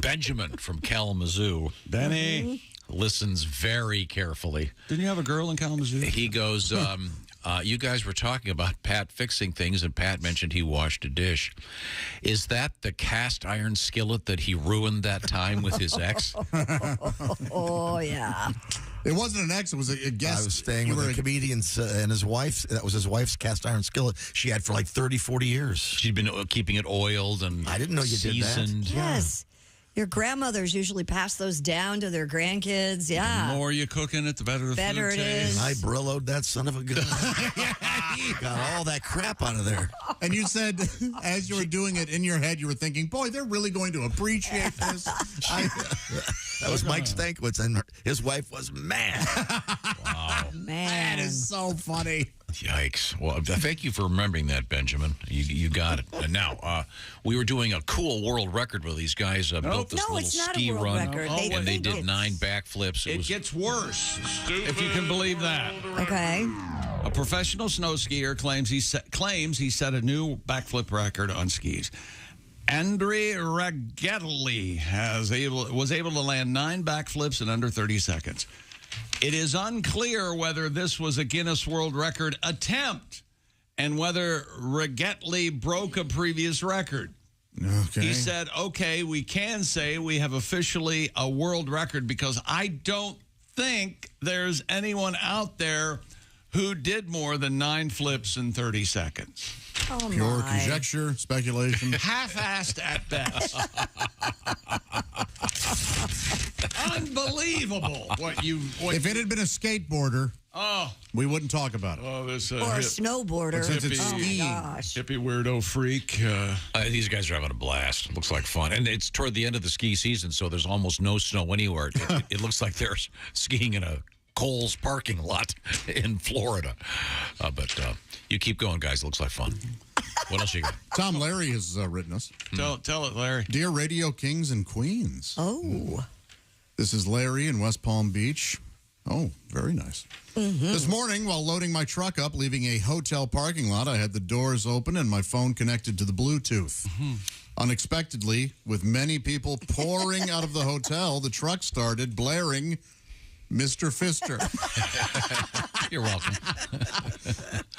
Benjamin from Kalamazoo. Benny. Listens very carefully. Didn't you have a girl in Kalamazoo? He goes, you guys were talking about Pat fixing things, and Pat mentioned he washed a dish. Is that the cast iron skillet that he ruined that time with his ex? Oh, yeah. It wasn't an ex. It was a guest. I was staying with a comedian and his wife. That was his wife's cast iron skillet. She had for like 30, 40 years. She'd been keeping it oiled and I didn't know you seasoned. did that. Yes. Your grandmothers usually pass those down to their grandkids. Yeah. The more you cooking it, the better the Better food it tastes. is. I Brillo'd that son of a gun. Got all that crap out of there. And you said, as you were doing it in your head, you were thinking, boy, they're really going to appreciate this. That was Mike Stankiewicz, and his wife was mad. Wow. Man. That is so funny. Yikes. Well, thank you for remembering that, Benjamin. You got it. And now, we were doing a cool world record where these guys built this little ski run. And they did 9 backflips. It gets worse, if you can believe that. Okay. A professional snow skier claims he set a new backflip record on skis. Andre Ragetelli was able to land 9 backflips in under 30 seconds. It is unclear whether this was a Guinness World Record attempt and whether Ragetelli broke a previous record. Okay. He said, okay, we can say we have officially a world record because I don't think there's anyone out there who did more than 9 flips in 30 seconds. Oh, Pure conjecture, speculation. Half-assed at best. Unbelievable if it had been a skateboarder, we wouldn't talk about it. Oh, this, or a snowboarder. Since it's skiing. Hippie weirdo freak. These guys are having a blast. Looks like fun. And it's toward the end of the ski season, so there's almost no snow anywhere. It looks like they're skiing in a Kohl's parking lot in Florida. But you keep going, guys. It looks like fun. What else you got? Tom Larry has written us. Tell it, Larry. Dear Radio Kings and Queens. Oh. This is Larry in West Palm Beach. Oh, very nice. Mm-hmm. This morning, while loading my truck up, leaving a hotel parking lot, I had the doors open and my phone connected to the Bluetooth. Mm-hmm. Unexpectedly, with many people pouring out of the hotel, the truck started blaring Mr. Fister. You're welcome.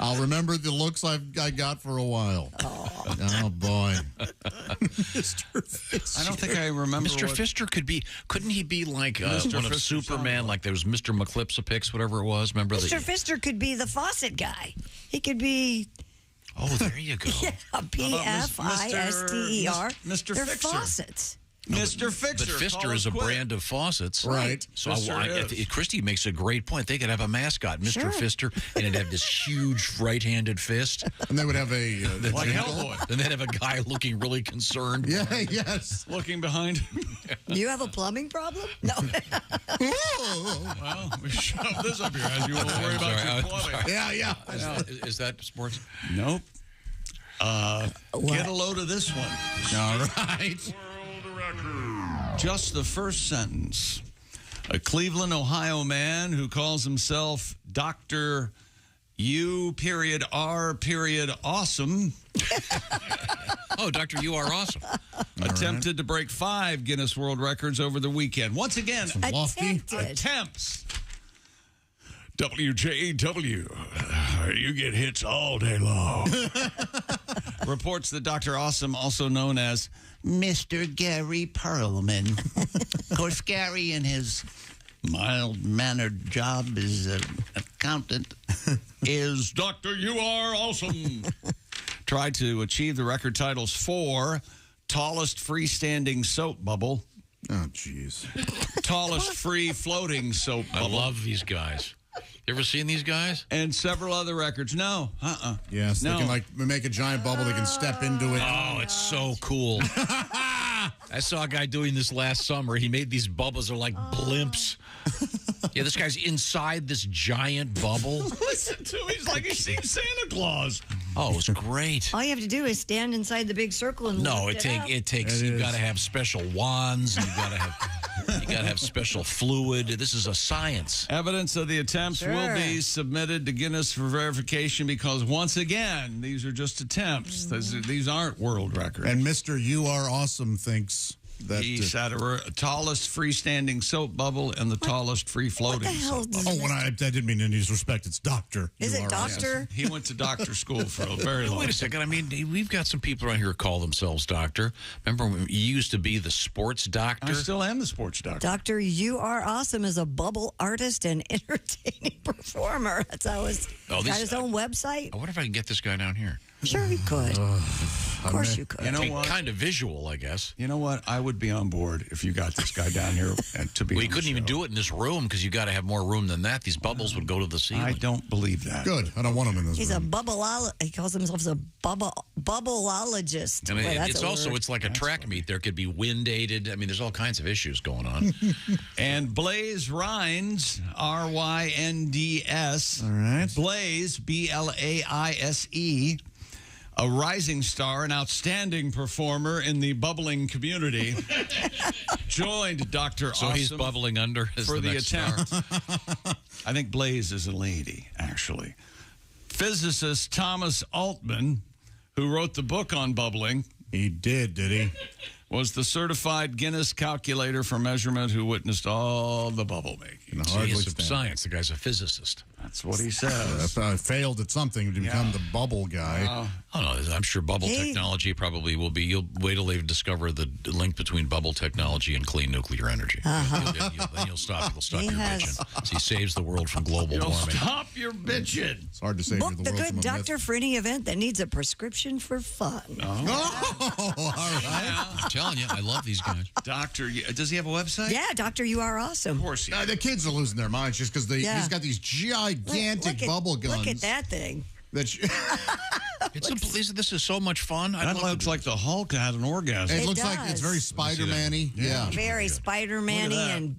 I'll remember the looks I got for a while. Oh boy. Mr. Fister. I don't think I remember. Mr. Fister couldn't he be like one of Superman, like there was Mr. McClipsopix, whatever it was? Remember Mr. Fister could be the faucet guy. He could be. Oh, there you go. Yeah, P-F-I-S-T-E-R. Mr. They're Fixer. faucets. Mr. Fixer. But Fister is a brand of faucets. Right. So Christy makes a great point. They could have a mascot, Mr. Fister, and it'd have this huge right-handed fist. And they would have a... like Hellboy. Then they'd have a guy looking really concerned. Yeah, yes. Looking behind him. Do you have a plumbing problem? No. Well, we shoved this up here as you won't worry about your plumbing. Yeah. Is that sports? Nope. Get a load of this one. All right. Just the first sentence. A Cleveland, Ohio man who calls himself Dr. U.R.Awesome. Oh, Dr. You are awesome. Attempted to break 5 Guinness World Records over the weekend. Once again, attempts. WJW, you get hits all day long. Reports that Dr. Awesome, also known as Mr. Gary Perlman. Of course, Gary, in his mild-mannered job as an accountant, is Dr. You Are Awesome. Tried to achieve the record titles for tallest freestanding soap bubble. Oh, jeez. Tallest free floating soap bubble. I love these guys. You ever seen these guys? And several other records. No. Yes, no. They can make a giant bubble. They can step into it. Oh, it's so cool. I saw a guy doing this last summer. He made these bubbles. They're like blimps. Yeah, this guy's inside this giant bubble. Listen to him. He's like he's seen Santa Claus. Oh, it's great. All you have to do is stand inside the big circle and No, lift it takes. You've got to have special wands. And you got to have special fluid. This is a science. Evidence of the attempts will be submitted to Guinness for verification because once again, these are just attempts. These aren't world records. And Mr. You Are Awesome thinks that he sat a tallest freestanding soap bubble and the tallest free floating soap bubble. Oh, I didn't mean any disrespect. It's Doctor. Is it Doctor? He went to doctor school for a very long time. Wait a second. I mean, we've got some people around here who call themselves doctor. Remember when you used to be the sports doctor? I still am the sports doctor. Dr. You Are Awesome is a bubble artist and entertaining performer. That's how he's got his own website. I wonder if I can get this guy down here. Sure, he could. Of course you could. You know what? Kind of visual, I guess. You know what? I would be on board if you got this guy down here to be. Well, you couldn't even do it in this room because you got to have more room than that. These bubbles would go to the ceiling. I don't believe that. Good. I don't want him in this He's room. a bubbleologist. He calls himself a bubbleologist. I mean, Boy, that's it's a also word. it's like a track meet. There could be wind aided. I mean, there's all kinds of issues going on. And Blaze Rhinds, R-Y-N-D-S. All right. Blaze, B-L-A-I-S-E. A rising star, an outstanding performer in the bubbling community, joined Dr. So Awesome he's bubbling under as for the the next attempt. star. I think Blaze is a lady, actually. Physicist Thomas Altman, who wrote the book on bubbling. He did he? Was the certified Guinness calculator for measurement who witnessed all the bubble making. Genius of science. The guy's a physicist. That's what he says. Failed at something to become the bubble guy. Oh, no, I'm sure bubble technology probably will be. You'll wait till they discover the link between bubble technology and clean nuclear energy. Then you'll stop. You'll stop your bitching. So he saves the world from global warming. Stop your bitching. It's hard to save Book the the world good from a Dr. Freeney event that needs a prescription for fun. Oh, all right. I'm telling you, I love these guys. Doctor, does he have a website? Yeah, Doctor, you are awesome. Of course he The kids are losing their minds just because he's got these gigantic bubble guns. Look at that thing. That This is so much fun. That looks like the Hulk had an orgasm. It looks like it's very Spider-Man-y. Yeah. Very Spider-Man-y and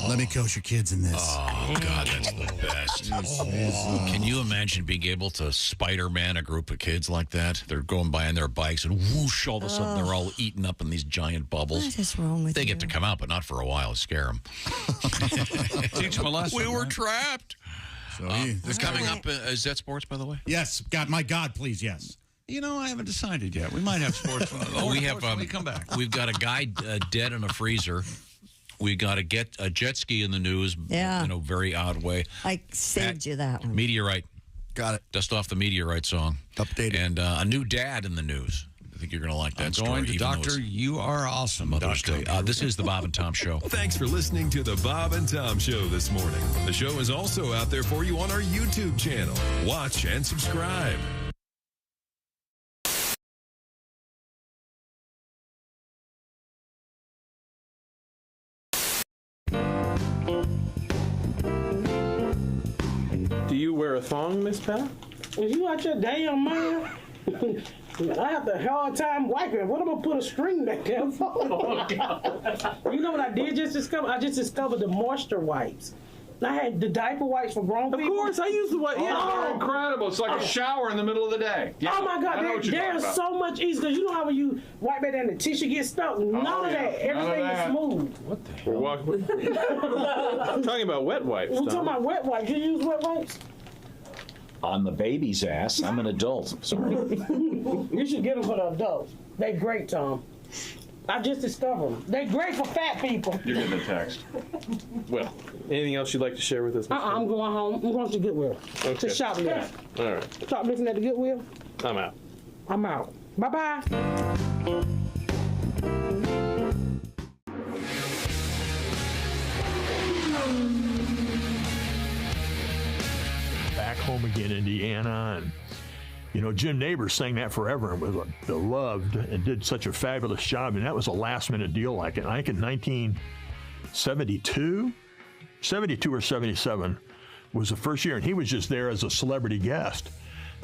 Let me coach your kids in this. Oh, God, that's the best. Can you imagine being able to Spider-Man a group of kids like that? They're going by on their bikes and whoosh, all of a sudden they're all eaten up in these giant bubbles. What is wrong with They you? get to come out, but not for a while. Scare them. Teach them a lesson. We were trapped. So this coming up, is that sports, by the way? Yes. God, my God, please, yes. You know, I haven't decided yet. We might have sports. We have. When we come back. We've got a guy dead in a freezer. We got to get a jet ski in the news. Yeah. In a very odd way. I saved you that one. Meteorite. Got it. Dust off the Meteorite song. Updated. And a new dad in the news. I think you're going to like that story. Going to even though Doctor, it's you are awesome. Mother's Day. This is the Bob and Tom Show. Thanks for listening to the Bob and Tom Show this morning. The show is also out there for you on our YouTube channel. Watch and subscribe. Do you wear a thong, Miss Pat? Is you out your damn mind? I have a hard time wiping. What am I gonna put a string back there for? You know what I did just discover? I just discovered the moisture wipes. I had the diaper wipes for grown people. Of course, I use the one. Yeah, Oh. they're incredible. It's like a shower in the middle of the day. Yeah, Oh my I know God, what you're they're talking about. so much easier. Because you know how when you wipe it and the tissue gets stuck? None of yeah. that. None of Everything that. is smooth. What the hell? I'm talking about wet wipes. We're talking Tom. about wet wipes. You use wet wipes? On the baby's ass. I'm an adult. Sorry. You should get them for the adults. They're great, Tom. I just discovered them. They're great for fat people. You're getting a text. Well, anything else you'd like to share with us? Miss I'm going home. I'm going to Goodwill. Okay. To shoplift. All right. Shoplifting at the Goodwill. I'm out. I'm out. Bye-bye. Back Home Again, Indiana, and Jim Neighbors sang that forever and was beloved and did such a fabulous job, and that was a last-minute deal. I think in 1972, 72 or 77 was the first year, and he was just there as a celebrity guest.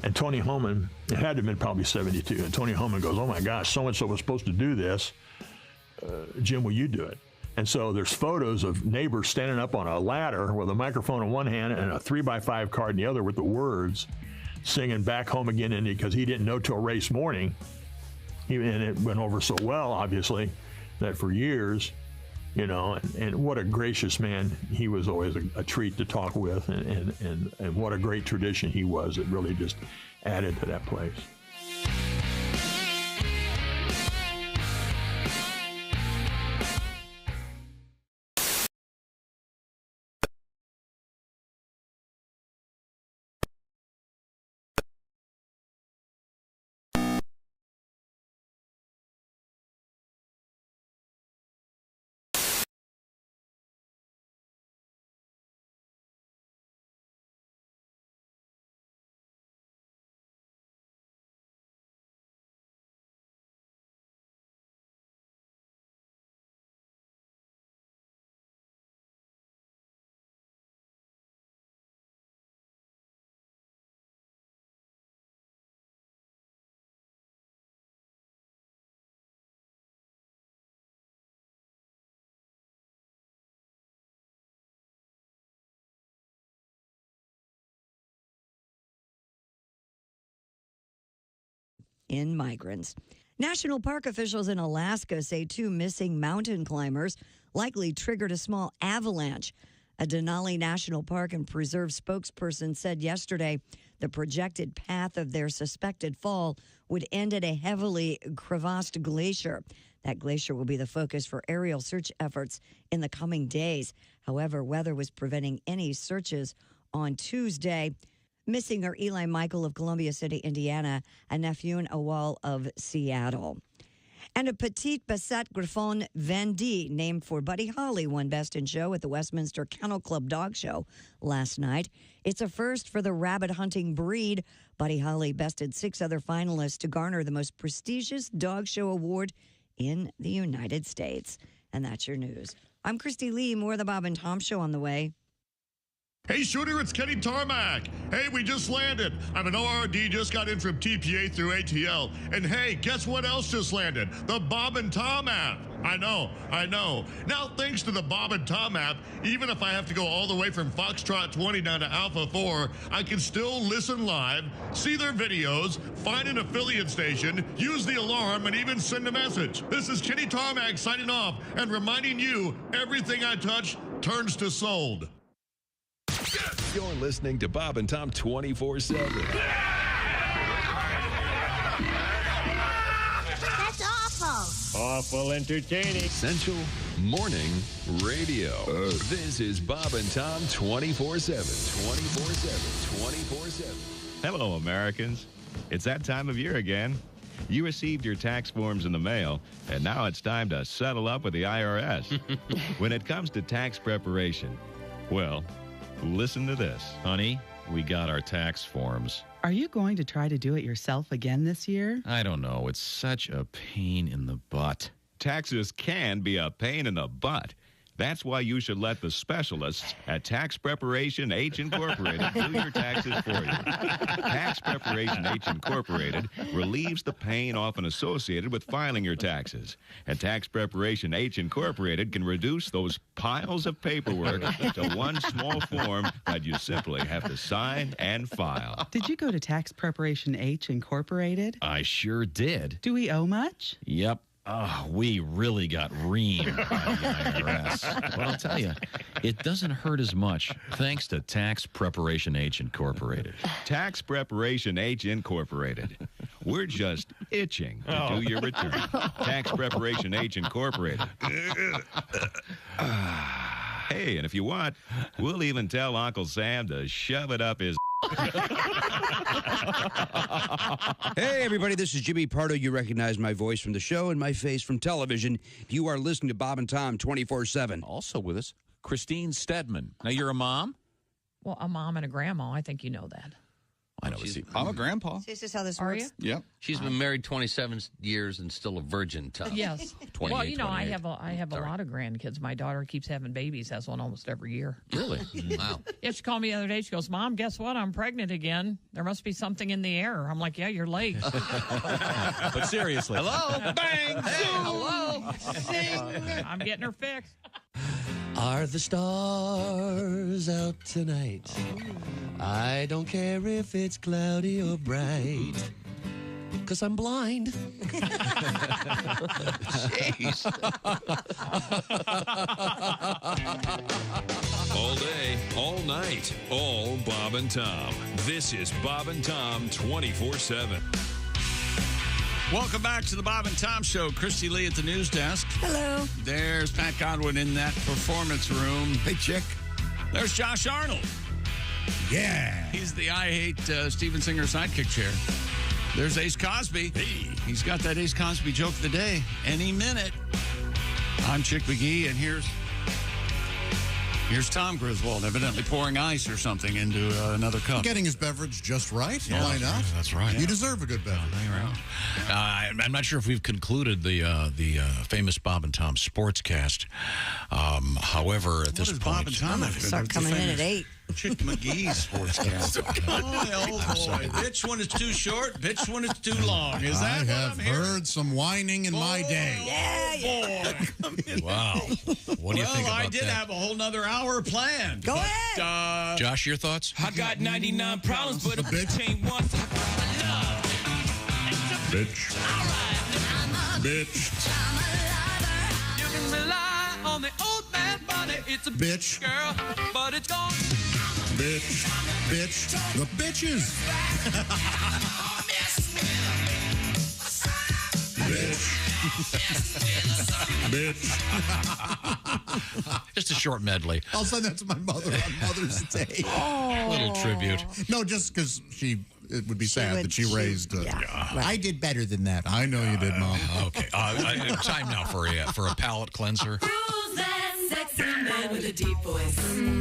And Tony Holman, it had to have been probably 72, and Tony Holman goes, "Oh my gosh, so-and-so was supposed to do this. Jim, will you do it?" And so there's photos of Neighbors standing up on a ladder with a microphone in one hand and a 3x5 card in the other with the words, singing Back Home Again, Indy, because he didn't know till race morning. And it went over so well, obviously, that for years, and what a gracious man. He was always a treat to talk with, and what a great tradition he was. It really just added to that place. in migrants. National park officials in Alaska say 2 missing mountain climbers likely triggered a small avalanche. A Denali National Park and Preserve spokesperson said yesterday the projected path of their suspected fall would end at a heavily crevassed glacier. That glacier will be the focus for aerial search efforts in the coming days. However, weather was preventing any searches on Tuesday. Missing are Eli Michael of Columbia City, Indiana, and Nafune Awal of Seattle. And a Petit Basset Griffon Vendée, named for Buddy Holly, won Best in Show at the Westminster Kennel Club Dog Show last night. It's a first for the rabbit hunting breed. Buddy Holly bested 6 other finalists to garner the most prestigious dog show award in the United States. And that's your news. I'm Christy Lee. More of the Bob and Tom Show on the way. Hey, Shooter, it's Kenny Tarmac. Hey, we just landed. I'm an ORD, just got in from TPA through ATL. And hey, guess what else just landed? The Bob and Tom app. I know. Now, thanks to the Bob and Tom app, even if I have to go all the way from Foxtrot 20 down to Alpha 4, I can still listen live, see their videos, find an affiliate station, use the alarm, and even send a message. This is Kenny Tarmac signing off and reminding you everything I touch turns to sold. You're listening to Bob and Tom 24/7. That's awful. Awful entertaining. Essential Morning Radio. This is Bob and Tom 24/7. 24/7. 24/7. Hello, Americans. It's that time of year again. You received your tax forms in the mail, and now it's time to settle up with the IRS. When it comes to tax preparation, well, listen to this. Honey, we got our tax forms. Are you going to try to do it yourself again this year? I don't know. It's such a pain in the butt. Taxes can be a pain in the butt. That's why you should let the specialists at Tax Preparation H Incorporated do your taxes for you. Tax Preparation H Incorporated relieves the pain often associated with filing your taxes. And Tax Preparation H Incorporated can reduce those piles of paperwork to one small form that you simply have to sign and file. Did you go to Tax Preparation H Incorporated? I sure did. Do we owe much? Yep. Oh, we really got reamed by the IRS. But I'll tell you, it doesn't hurt as much thanks to Tax Preparation H Incorporated. Tax Preparation H Incorporated. We're just itching to do your return. Tax Preparation H Incorporated. Hey, and if you want, we'll even tell Uncle Sam to shove it up his... Hey, everybody, this is Jimmy Pardo. You recognize my voice from the show and my face from television. You are listening to Bob and Tom 24/7. Also with us, Christine Stedman. Now, you're a mom? Well, a mom and a grandma. I think you know that. I know. I'm a grandpa. This is how this Are works. you? Yep. She's been married 27 years and still a virgin, Tom. Yes. 28, Well, you know, I 28. have a lot of grandkids. My daughter keeps having babies. Has one almost every year. Really? Wow. Yeah, she called me the other day. She goes, "Mom, guess what? I'm pregnant again. There must be something in the air." I'm like, "Yeah, you're late." But seriously. Hello? Bang! Hey, hello? Zing! I'm getting her fixed. Are the stars out tonight? I don't care if it's cloudy or bright, 'cause I'm blind. Jeez. All day, all night, all Bob and Tom. This is Bob and Tom 24/7. Welcome back to the Bob and Tom Show. Christy Lee at the news desk. Hello. There's Pat Godwin in that performance room. Hey, chick. There's Josh Arnold. Yeah. He's the I Hate Steven Singer sidekick chair. There's Ace Cosby. Hey. He's got that Ace Cosby joke of the day any minute. I'm Chick McGee, and here's Tom Griswold, evidently pouring ice or something into another cup. Getting his beverage just right. Yeah, Why not? That's right. You deserve a good beverage. I'm not sure if we've concluded the famous Bob and Tom sportscast. However, at this point, Bob and Tom Start coming in at 8. Chick McGee's sportscast. Oh boy. Bitch when it's too short, bitch when it's too long. Is that I what have I'm hearing? heard some whining in my day. Wow. What do you think about I did that? have a whole nother hour planned. Go ahead. Josh, your thoughts? I got 99 problems, but a bitch ain't one. Bitch. Bitch. You can rely on the old man money. It's a Bitch. girl, but it's gone. Bitch. Bitch. The bitches. Bitch. Bitch. Just a short medley. I'll send that to my mother on Mother's Day. Little tribute. No, just because it would be sad that she raised. right. I did better than that. I know you did, Mom. Okay. Time now for a palate cleanser. Who's that sexy man with a deep voice?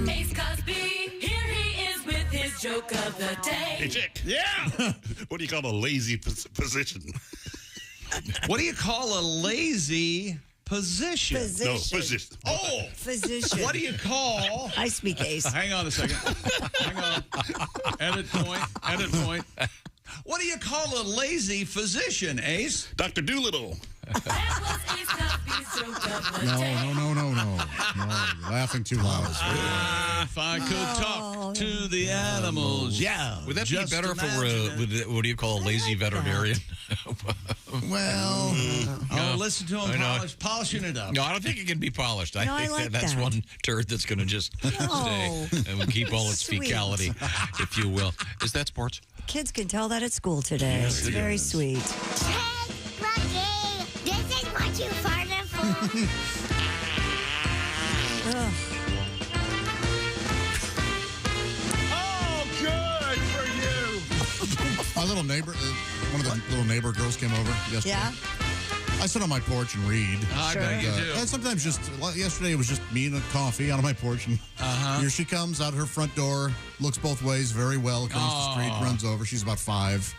Ace Cosby, here he is with his joke of the day. Hey, Chick. Yeah. What do you call a lazy position? What do you call a lazy position? Position. No, position. Oh! Physician. What do you call... I speak Ace. Hang on a second. Hang on. Edit point. Edit point. What do you call a lazy physician, Ace? Dr. Doolittle. No. You're laughing too loud. If I could talk to the animals. Yeah. Would that be better if it were, what do you call a lazy veterinarian? Well, I'll listen to him polishing it up. No, I don't think it can be polished. I No, I think like that's that. one turd that's going to just stay and keep all its Sweet. fecality, if you will. Is that sports? Kids can tell that at school today. Yes, it's it very is. sweet. Hey, Lucky, this is what you farted for. Ugh. Oh, good for you. My little neighbor, one of the little neighbor girls came over yesterday. Yeah? I sit on my porch and read. I bet you do. And sometimes yesterday it was just me and a coffee out on my porch. And here she comes out her front door, looks both ways very well, across the street, runs over. She's about 5.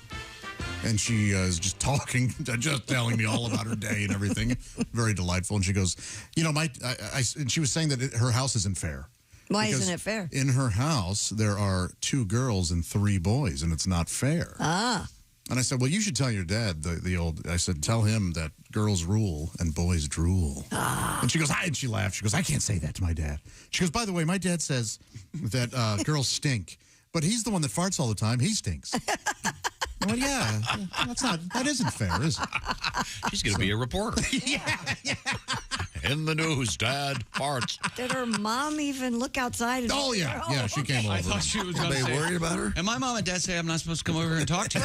And she is just talking, just telling me all about her day and everything. Very delightful. And she goes, and she was saying that her house isn't fair. Why Because isn't it fair? In her house, there are 2 girls and 3 boys, and it's not fair. Ah. And I said, well, you should tell your dad, I said, tell him that girls rule and boys drool. Ah. And she goes, and she laughed. She goes, I can't say that to my dad. She goes, by the way, my dad says that girls stink, but he's the one that farts all the time. He stinks. Well, yeah, that isn't fair, is it? She's going to be a reporter. Yeah. In the news, Dad farts. Did her mom even look outside? And Yeah, she came over. I thought she was going to say... worried about her? And my mom and dad say I'm not supposed to come over here and talk to you.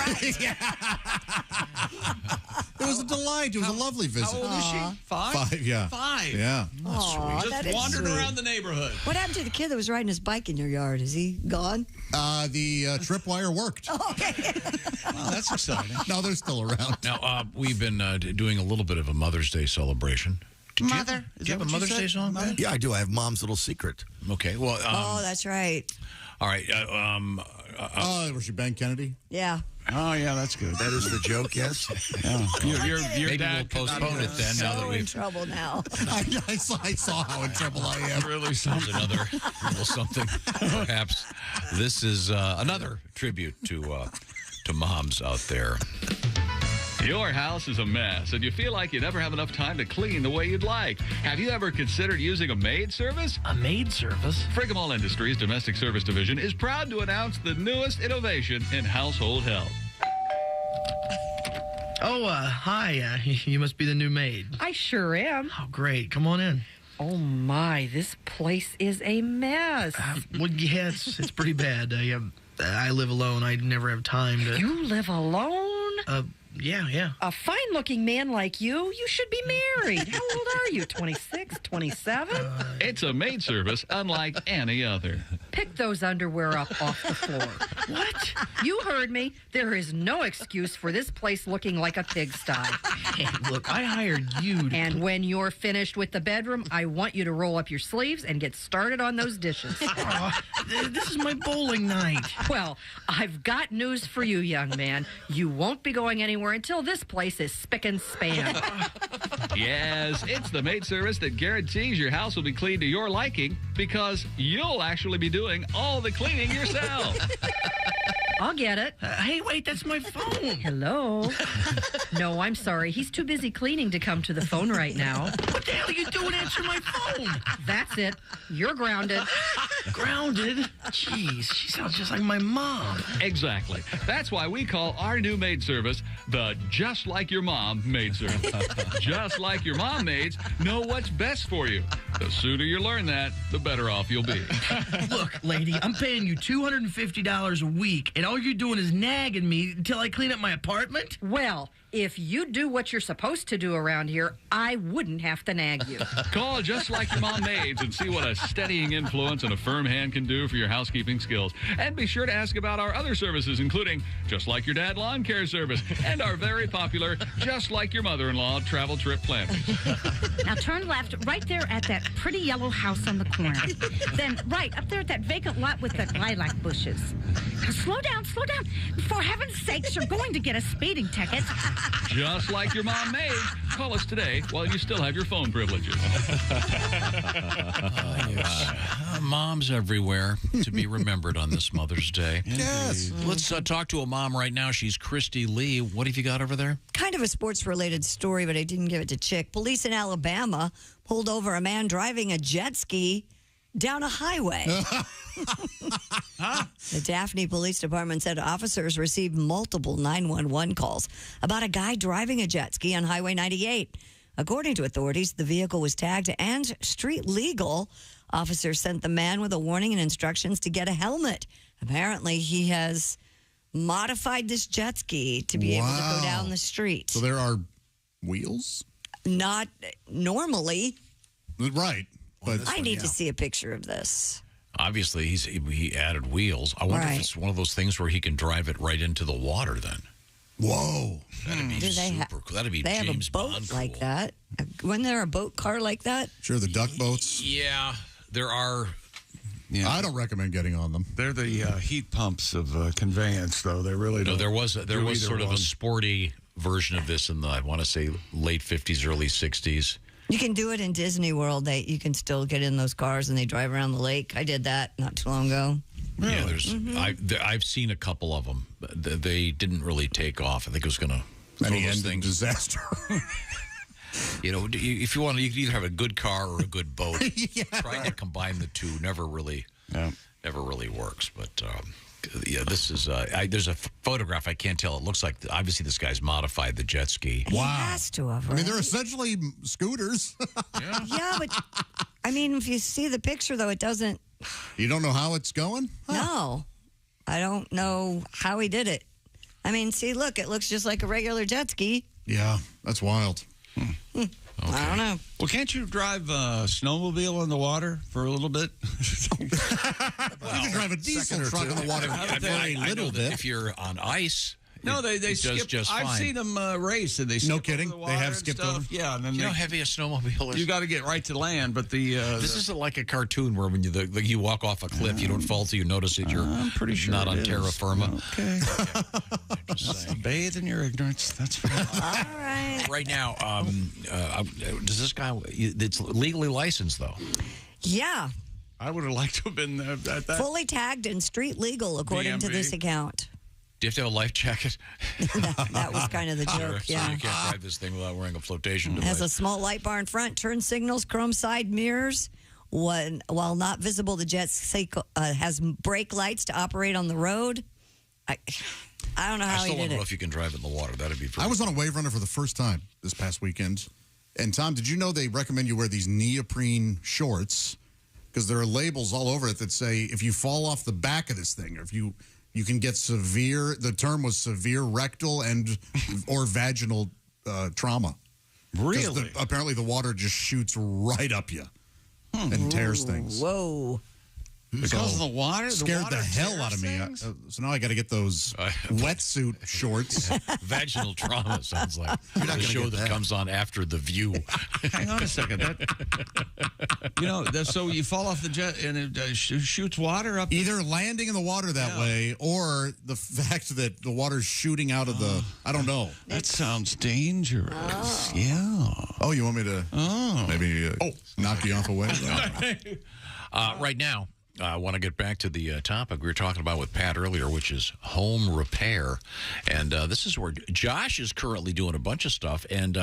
It was a delight. It was a lovely visit. How old is she? 5? 5, yeah. 5? Yeah. Aw, that Just is wandered sweet. around the neighborhood. What happened to the kid that was riding his bike in your yard? Is he gone? The tripwire worked. Okay. Well, that's exciting. No, they're still around. Now, we've been doing a little bit of a Mother's Day celebration. Do you have a Mother's Day song? Ben? Yeah, I do. I have Mom's Little Secret. Okay, well... that's right. All right. Was she Ben Kennedy? Yeah. Oh, yeah, that's good. That is the joke, yes? Yeah. Your Maybe dad we'll postpone it then. Now that So in we've trouble now. I saw how in trouble I am. really There's another little something. Perhaps this is another tribute to moms out there. Your house is a mess, and you feel like you never have enough time to clean the way you'd like. Have you ever considered using a maid service? A maid service? Friggamall Industries Domestic Service Division is proud to announce the newest innovation in household help. Oh, hi. You must be the new maid. I sure am. Oh, great. Come on in. Oh, my. This place is a mess. Well, yeah, it's pretty bad. I live alone. I never have time to... You live alone? Yeah. A fine-looking man like you should be married. How old are you, 26, 27? It's a maid service unlike any other. Pick those underwear up off the floor. What? You heard me. There is no excuse for this place looking like a pigsty. Hey, look, I hired you to... And when you're finished with the bedroom, I want you to roll up your sleeves and get started on those dishes. This is my bowling night. Well, I've got news for you, young man. You won't be going anywhere until this place is spick and span. Yes, it's the maid service that guarantees your house will be clean to your liking because you'll actually be doing all the cleaning yourself. I'll get it. Hey, wait, that's my phone. Hello? No, I'm sorry. He's too busy cleaning to come to the phone right now. What the hell are you doing answering my phone? That's it. You're grounded. Grounded? Jeez, she sounds just like my mom. Exactly. That's why we call our new maid service the Just Like Your Mom maid service. Just like your mom maids know what's best for you. The sooner you learn that, the better off you'll be. Look, lady, I'm paying you $250 a week, and all you're doing is nagging me until I clean up my apartment? Well, if you do what you're supposed to do around here, I wouldn't have to nag you. Call Just Like Your Mom maids and see what a steadying influence and a firm hand can do for your housekeeping skills. And be sure to ask about our other services, including Just Like Your Dad Lawn Care Service and our very popular Just Like Your Mother-in-Law travel trip planners. Now turn left right there at that pretty yellow house on the corner. Then right up there at that vacant lot with the lilac bushes. Now slow down, slow down. For heaven's sakes, you're going to get a speeding ticket. Just like your mom made. Call us today while you still have your phone privileges. Moms everywhere to be remembered on this Mother's Day. Yes. Let's talk to a mom right now. She's Christy Lee. What have you got over there? Kind of a sports-related story, but I didn't give it to Chick. Police in Alabama pulled over a man driving a jet ski down a highway. The Daphne Police Department said officers received multiple 911 calls about a guy driving a jet ski on Highway 98. According to authorities, the vehicle was tagged and street legal. Officers sent the man with a warning and instructions to get a helmet. Apparently, he has modified this jet ski to be able to go down the street. So there are wheels? Not normally. Right. But I need to see a picture of this. Obviously, he added wheels. I wonder if it's one of those things where he can drive it right into the water then. Whoa. That'd be super cool. That'd be They James have a boat Bond like cool. that. Wasn't there a boat car like that? Sure, the duck boats. Yeah, there are. Yeah. I don't recommend getting on them. They're the heat pumps of conveyance, though. They really don't. No, there was sort of one. a sporty version of this in the, I want to say, late 50s, early 60s. You can do it in Disney World. You can still get in those cars and they drive around the lake. I did that not too long ago. Really? Yeah, I've seen a couple of them. They didn't really take off. I think it was going to. Any end in disaster. You know, if you want, you can either have a good car or a good boat. Trying to combine the two never really works. But yeah, this is. There's a photograph. I can't tell. It looks like obviously this guy's modified the jet ski. He has to have. I mean, right? they're essentially scooters. Yeah, but I mean, if you see the picture, though, it doesn't. You don't know how it's going? No, I don't know how he did it. I mean, see, look, it looks just like a regular jet ski. Yeah, that's wild. I don't know. Well, can't you drive a snowmobile in the water for a little bit? You can drive a diesel truck in the water very little bit. If you're on ice. No, they it skip. does just I've fine. seen them race, and they skip No kidding? over the water They have and skipped stuff. over? Yeah, and then You know how heavy a snowmobile is? you got to get right to land, but this isn't like a cartoon where when you walk off a cliff, you don't fall till you notice that you're pretty sure not it on is. terra firma. Okay. Just saying. Bathe in your ignorance. That's fine. All right. Right now, does this guy? It's legally licensed though. Yeah, I would have liked to have been at that. fully tagged and street legal, according to DMV. this account. Do you have to have a life jacket? That was kind of the joke, So yeah. you can't drive this thing without wearing a flotation It has a device. small light bar in front, turn signals, chrome side mirrors. While not visible, the jet ski has brake lights to operate on the road. I don't know I how still he want did to know it. if you can drive it in the water. That'd be. I was on a wave runner for the first time this past weekend. And Tom, did you know they recommend you wear these neoprene shorts? Because there are labels all over it that say if you fall off the back of this thing, or if you can get severe, the term was severe rectal and or vaginal trauma. Really? Apparently the water just shoots right up you and tears things. Whoa. Because of the water? Scared the hell tears out of me. things? So now I got to get those wetsuit shorts. Vaginal trauma sounds like You're not the gonna show get that that. comes on after The View. Hang on a second. So you fall off the jet and it shoots water up? Either landing in the water that way or the fact that the water's shooting out of the, I don't know. That sounds dangerous. Yeah. Oh, you want me to maybe knock you off a way? Right now, I want to get back to the topic we were talking about with Pat earlier, which is home repair. And this is where Josh is currently doing a bunch of stuff. And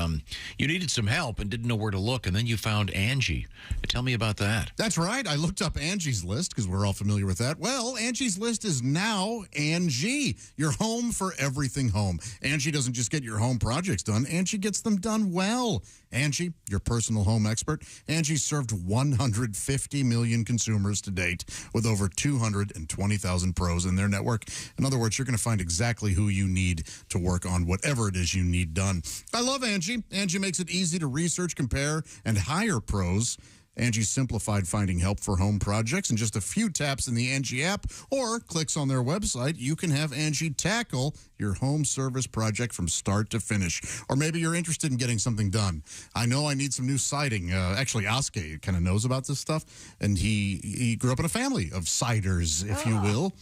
you needed some help and didn't know where to look. And then you found Angie. Tell me about that. That's right. I looked up Angie's List because we're all familiar with that. Well, Angie's List is now Angie, your home for everything home. Angie doesn't just get your home projects done. Angie gets them done well. Angie, your personal home expert. Angie served 150 million consumers to date with over 220,000 pros in their network. In other words, you're going to find exactly who you need to work on whatever it is you need done. I love Angie. Angie makes it easy to research, compare, and hire pros. Angie simplified finding help for home projects in just a few taps in the Angie app or clicks on their website. You can have Angie tackle your home service project from start to finish. Or maybe you're interested in getting something done. I know I need some new siding. Actually, Oskay kind of knows about this stuff, and he grew up in a family of siders, if you will.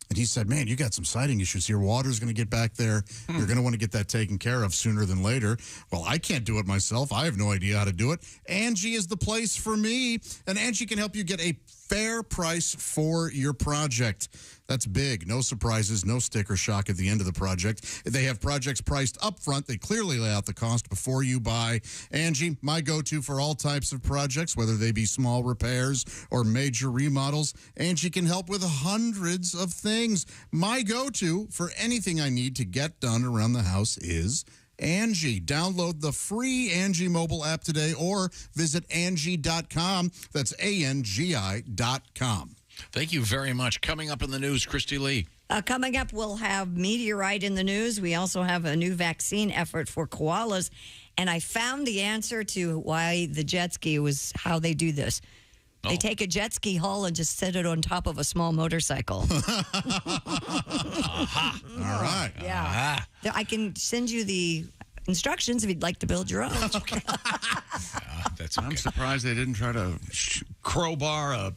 And he said, man, you got some siding issues here. Water's going to get back there. You're going to want to get that taken care of sooner than later. Well, I can't do it myself. I have no idea how to do it. Angie is the place for me. And Angie can help you get a fair price for your project. That's big. No surprises, no sticker shock at the end of the project. They have projects priced up front. They clearly lay out the cost before you buy. Angie, my go-to for all types of projects, whether they be small repairs or major remodels. Angie can help with hundreds of things. My go-to for anything I need to get done around the house is Angie. Download the free Angie mobile app today or visit Angie.com. That's ANGI.com. Thank you very much. Coming up in the news, Christy Lee. Coming up, we'll have Meteorite in the news. We also have a new vaccine effort for koalas. And I found the answer to why the jet ski was how they do this. They take a jet ski hull and just set it on top of a small motorcycle. Aha. All right. Yeah. Aha. I can send you the instructions if you'd like to build your own. That's I'm surprised they didn't try to crowbar a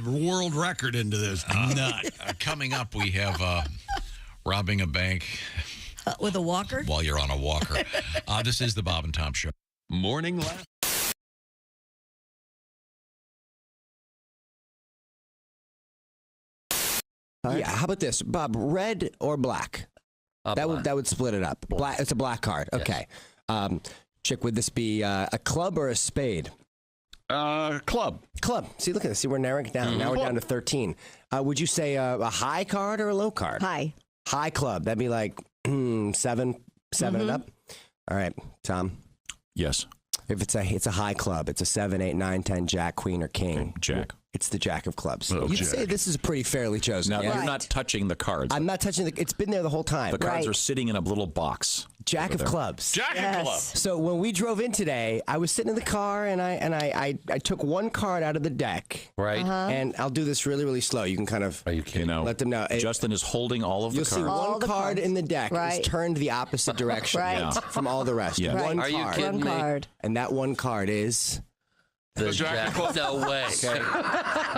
world record into this nut. Coming up, we have robbing a bank. With a walker? While you're on a walker. This is the Bob and Tom Show. Morning laugh. Yeah, how about this, Bob? Red or black? That would split it up. Black. It's a black card. Okay. Chick, would this be a club or a spade? Club. Club. See, look at this. See, we're narrowing it down. Now we're down to 13. Would you say a high card or a low card? High. High club. That'd be like 7 and up. All right, Tom. Yes. If it's a high club, it's a 7, 8, 9, 10, jack, queen, or king. Okay, jack. It's the jack of clubs. Oh, You'd jack. say this is pretty fairly chosen. Now, yeah? you're not touching the cards. I'm not touching the. It's been there the whole time. The cards are sitting in a little box. Jack of clubs. Jack of clubs. So when we drove in today, I was sitting in the car and I took one card out of the deck. Right. And I'll do this really, really slow. You can kind of let them know. Justin is holding all of the You'll cards. see one card in the deck is turned the opposite direction from all the rest. Yeah. One Are you card. kidding me? And that one card is... The Jack of clubs. No way. Okay.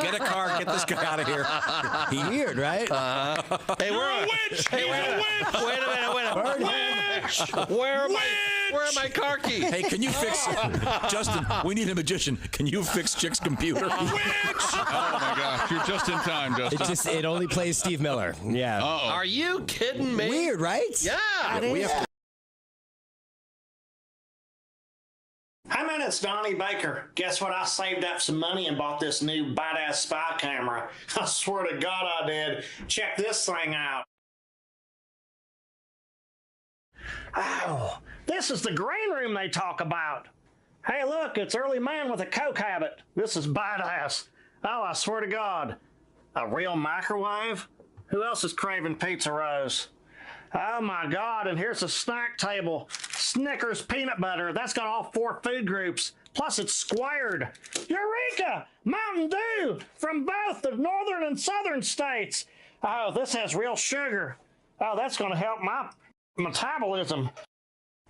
Get a card. Get this guy out of here. Weird, right? Hey, we're a witch. Hey, wait a minute. Witch. Where are my car keys? Hey, can you fix Justin? We need a magician. Can you fix Chick's computer? Witch! Oh my gosh, you're just in time, Justin. It only plays Steve Miller. Yeah. Uh-oh. Are you kidding me? Weird, right? Yeah. We have to. Hey man, it's Donnie Baker. Guess what? I saved up some money and bought this new badass spy camera. I swear to God I did. Check this thing out. Oh, this is the green room they talk about. Hey look, it's Early Man with a coke habit. This is badass. Oh, I swear to God. A real microwave? Who else is craving pizza rolls? Oh my God, and here's a snack table. Snickers peanut butter. That's got all 4 food groups. Plus it's squared. Eureka! Mountain Dew from both the northern and southern states. Oh, this has real sugar. Oh, that's going to help my metabolism.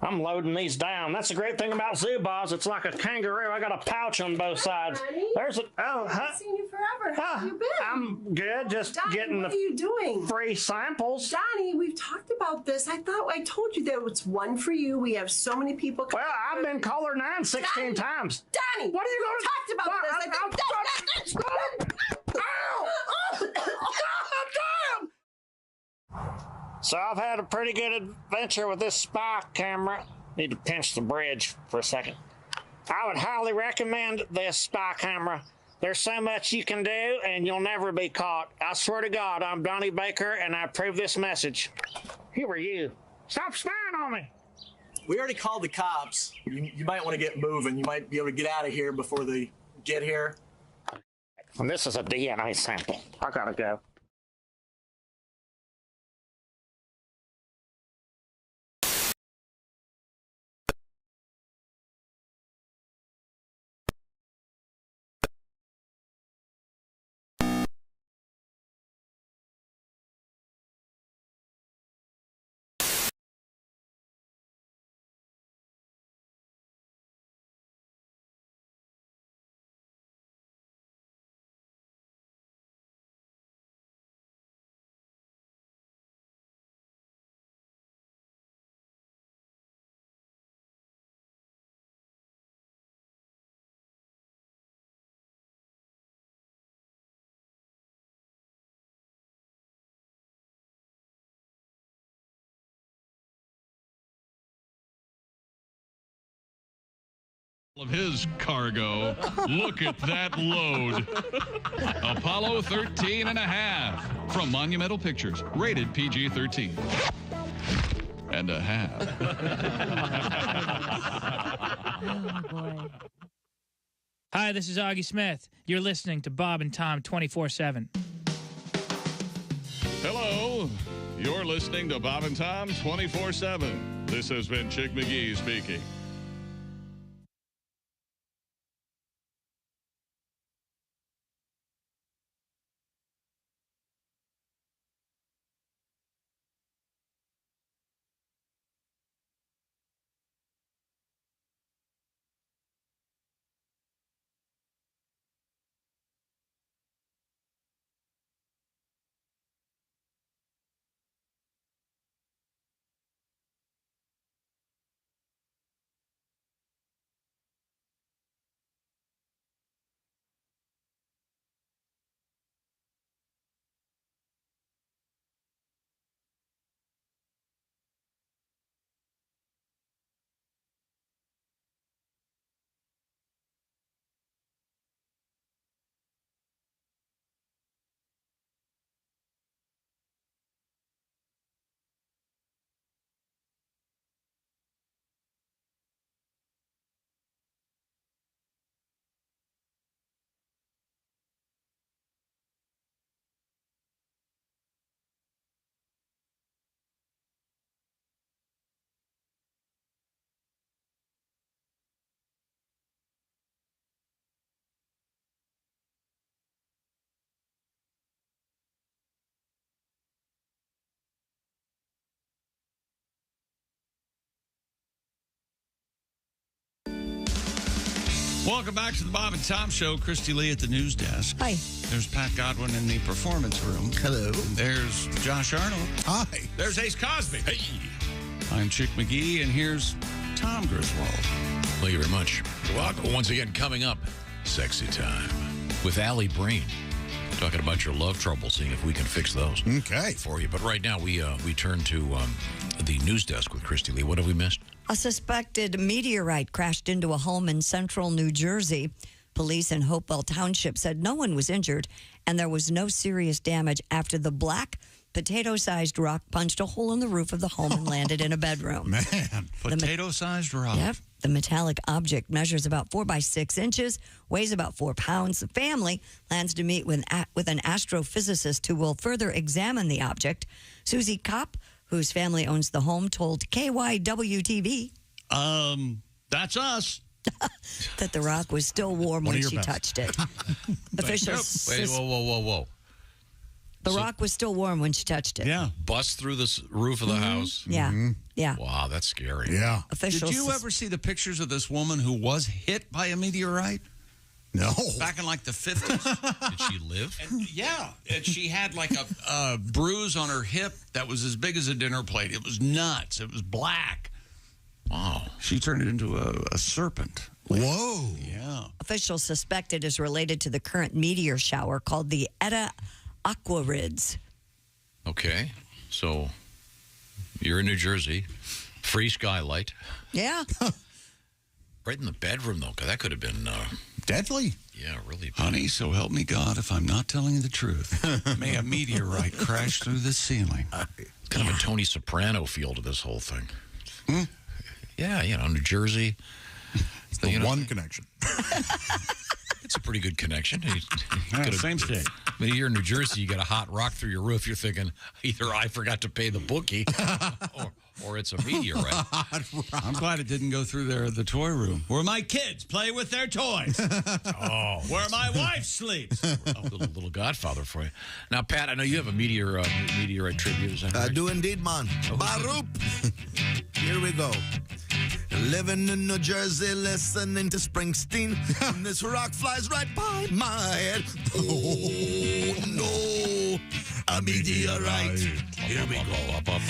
I'm loading these down. That's the great thing about Zubaz. It's like a kangaroo. I got a pouch on both sides. Donnie? There's a I haven't seen you forever. How have you been? I'm good. Just Donnie, getting what the are you doing? free samples. Donnie, we've talked about this. I thought I told you that it's one for you. We have so many people. Well, I've been caller 9 16 times. Donnie, What are you going to talked about this. Ow! So I've had a pretty good adventure with this spy camera. Need to pinch the bridge for a second. I would highly recommend this spy camera. There's so much you can do, and you'll never be caught. I swear to God, I'm Donnie Baker, and I approve this message. Who are you? Stop spying on me! We already called the cops. You might want to get moving. You might be able to get out of here before they get here. And this is a DNA sample. I gotta go. Of his cargo. Look at that load. Apollo 13 and a half from Monumental Pictures, rated PG-13 and a half. Oh, boy. Hi, this is Augie Smith. You're listening to Bob and Tom 24/7. Hello. You're listening to Bob and Tom 24/7. This has been Chick McGee speaking. Welcome back to the Bob and Tom Show. Christy Lee at the news desk. Hi. There's Pat Godwin in the performance room. Hello. There's Josh Arnold. Hi. There's Ace Cosby. Hey. I'm Chick McGee, and here's Tom Griswold. Thank you very much. Welcome. Once again, coming up, Sexy Time with Alli Breen. Talking about your love trouble, seeing if we can fix those. Okay. For you. But right now, we turn to the news desk with Christy Lee. What have we missed? A suspected meteorite crashed into a home in central New Jersey. Police in Hopewell Township said no one was injured and there was no serious damage after the black potato-sized rock punched a hole in the roof of the home and landed in a bedroom. Man, potato-sized rock. Yep. The metallic object measures about 4 by 6 inches, weighs about 4 pounds. The family plans to meet with an astrophysicist who will further examine the object. Susie Kopp, whose family owns the home, told KYW-TV. That's us. That the rock was still warm when she touched it. Officials. Wait, whoa. The rock was still warm when she touched it. Yeah. Bust through the roof of the house. Yeah. Mm-hmm. Yeah. Wow, that's scary. Yeah. Officials. Did you ever see the pictures of this woman who was hit by a meteorite? No. Back in like the 50s. Did she live? Yeah. And she had like a bruise on her hip that was as big as a dinner plate. It was nuts. It was black. Wow. She turned it into a serpent. Whoa. Yeah. Officials suspect it is related to the current meteor shower called the Eta Aquarids. Okay. So You're in New Jersey. Free skylight. Yeah. Right in the bedroom, though, 'cause that could have been... deadly. Yeah, really. Honey, so help me God if I'm not telling you the truth. May a meteorite crash through the ceiling. It's kind of a Tony Soprano feel to this whole thing. Yeah, New Jersey. It's the one connection. It's a pretty good connection. Same state. But you're in New Jersey, you get a hot rock through your roof, you're thinking, either I forgot to pay the bookie or it's a meteorite. I'm glad it didn't go through the toy room where my kids play with their toys. Where my wife sleeps. Little Godfather for you. Now, Pat, I know you have a meteorite tribute. Is that I right? do indeed, man. Barup. Here we go. Living in New Jersey, listening to Springsteen. And this rock flies right by my head. Oh, no. A meteorite. Here we go.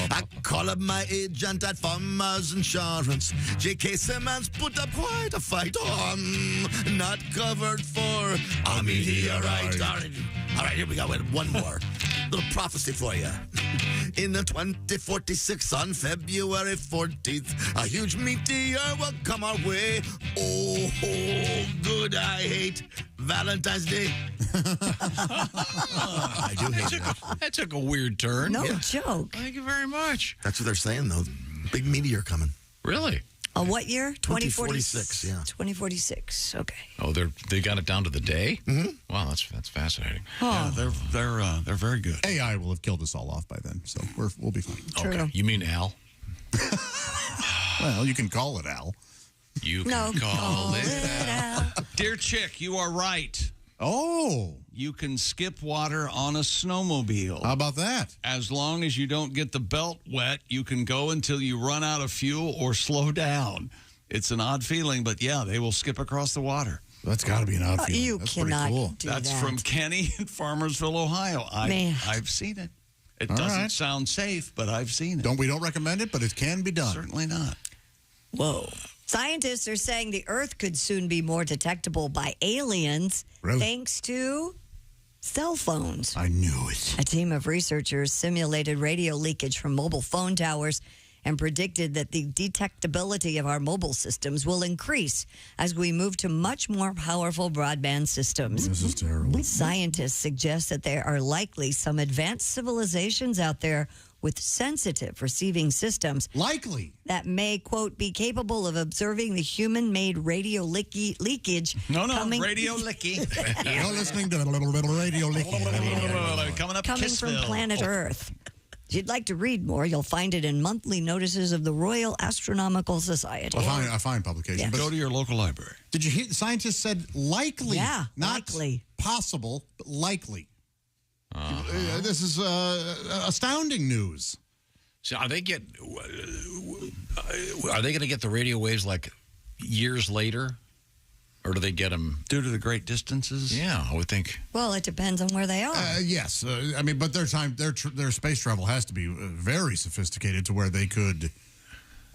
I call up my agent at Farmers Insurance. J.K. Simmons put up quite a fight. Not covered for a meteorite. All right, here we go. Wait, one more. Little prophecy for you. In the 2046 on February 14th, a huge meteor will come our way. Oh, good, I hate Valentine's Day. I do hate it. That took a weird turn. No joke. Thank you very much. That's what they're saying, though. Big meteor coming. Really? What year? 2046, yeah. 2046, okay. Oh, they got it down to the day? Mm-hmm. Wow, that's fascinating. Yeah, they're very good. AI will have killed us all off by then, so we'll be fine. True. Okay. You mean Al? Well, you can call it Al. You can call it Al. Dear Chick, you are right. Oh. You can skip water on a snowmobile. How about that? As long as you don't get the belt wet, you can go until you run out of fuel or slow down. It's an odd feeling, but yeah, they will skip across the water. That's got to be an odd feeling. You That's cannot pretty cool. do That's that. from Kenny in Farmersville, Ohio. I've seen it. It All doesn't right. sound safe, but I've seen it. We don't recommend it, but it can be done. Certainly not. Whoa. Scientists are saying the Earth could soon be more detectable by aliens thanks to cell phones. I knew it. A team of researchers simulated radio leakage from mobile phone towers and predicted that the detectability of our mobile systems will increase as we move to much more powerful broadband systems. This is terrible. Scientists suggest that there are likely some advanced civilizations out there with sensitive receiving systems. Likely. That may, quote, be capable of observing the human-made radio leakage. Radio licky. You're listening to radio licky. Coming up, coming from planet Earth. If you'd like to read more, you'll find it in monthly notices of the Royal Astronomical Society. A fine publication. Yes. But go to your local library. Did you hear the scientists said likely? Yeah, not likely. Possible, but likely. This is astounding news. So are they going to get the radio waves like years later? Or do they get them due to the great distances? Yeah, I would think. Well, it depends on where they are. Yes, I mean, but their space travel has to be very sophisticated to where they could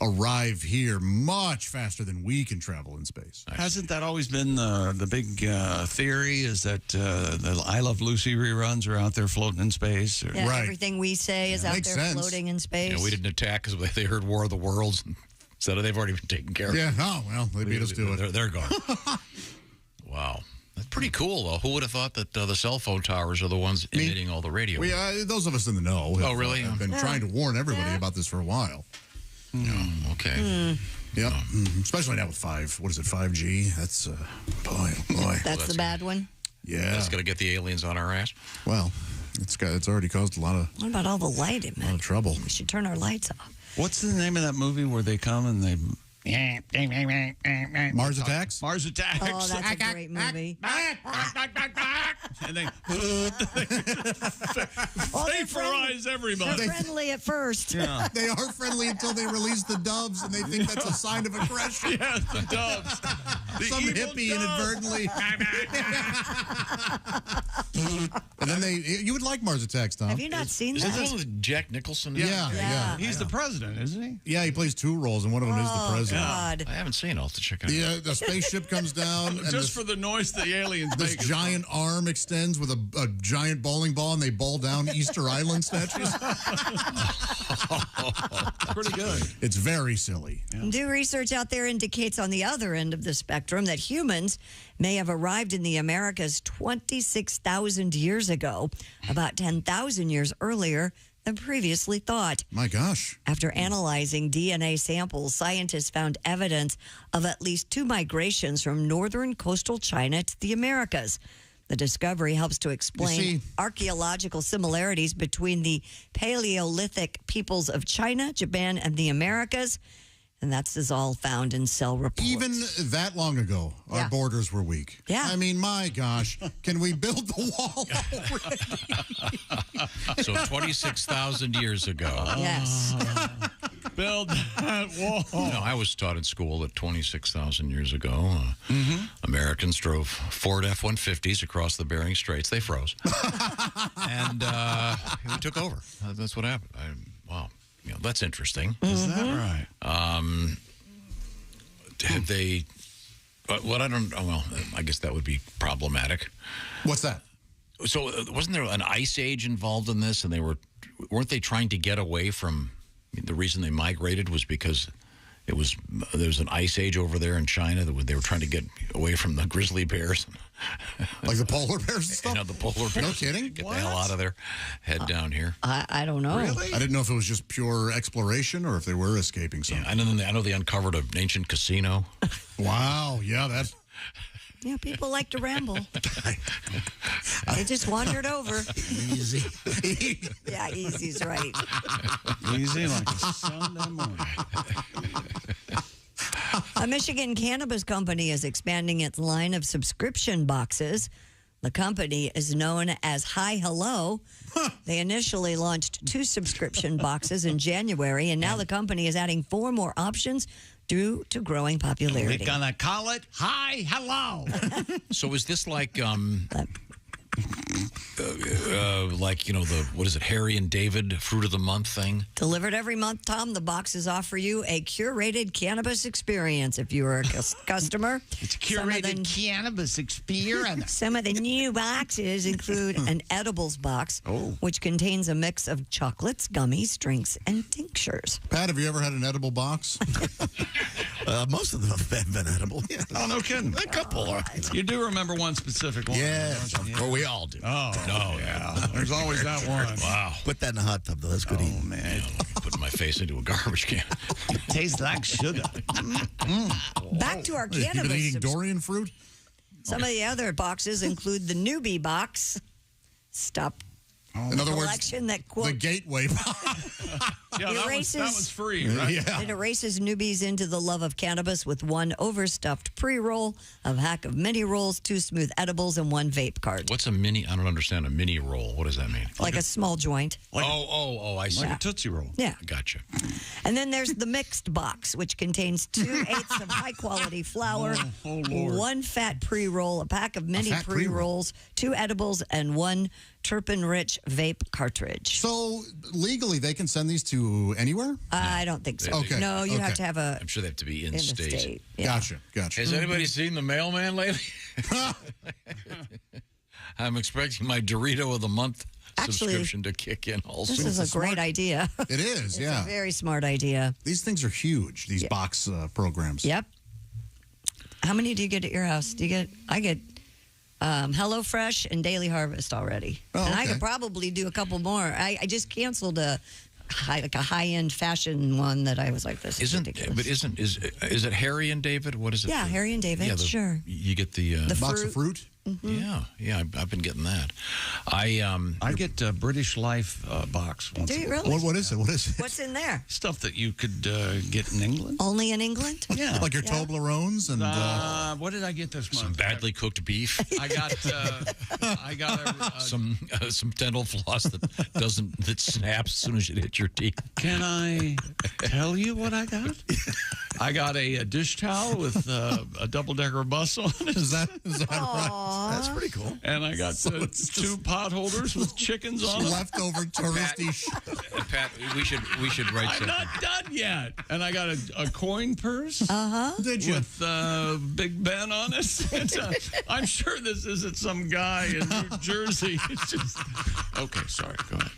arrive here much faster than we can travel in space. Hasn't that always been the big theory? Is that the I Love Lucy reruns are out there floating in space? Yeah, right. Everything we say is out there floating in space. Yeah, we didn't attack because they heard War of the Worlds. So they've already been taken care of. Yeah, oh, well, they beat us to it. They're gone. Wow. That's pretty cool, though. Who would have thought that the cell phone towers are the ones emitting all the radio? Those of us in the know have, really? have been trying to warn everybody about this for a while. Oh, okay. Yep. Especially now with 5G. That's, boy. That's the bad one? Yeah. That's going to get the aliens on our ass? Well, it's already caused a lot of... What about all the light emission? A lot of trouble. We should turn our lights off. What's the name of that movie where they come and they... Mars Attacks? Mars Attacks. Oh, that's a great movie. And they vaporize everybody. They're friendly at first. Yeah. They are friendly until they release the doves, and they think that's a sign of aggression. Yes, the doves. Some hippie inadvertently. And then you would like Mars Attacks, Tom. Have you not seen that? Is that with Jack Nicholson? Yeah. He's the president, isn't he? Yeah, he plays two roles, and one of them is the president. Oh, God. I haven't seen it. I'll have to check it out. The spaceship comes down. And Just for the noise the aliens this make. giant arm extends with a giant bowling ball, and they bowl down Easter Island statues. Pretty good. It's very silly. New research out there indicates on the other end of the spectrum that humans may have arrived in the Americas 26,000 years ago, about 10,000 years earlier than previously thought. My gosh. After analyzing DNA samples, scientists found evidence of at least 2 migrations from northern coastal China to the Americas. The discovery helps to explain archaeological similarities between the Paleolithic peoples of China, Japan, and the Americas. And that's all found in cell reports. Even that long ago, our borders were weak. Yeah. I mean, my gosh, can we build the wall? So 26,000 years ago. Yes. Build that wall. You know, I was taught in school that 26,000 years ago, Americans drove Ford F-150s across the Bering Straits. They froze. And we took over. That's what happened. Wow. You know, that's interesting. Is that right? Have they? What I don't. Well, I guess that would be problematic. What's that? So, wasn't there an ice age involved in this? And weren't they trying to get away from? The reason they migrated was because there was an ice age over there in China that they were trying to get away from the grizzly bears. Like the polar bears and stuff? You know, the polar bears. No kidding? Get the hell out of there. Head down here. I don't know. Really? I didn't know if it was just pure exploration or if they were escaping something. Yeah, I know they uncovered an ancient casino. Wow. Yeah, that's... Yeah, people like to ramble. They just wandered over. Easy. Yeah, easy's right. Easy like a Sunday morning. A Michigan cannabis company is expanding its line of subscription boxes. The company is known as Hi Hello. They initially launched 2 subscription boxes in January, and now the company is adding 4 more options due to growing popularity. We're gonna call it Hi Hello. So is this like what is it, Harry and David Fruit of the Month thing? Delivered every month, Tom, the boxes offer you a curated cannabis experience if you are a customer. It's curated cannabis experience. Some of the new boxes include an edibles box, which contains a mix of chocolates, gummies, drinks, and tinctures. Pat, have you ever had an edible box? Most of them have been edible. Yeah. Oh, no kidding. A couple are. You do remember one specific one. Yes, of course, we all do. Oh, no, yeah. There's always that one. Wow. Put that in the hot tub, though. That's good eating. Man. Putting my face into a garbage can. It tastes like sugar. Back to our You cannabis. been eating durian fruit? Some of the other boxes include the newbie box. Stop. In other words, Collection that quote the gateway. Yeah, that one's free, right? Yeah. It erases newbies into the love of cannabis with 1 overstuffed pre-roll, a pack of mini rolls, 2 smooth edibles, and 1 vape card. What's a mini? I don't understand. A mini roll. What does that mean? Like a small joint. I see. Like a Tootsie Roll. Yeah. Gotcha. And then there's the mixed box, which contains 2/8 of high-quality flour, 1 fat pre-roll, a pack of mini pre-rolls, 2 edibles, and 1 terpene-rich vape cartridge. So legally, they can send these to anywhere? I don't think so. Okay. No, you have to have a... I'm sure they have to be in the state. state. Yeah. Gotcha. Has anybody seen the mailman lately? I'm expecting my Dorito of the Month subscription to kick in also. This is a great idea. It is, yeah. It's a very smart idea. These things are huge, these box programs. Yep. How many do you get at your house? I get HelloFresh and Daily Harvest already. Oh, and I okay. could probably do a couple more. I just canceled a high-end fashion one that I was like, this is ridiculous. But is it Harry and David? What is it? Yeah, Harry and David, sure. You get the box of fruit? Mm-hmm. Yeah, I've been getting that. I get a British Life box. Do you really? What is it? What's in there? Stuff that you could get in England. Only in England? Yeah. Like your Toblerones and... what did I get this month? some badly cooked beef. I got some dental floss that snaps as soon as you hit your teeth. Can I tell you what I got? I got a dish towel with a double-decker bus on it. Is that right? That's pretty cool. And I got two pot holders with chickens on them. Leftover touristy. Pat, we should write I'm something. not done yet. And I got a coin purse. Did you? With Big Ben on it. I'm sure this isn't some guy in New Jersey. It's just... Okay, sorry. Go ahead.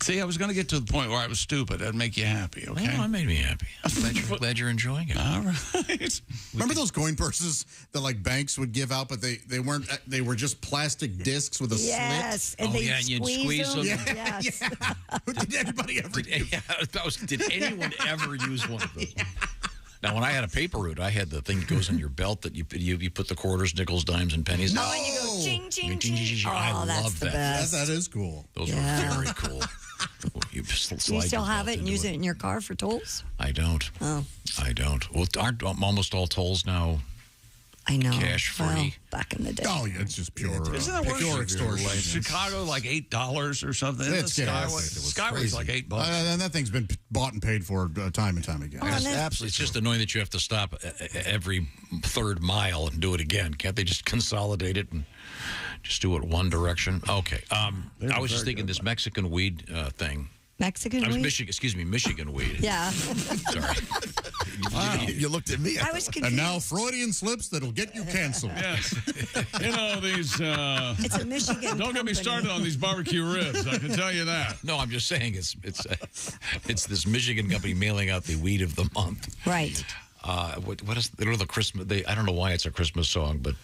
See, I was going to get to the point where I was stupid. That'd make you happy, okay? Well, that made me happy. I'm glad you're enjoying it. All right. Remember those coin purses that like banks would give out, but they weren't. They were just plastic discs with a Yes, slit. and they and you'd squeeze them. Yeah. Yes. Did anybody ever? Did anyone ever use one of those? Now, when I had a paper route, I had the thing that goes in your belt that you put the quarters, nickels, dimes, and pennies. Oh, and you go ching, ching, ching. I that's love the that. best. That is cool. Those were very cool. You Do you still have it and use it in your car for tolls? I don't. Oh. I don't. Well, aren't almost all tolls now I know. cash free? Well, back in the day. Oh, yeah, it's just pure. Isn't that pure extortion? Chicago, like $8 or something. It's Skyway's like $8. And that thing's been bought and paid for time and time again. It's just annoying that you have to stop every third mile and do it again. Can't they just consolidate it and just do it one direction? Okay. I was just thinking this Mexican weed thing. Mexican weed? Michigan weed. Yeah. Sorry. You looked at me. I was confused. And now Freudian slips that'll get you canceled. Yes. You know, these... it's a Michigan Don't get me started on these barbecue ribs. I can tell you that. No, I'm just saying it's this Michigan company mailing out the weed of the month. Right. What are the Christmas... I don't know why it's a Christmas song, but...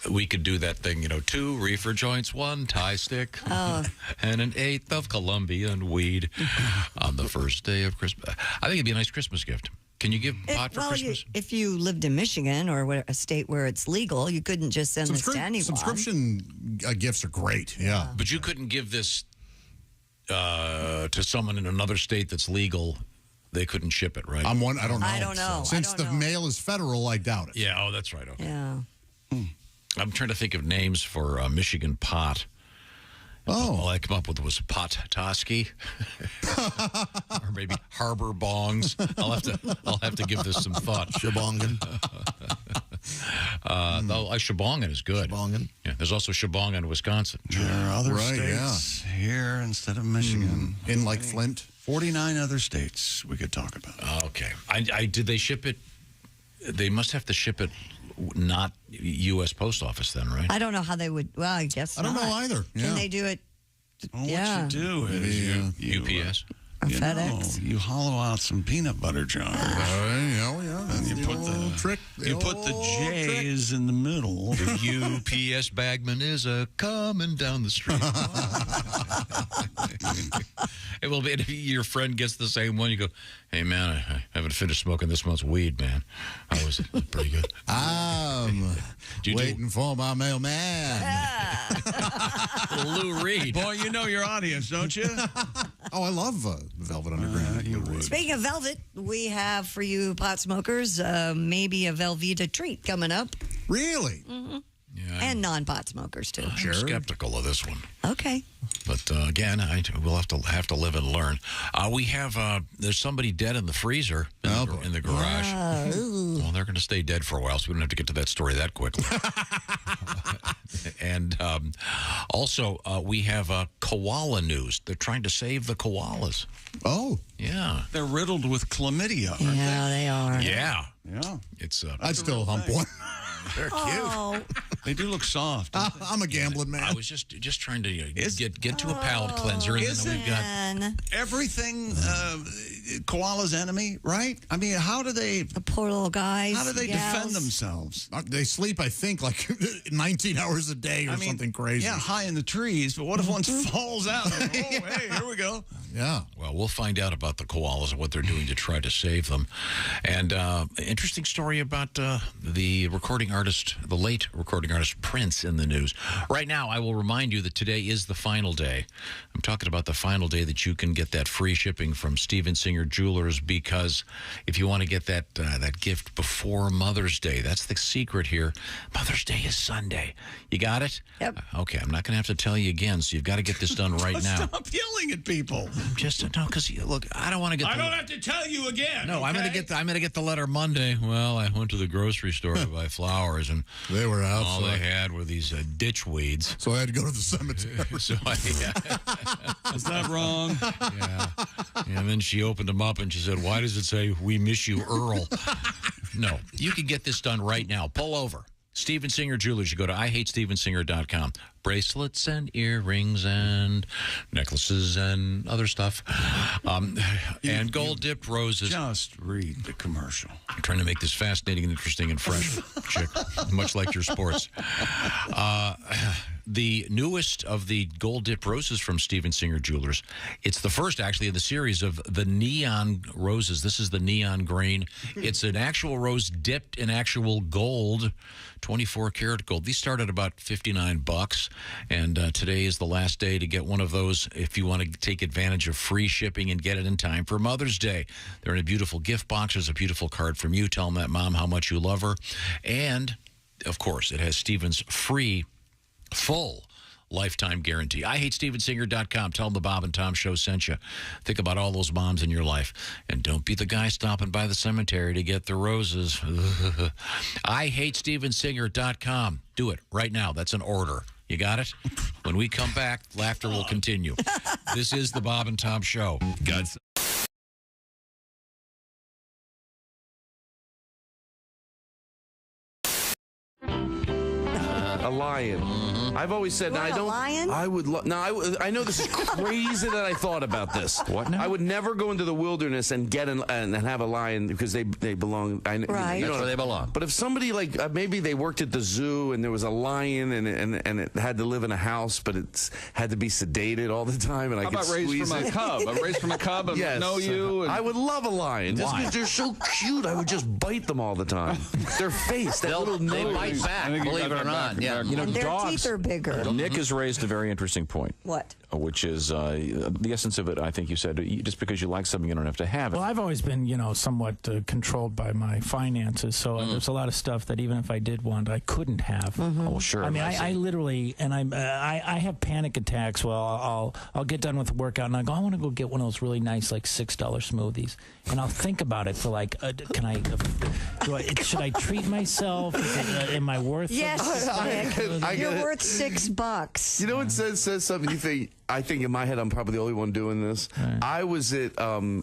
we could do that thing, 2 reefer joints, 1 tie stick, and an 1/8 of Colombian weed on the first day of Christmas. I think it'd be a nice Christmas gift. Can you give pot for Christmas? If you lived in Michigan or a state where it's legal, you couldn't just send this to anyone. Subscription gifts are great, yeah. But you couldn't give this to someone in another state that's legal. They couldn't ship it, right? I don't know. I don't know. Since the mail is federal, I doubt it. Yeah, that's right. Okay. Yeah. I'm trying to think of names for Michigan pot. All I come up with was pot Toski, or maybe harbor bongs. I'll have to give this some thought. Shebongan. Shebongan is good. Shebongan. Yeah, there's also Shebongan, Wisconsin. There are other states here instead of Michigan. In like Flint. 49 other states we could talk about. Okay. Did they ship it? They must have to ship it. Not U.S. Post Office, then, right? I don't know how they would. Well, I guess I don't not. know either. Can they do it? What you do is you UPS or FedEx. You hollow out some peanut butter jars. And you put the trick. You put the J's in the middle. The UPS bagman is coming down the street. It will be. If your friend gets the same one, you go, "Hey man, I haven't finished smoking this month's weed, man. How was it? Pretty good." I'm waiting for my mailman. Lou Reed. Boy, you know your audience, don't you? Oh, I love Velvet Underground. You would. Speaking of Velvet, we have for you pot smokers maybe a Velveeta treat coming up. Really? Mm-hmm. Yeah, and non-pot smokers too. I'm skeptical of this one. Okay. But again, we'll have to live and learn. We have there's somebody dead in the freezer in the garage. Well, they're going to stay dead for a while, so we don't have to get to that story that quickly. And also, we have koala news. They're trying to save the koalas. Oh, yeah. They're riddled with chlamydia, aren't Yeah, they are. Yeah. Yeah. It's I'd still hump one. They're cute. They do look soft. I'm a gambling man. I was just trying to get to a palate cleanser, and then we've got everything koala's enemy, right? I mean, how do they? The poor little guys. How do they defend themselves? They sleep, I think, like 19 hours a day or something crazy. Yeah, high in the trees. But what if one falls out? Oh, hey, here we go. Yeah. Well, we'll find out about the koalas and what they're doing to try to save them. And interesting story about the late recording artist Prince in the news. Right now, I will remind you that today is the final day. I'm talking about the final day that you can get that free shipping from Steven Singer Singer Jewelers, because if you want to get that gift before Mother's Day, that's the secret here. Mother's Day is Sunday. You got it? Yep. Okay, I'm not going to have to tell you again, so you've got to get this done right now. Stop yelling at people. No, because look, I don't want to get. I don't have to tell you again. No, okay? I'm gonna get the letter Monday. Well, I went to the grocery store to buy flowers, and they were out. All they had were these ditch weeds. So I had to go to the cemetery. Is that wrong? Yeah. And then she opened them up and she said, "Why does it say we miss you, Earl?" No, you can get this done right now. Pull over. Steven Singer Jewelers. You go to IHateStevenSinger.com. Bracelets and earrings and necklaces and other stuff. And gold-dipped roses. Just read the commercial. I'm trying to make this fascinating and interesting and fresh, Chick, much like your sports. The newest of the gold-dipped roses from Steven Singer Jewelers. It's the first, actually, of the series of the neon roses. This is the neon green. It's an actual rose dipped in actual gold, 24-karat gold. These start at about $59, and today is the last day to get one of those if you want to take advantage of free shipping and get it in time for Mother's Day. They're in a beautiful gift box. There's a beautiful card from you. Tell that mom how much you love her. And, of course, it has Steven's free full lifetime guarantee. IHateStevenSinger.com. Tell them the Bob and Tom Show sent you. Think about all those moms in your life. And don't be the guy stopping by the cemetery to get the roses. IHateStevenSinger.com. Do it right now. That's an order. You got it? When we come back, laughter will continue. This is the Bob and Tom Show. God's a lion. I've always said, You want I don't. a lion? I would. I know this is crazy that I thought about this. What now? I would never go into the wilderness and get and have a lion because they belong. Right. You know That's where they belong. But if somebody like maybe they worked at the zoo and there was a lion and it had to live in a house, but it had to be sedated all the time, and I How could about raised squeeze from a it. cub? I'm raised from a cub and Yes. know you. And... I would love a lion just Why? because they're so cute. I would just bite them all the time. Their face, that little They nose. bite back, believe it or not. Yeah. You know, And their dogs. teeth are bigger. Nick has raised a very interesting point. What? Which is the essence of it. I think you said just because you like something, you don't have to have it. Well, I've always been, somewhat controlled by my finances, so there's a lot of stuff that even if I did want, I couldn't have. Oh, sure. I mean, I literally, and I have panic attacks. Well, I'll get done with the workout and I go, I want to go get one of those really nice like $6 smoothies, and I'll think about it for like, should I treat myself? Am I worth it? Yes, Nick. You're worth $6. You know what says something you think? I think in my head I'm probably the only one doing this. Right. I was at Whole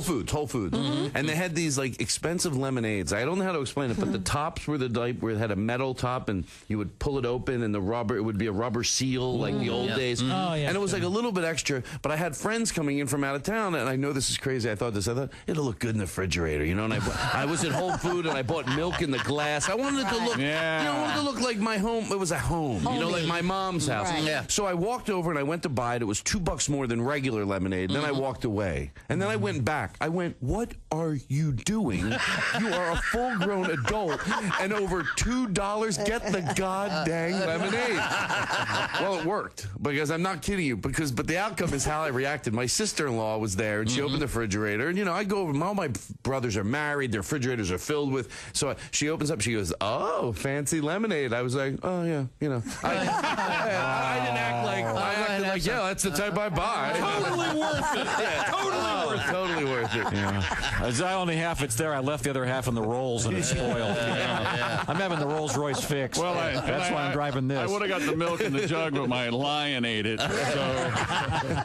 Foods, and they had these like expensive lemonades. I don't know how to explain it, but the tops were the type where it had a metal top, and you would pull it open, and it would be a rubber seal like the old days. Oh, yeah, and it was like a little bit extra. But I had friends coming in from out of town, and I know this is crazy. I thought it'll look good in the refrigerator, And I was at Whole Foods, and I bought milk in the glass. I wanted it to look, I wanted it to look like my home. It was a home, like my mom's house. Right. Yeah. So I walked over and I went to buy it. It was $2 more than regular lemonade. Then I walked away. And then I went back. I went, what are you doing? You are a full-grown adult and over $2. Get the goddamn lemonade. Well, it worked because I'm not kidding you. But the outcome is how I reacted. My sister-in-law was there and she opened the refrigerator. And, I go over. All my brothers are married. Their refrigerators are filled with. So she opens up. She goes, oh, fancy lemonade. I was like, oh, yeah. I didn't act like, I acted like, yeah, that's the type I buy. Totally worth it. Totally worth it. Yeah. As I only half it's there, I left the other half in the Rolls and it's spoiled. I'm having the Rolls Royce fixed. Well, that's why I'm driving this. I would have got the milk in the jug, but my lion ate it. So.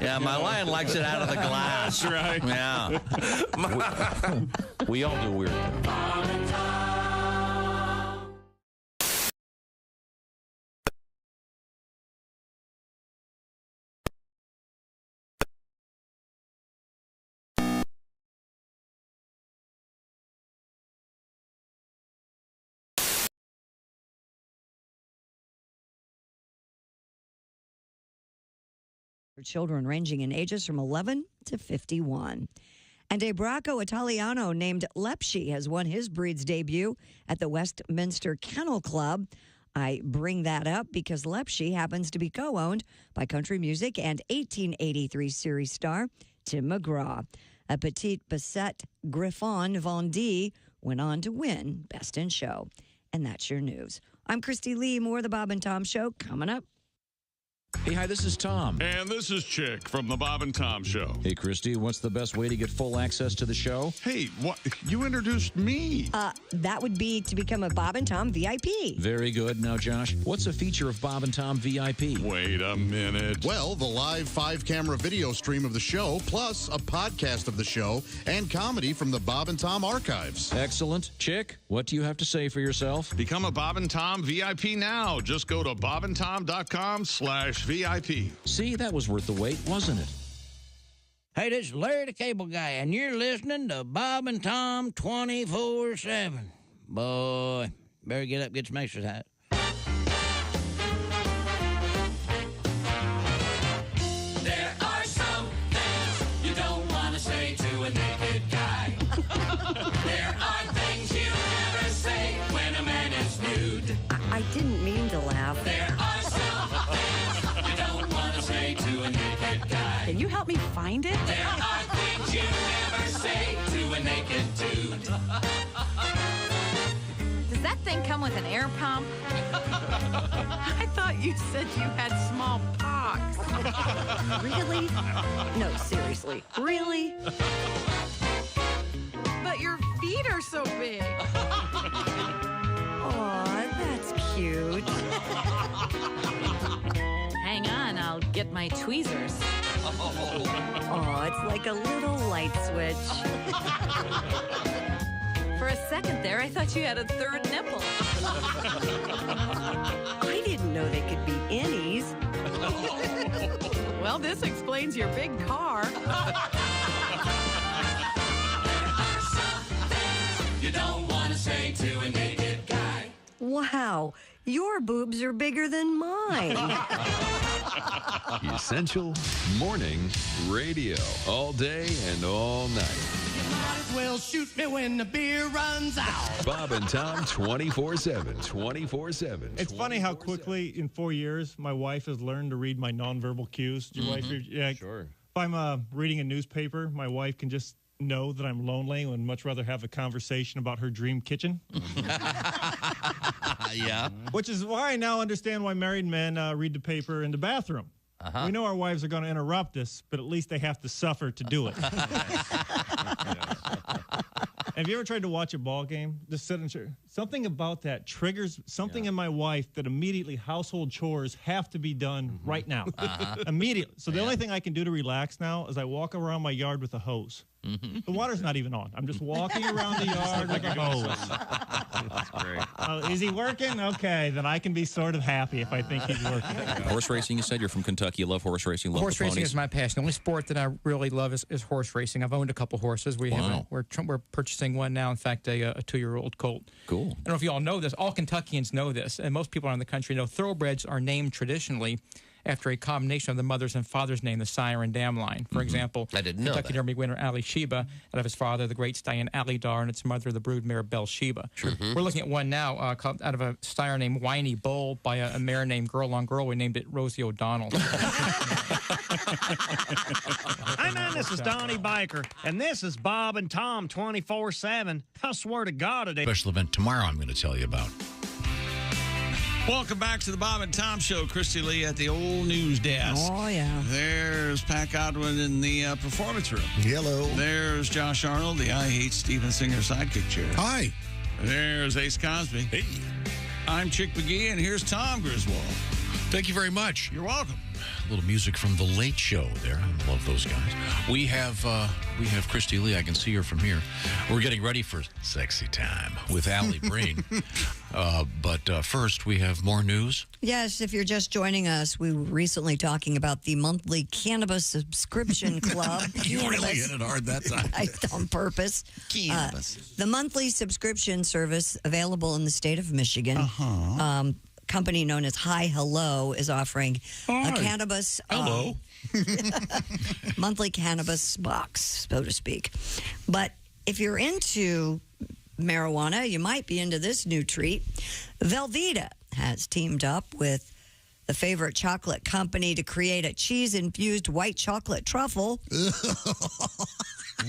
Yeah, my lion likes it out of the glass. That's right. Yeah. We all do weird things. For children ranging in ages from 11 to 51. And a Bracco Italiano named Lepschi has won his breed's debut at the Westminster Kennel Club. I bring that up because Lepshy happens to be co-owned by country music and 1883 series star Tim McGraw. A Petite Bassette Griffon Vendée went on to win Best in Show. And that's your news. I'm Christy Lee. More of the Bob and Tom Show coming up. Hey, hi, this is Tom. And this is Chick from the Bob and Tom Show. Hey, Christy, what's the best way to get full access to the show? Hey, what? You introduced me. That would be to become a Bob and Tom VIP. Very good. Now, Josh, what's a feature of Bob and Tom VIP? Wait a minute. Well, the live 5-camera video stream of the show, plus a podcast of the show and comedy from the Bob and Tom archives. Excellent. Chick, what do you have to say for yourself? Become a Bob and Tom VIP now. Just go to bobandtom.com/VIP. See, that was worth the wait, wasn't it? Hey, this is Larry the Cable Guy, and you're listening to Bob and Tom 24/7. Boy, better get up, get some exercise. There are some things you don't want to say to a naked guy. There are things you never say when a man is nude. I didn't mean to laugh. There are some things you don't want to say to a naked guy. Can you help me find it? There are things you never say to a naked dude. Does that thing come with an air pump? I thought you said you had small pox. Really? No, seriously. Really? But your feet are so big. Aw, that's cute. Hang on, I'll get my tweezers. Oh, it's like a little light switch. For a second there, I thought you had a third nipple. I didn't know they could be innies. Well, this explains your big car. You don't want to say to a naked guy. Wow, your boobs are bigger than mine. Essential morning radio. All day and all night. Might as well shoot me when the beer runs out. Bob and Tom 24/7. 24/7. It's funny how quickly, in 4 years, my wife has learned to read my nonverbal cues. Your wife, yeah, sure. If I'm reading a newspaper, my wife can just know that I'm lonely and would much rather have a conversation about her dream kitchen. Yeah. Which is why I now understand why married men read the paper in the bathroom. We know our wives are going to interrupt us, but at least they have to suffer to do it. Have you ever tried to watch a ball game? Just sit and something about that triggers something in my wife that immediately household chores have to be done right now. Immediately. So the only thing I can do to relax now is I walk around my yard with a hose. The water's not even on. I'm just walking around the yard with a hose. That's great. Is he working? Okay, then I can be sort of happy if I think he's working. Horse racing, you said you're from Kentucky. You love horse racing. Love horse the racing ponies. is my passion. The only sport that I really love is horse racing. I've owned a couple horses. We're purchasing one now. In fact, a 2-year-old colt. Cool. I don't know if you all know this. All Kentuckians know this, and most people around the country know thoroughbreds are named traditionally after a combination of the mother's and father's name, the sire and dam line. For example, I didn't know Kentucky that. Derby winner Ali Sheba, out of his father, the great stallion Alidar, and its mother, the broodmare Bell-Sheba. We're looking at one now called, out of a sire named Whiny Bull by a mare named Girl on Girl. We named it Rosie O'Donnell. Hey man, this is Donnie Baker, and this is Bob and Tom 24/7. I swear to God today. Special event tomorrow I'm going to tell you about. Welcome back to the Bob and Tom Show. Christy Lee at the old news desk. Oh, yeah. There's Pat Godwin in the performance room. Hello. There's Josh Arnold, the I Hate Steven Singer sidekick chair. Hi. There's Ace Cosby. Hey. I'm Chick McGee, and here's Tom Griswold. Thank you very much. You're welcome. A little music from The Late Show there. I love those guys. We have Christy Lee. I can see her from here. We're getting ready for sexy time with Alli Breen. But first, we have more news. Yes, if you're just joining us, we were recently talking about the monthly Cannabis subscription club. You really hit it hard that time. On purpose. Cannabis. The monthly subscription service available in the state of Michigan. Company known as Hi Hello is offering a cannabis monthly cannabis box, so to speak. But if you're into marijuana, you might be into this new treat. Velveeta has teamed up with the favorite chocolate company to create a cheese-infused white chocolate truffle.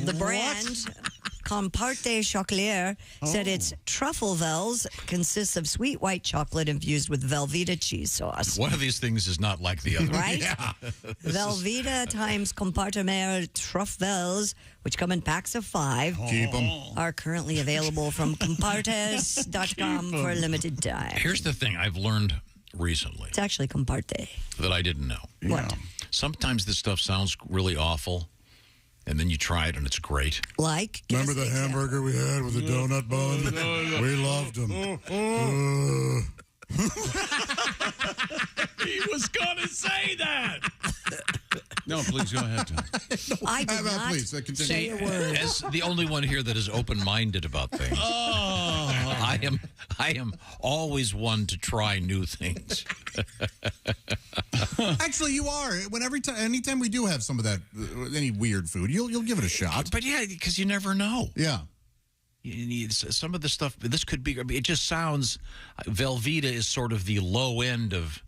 The brand, Comparte Chocolatier, said its Trufflevels consists of sweet white chocolate infused with Velveeta cheese sauce. One of these things is not like the other. Right? Velveeta times Compartemer Truffels, which come in packs of 5, Keep 'em. are currently available from compartes.com for a limited time. Here's the thing I've learned recently It's actually Comparte. that I didn't know. What? Sometimes this stuff sounds really awful, and then you try it and it's great. Like? Remember the hamburger we had with the donut bun? We loved them. He was going to say that. No, please go ahead, Tom. I did not please, continue. say a word. As the only one here that is open-minded about things, I am always one to try new things. Actually, you are. Anytime we do have some of that, any weird food, you'll give it a shot. But yeah, because you never know. Yeah. Some of the stuff, this could be, it just sounds, Velveeta is sort of the low end of,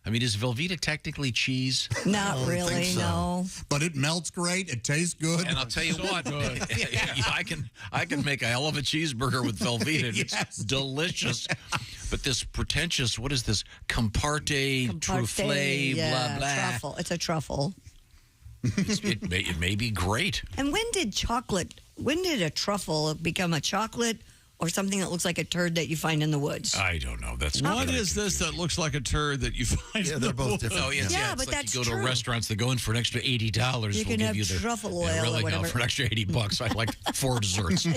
I mean, is Velveeta technically cheese? Not really, no. But it melts great. It tastes good. And I'll tell you what, I can make a hell of a cheeseburger with Velveeta. Yes. It's delicious. But this pretentious, what is this? Comparte, truffle, blah, blah. Truffle. It's a truffle. It may be great. And when did a truffle become a chocolate or something that looks like a turd that you find in the woods? I don't know. That's What is this that looks like a turd that you find? Yeah, in they're the both woods? different. Oh, yes, Yeah, it's but like that's you go to true. restaurants that go in for an extra $80. You can we'll have give you the truffle oil yeah, or really, whatever. for an extra $80, I like 4 desserts. I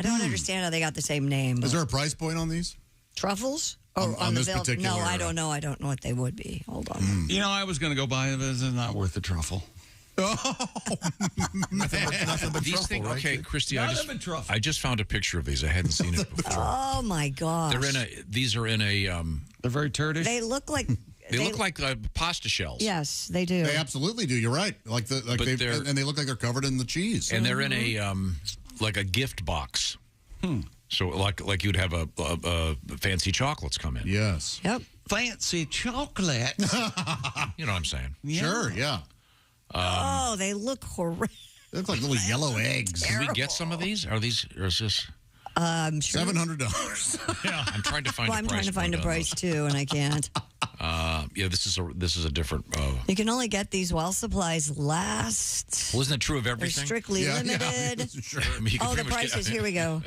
don't understand how they got the same name. Is there a price point on these? Truffles? On the this particular? No, I don't know. I don't know what they would be. Hold on. You know, I was going to go buy it, but it's not worth the truffle. Nothing but These truffle, things, right? okay, Christy, Nothing but truffle. I just found a picture of these. I hadn't seen it before. Oh my gosh. These are in a They're very turdish. They look like they look like pasta shells. Yes, they do. They absolutely do. You're right. And they look like they're covered in the cheese. And they're in a like a gift box. So like you'd have a fancy chocolates come in. Yes. Yep. Fancy chocolate. You know what I'm saying? Yeah. Sure, yeah. Oh, they look horrific. They look like little yellow eggs. Can we get some of these? Or is this Sure. $700. Yeah, I'm trying to find. Well, I'm trying to find a price too, and I can't. Yeah, this is a different. You can only get these while supplies last. Well, isn't that true of They're everything? strictly limited. Sure. I mean, you can Oh, the pretty much prices. Here we go.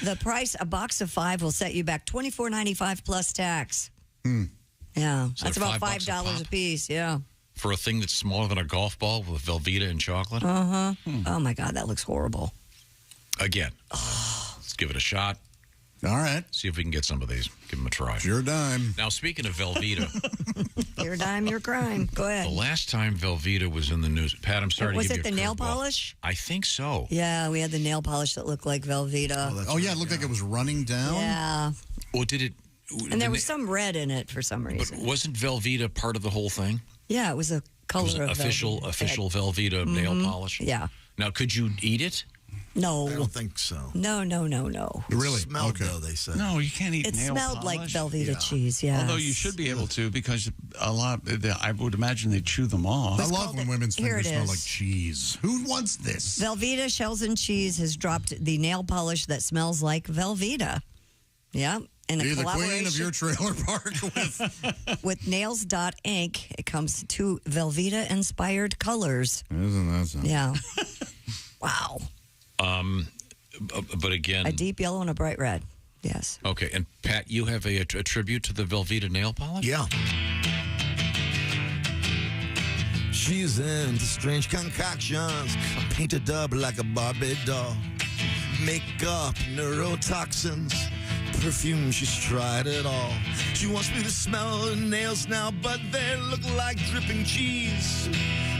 The price, a box of 5 will set you back $24.95 plus tax. Yeah, So that's they're about $5 a $5 a pop? piece. Yeah. For a thing that's smaller than a golf ball with Velveeta and chocolate. Oh my God, that looks horrible. Again, let's give it a shot. All right. See if we can get some of these. Give them a try. Your dime. Now, speaking of Velveeta, Your dime, your crime. Go the ahead. last time Velveeta was in the news, Pat, I'm sorry Was to it give you the a nail curveball. polish? I think so. Yeah, we had the nail polish that looked like Velveeta. Oh, yeah, it looked like it was running down. Yeah. Well, did it? And there was some red in it for some But reason. wasn't Velveeta part of the whole thing? Yeah, it was a color Was it of official Velveeta. Velveeta nail polish? Yeah. Now, could you eat it? No. I don't think so. No. Really? It smelled, Okay. though, they said. No, you can't eat It nail smelled polish. like Velveeta cheese, yeah. Although you should be able to, because I would imagine they chew them off. I love when women's Here fingers it smell is. like cheese. Who wants this? Velveeta Shells and Cheese has dropped the nail polish that smells like Velveeta. Yeah. In a Be the queen collaboration of your trailer park with Nails.Inc. It comes 2 Velveeta-inspired colors. Isn't that something? Yeah. Wow. But again, A deep yellow and a bright red. Yes. okay. And Pat, you have a tribute to the Velveeta nail polish? Yeah. She's into strange concoctions, painted up like a Barbie doll. Makeup, neurotoxins, perfume, she's tried it all. She wants me to smell her nails now, but they look like dripping cheese.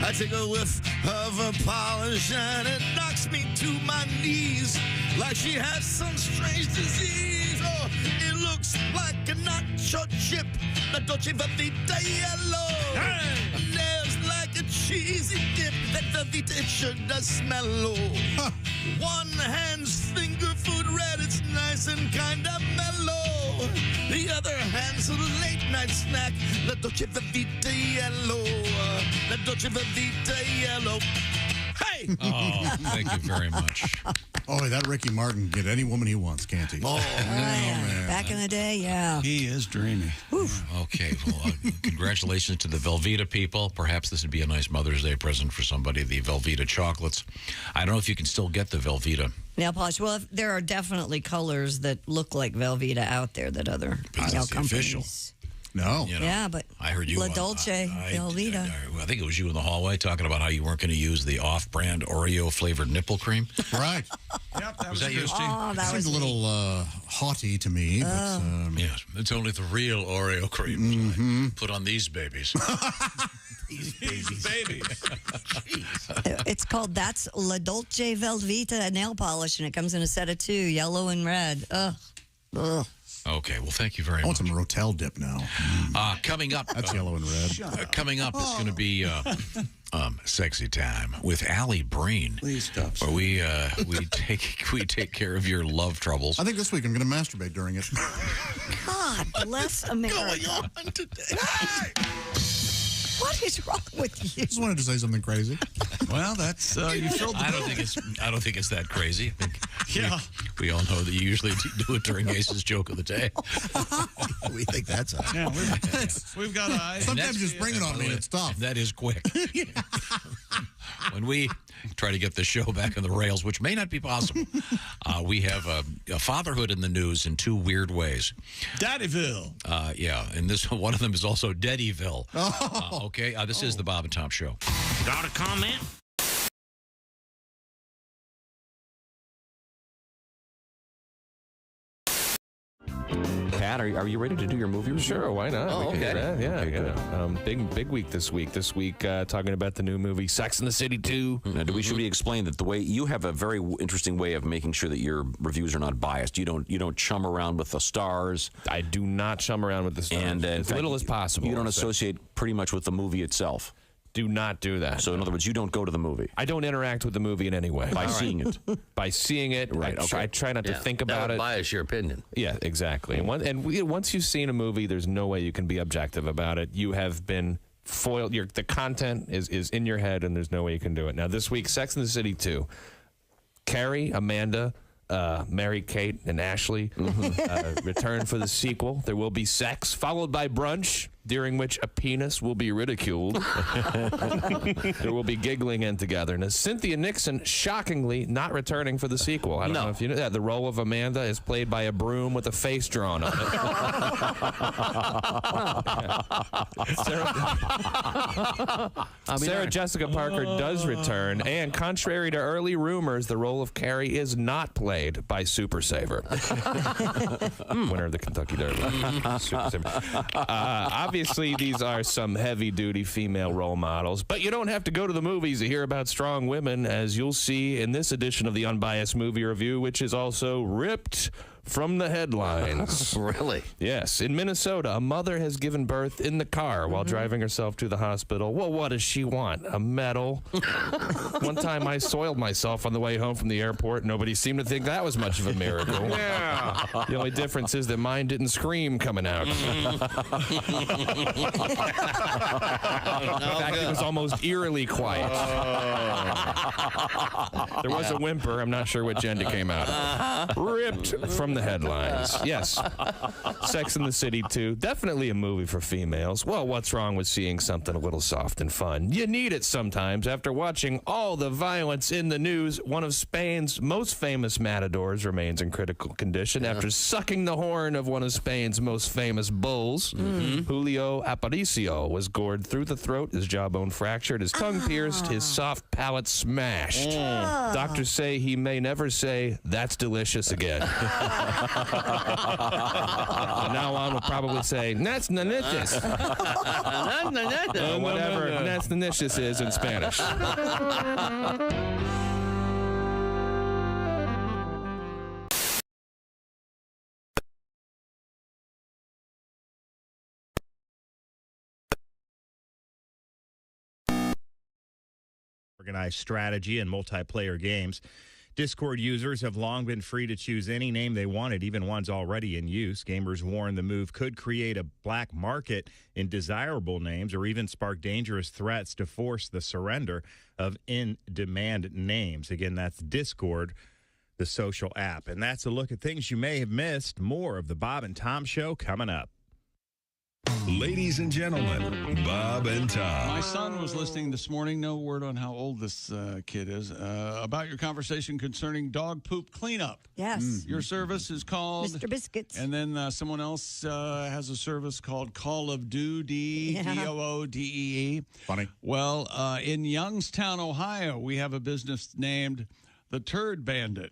I take a whiff of her polish and it knocks me to my knees, like she has some strange disease. Oh, it looks like a nacho chip, la Dolce Velveeta yellow. Nails like a cheesy dip, that Velveeta it sure does smell low. One hand's finger food red, it's nice and kind of mellow. The other hand's a late night snack, La Dolce Vita Yellow. La Dolce Vita Yellow. Hey! Oh, thank you very much. Oh, that Ricky Martin can get any woman he wants, can't he? Oh, yeah. Back in the day, yeah. He is dreamy. Okay, well, congratulations to the Velveeta people. Perhaps this would be a nice Mother's Day present for somebody, the Velveeta chocolates. I don't know if you can still get the Velveeta. Nail polish. Well, there are definitely colors that look like Velveeta out there that other nail companies. Official. No. You know, yeah, but I heard you. La Dolce, Velveeta. I think it was you in the hallway talking about how you weren't going to use the off-brand Oreo-flavored nipple cream. Right. Yep, that was that you, Steve? Oh, that seems was a little haughty to me. But, yes, it's only the real Oreo cream put on these babies. These babies. It's called That's La Dolce Velveeta nail polish, and it comes in a set of 2, yellow and red. Ugh. Okay, well, thank you very much. I want some Rotel dip now. Coming up. That's yellow and red. Coming up, it's going to be sexy time with Alli Breen. Please stop. Where we take care of your love troubles. I think this week I'm going to masturbate during it. God bless America. Going on today? What is wrong with you? Just wanted to say something crazy. Well, that's you filled the I don't think it's that crazy. I think we all know that you usually do it during Ace's joke of the day. We think that's us. Yeah, we've got eyes. Sometimes just bring it on me and it's tough. That is quick. When we try to get the show back on the rails, which may not be possible, we have a fatherhood in the news in 2 weird ways. Daddyville. Yeah, and this one of them is also Daddyville. Okay, this is the Bob and Tom Show. Got a comment? Pat, are you ready to do your movie review? Sure, why not? Oh, We can do okay. that. Yeah, Okay, yeah. Big week this week. Talking about the new movie Sex and the City 2. Now, should we explain that the way you have a very interesting way of making sure that your reviews are not biased? You don't chum around with the stars. I do not chum around with the stars. And as little as possible. You don't associate pretty much with the movie itself. Do not do that. So, in other words, you don't go to the movie. I don't interact with the movie in any way. By seeing it. By seeing it, right? I try not to think about it. Bias your opinion. Yeah, exactly. And once you've seen a movie, there's no way you can be objective about it. You have been foiled. The content is in your head, and there's no way you can do it. Now, this week, Sex and the City 2. Carrie, Amanda, Mary-Kate, and Ashley return for the sequel. There will be sex, followed by brunch, during which a penis will be ridiculed. There will be giggling and togetherness. Cynthia Nixon, shockingly, not returning for the sequel. I don't know if you know that. The role of Amanda is played by a broom with a face drawn on it. Sarah Jessica Parker does return, and contrary to early rumors, the role of Carrie is not played by Super Saver. Winner of the Kentucky Derby. Super Saver. Obviously, these are some heavy-duty female role models, but you don't have to go to the movies to hear about strong women, as you'll see in this edition of the Unbiased Movie Review, which is also ripped from the headlines. Really? Yes. In Minnesota, a mother has given birth in the car while driving herself to the hospital. Well, what does she want? A medal? One time I soiled myself on the way home from the airport. Nobody seemed to think that was much of a miracle. Yeah. The only difference is that mine didn't scream coming out. In fact, it was almost eerily quiet. There was a whimper. I'm not sure which end it came out of. Ripped from the headlines. Yes. Sex and the City 2. Definitely a movie for females. Well, what's wrong with seeing something a little soft and fun? You need it sometimes. After watching all the violence in the news, one of Spain's most famous matadors remains in critical condition after sucking the horn of one of Spain's most famous bulls. Julio Aparicio was gored through the throat, his jawbone fractured, his tongue pierced, his soft palate smashed. Doctors say he may never say, "That's delicious" again. From now on, we'll probably say, "That's delicious." Whatever "that's delicious" is in Spanish. Organized strategy and multiplayer games. Discord users have long been free to choose any name they wanted, even ones already in use. Gamers warn the move could create a black market in desirable names or even spark dangerous threats to force the surrender of in-demand names. Again, that's Discord, the social app. And that's a look at things you may have missed. More of the Bob and Tom Show coming up. Ladies and gentlemen, Bob and Tom. My son was listening this morning, no word on how old this kid is, about your conversation concerning dog poop cleanup. Yes. Your service is called Mr. Biscuits. And then someone else has a service called Call of Duty, Doodee. Funny. Well, in Youngstown, Ohio, we have a business named the Turd Bandit.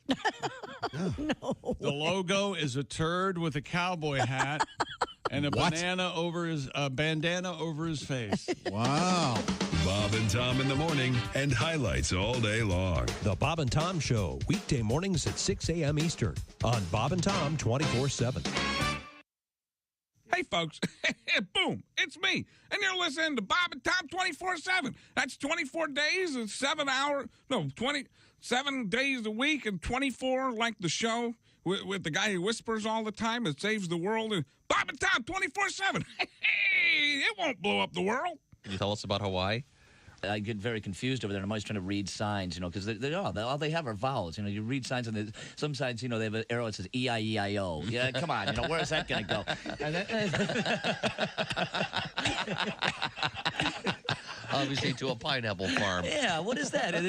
No. The logo is a turd with a cowboy hat and a bandana over his face. Wow. Bob and Tom in the morning and highlights all day long. The Bob and Tom Show, weekday mornings at 6 a.m. Eastern on Bob and Tom 24/7. Hey, folks. Boom. It's me. And you're listening to Bob and Tom 24/7. That's 24 days and 7 days a week and 24 like the show with the guy who whispers all the time and saves the world. And Bob and Tom 24/7. Hey, it won't blow up the world. Can you tell us about Hawaii? I get very confused over there. I'm always trying to read signs, because all they have are vowels. You read signs, and some signs, they have an arrow that says E-I-E-I-O. Yeah, come on, where is that going to go? And Obviously, to a pineapple farm. Yeah, what is that? And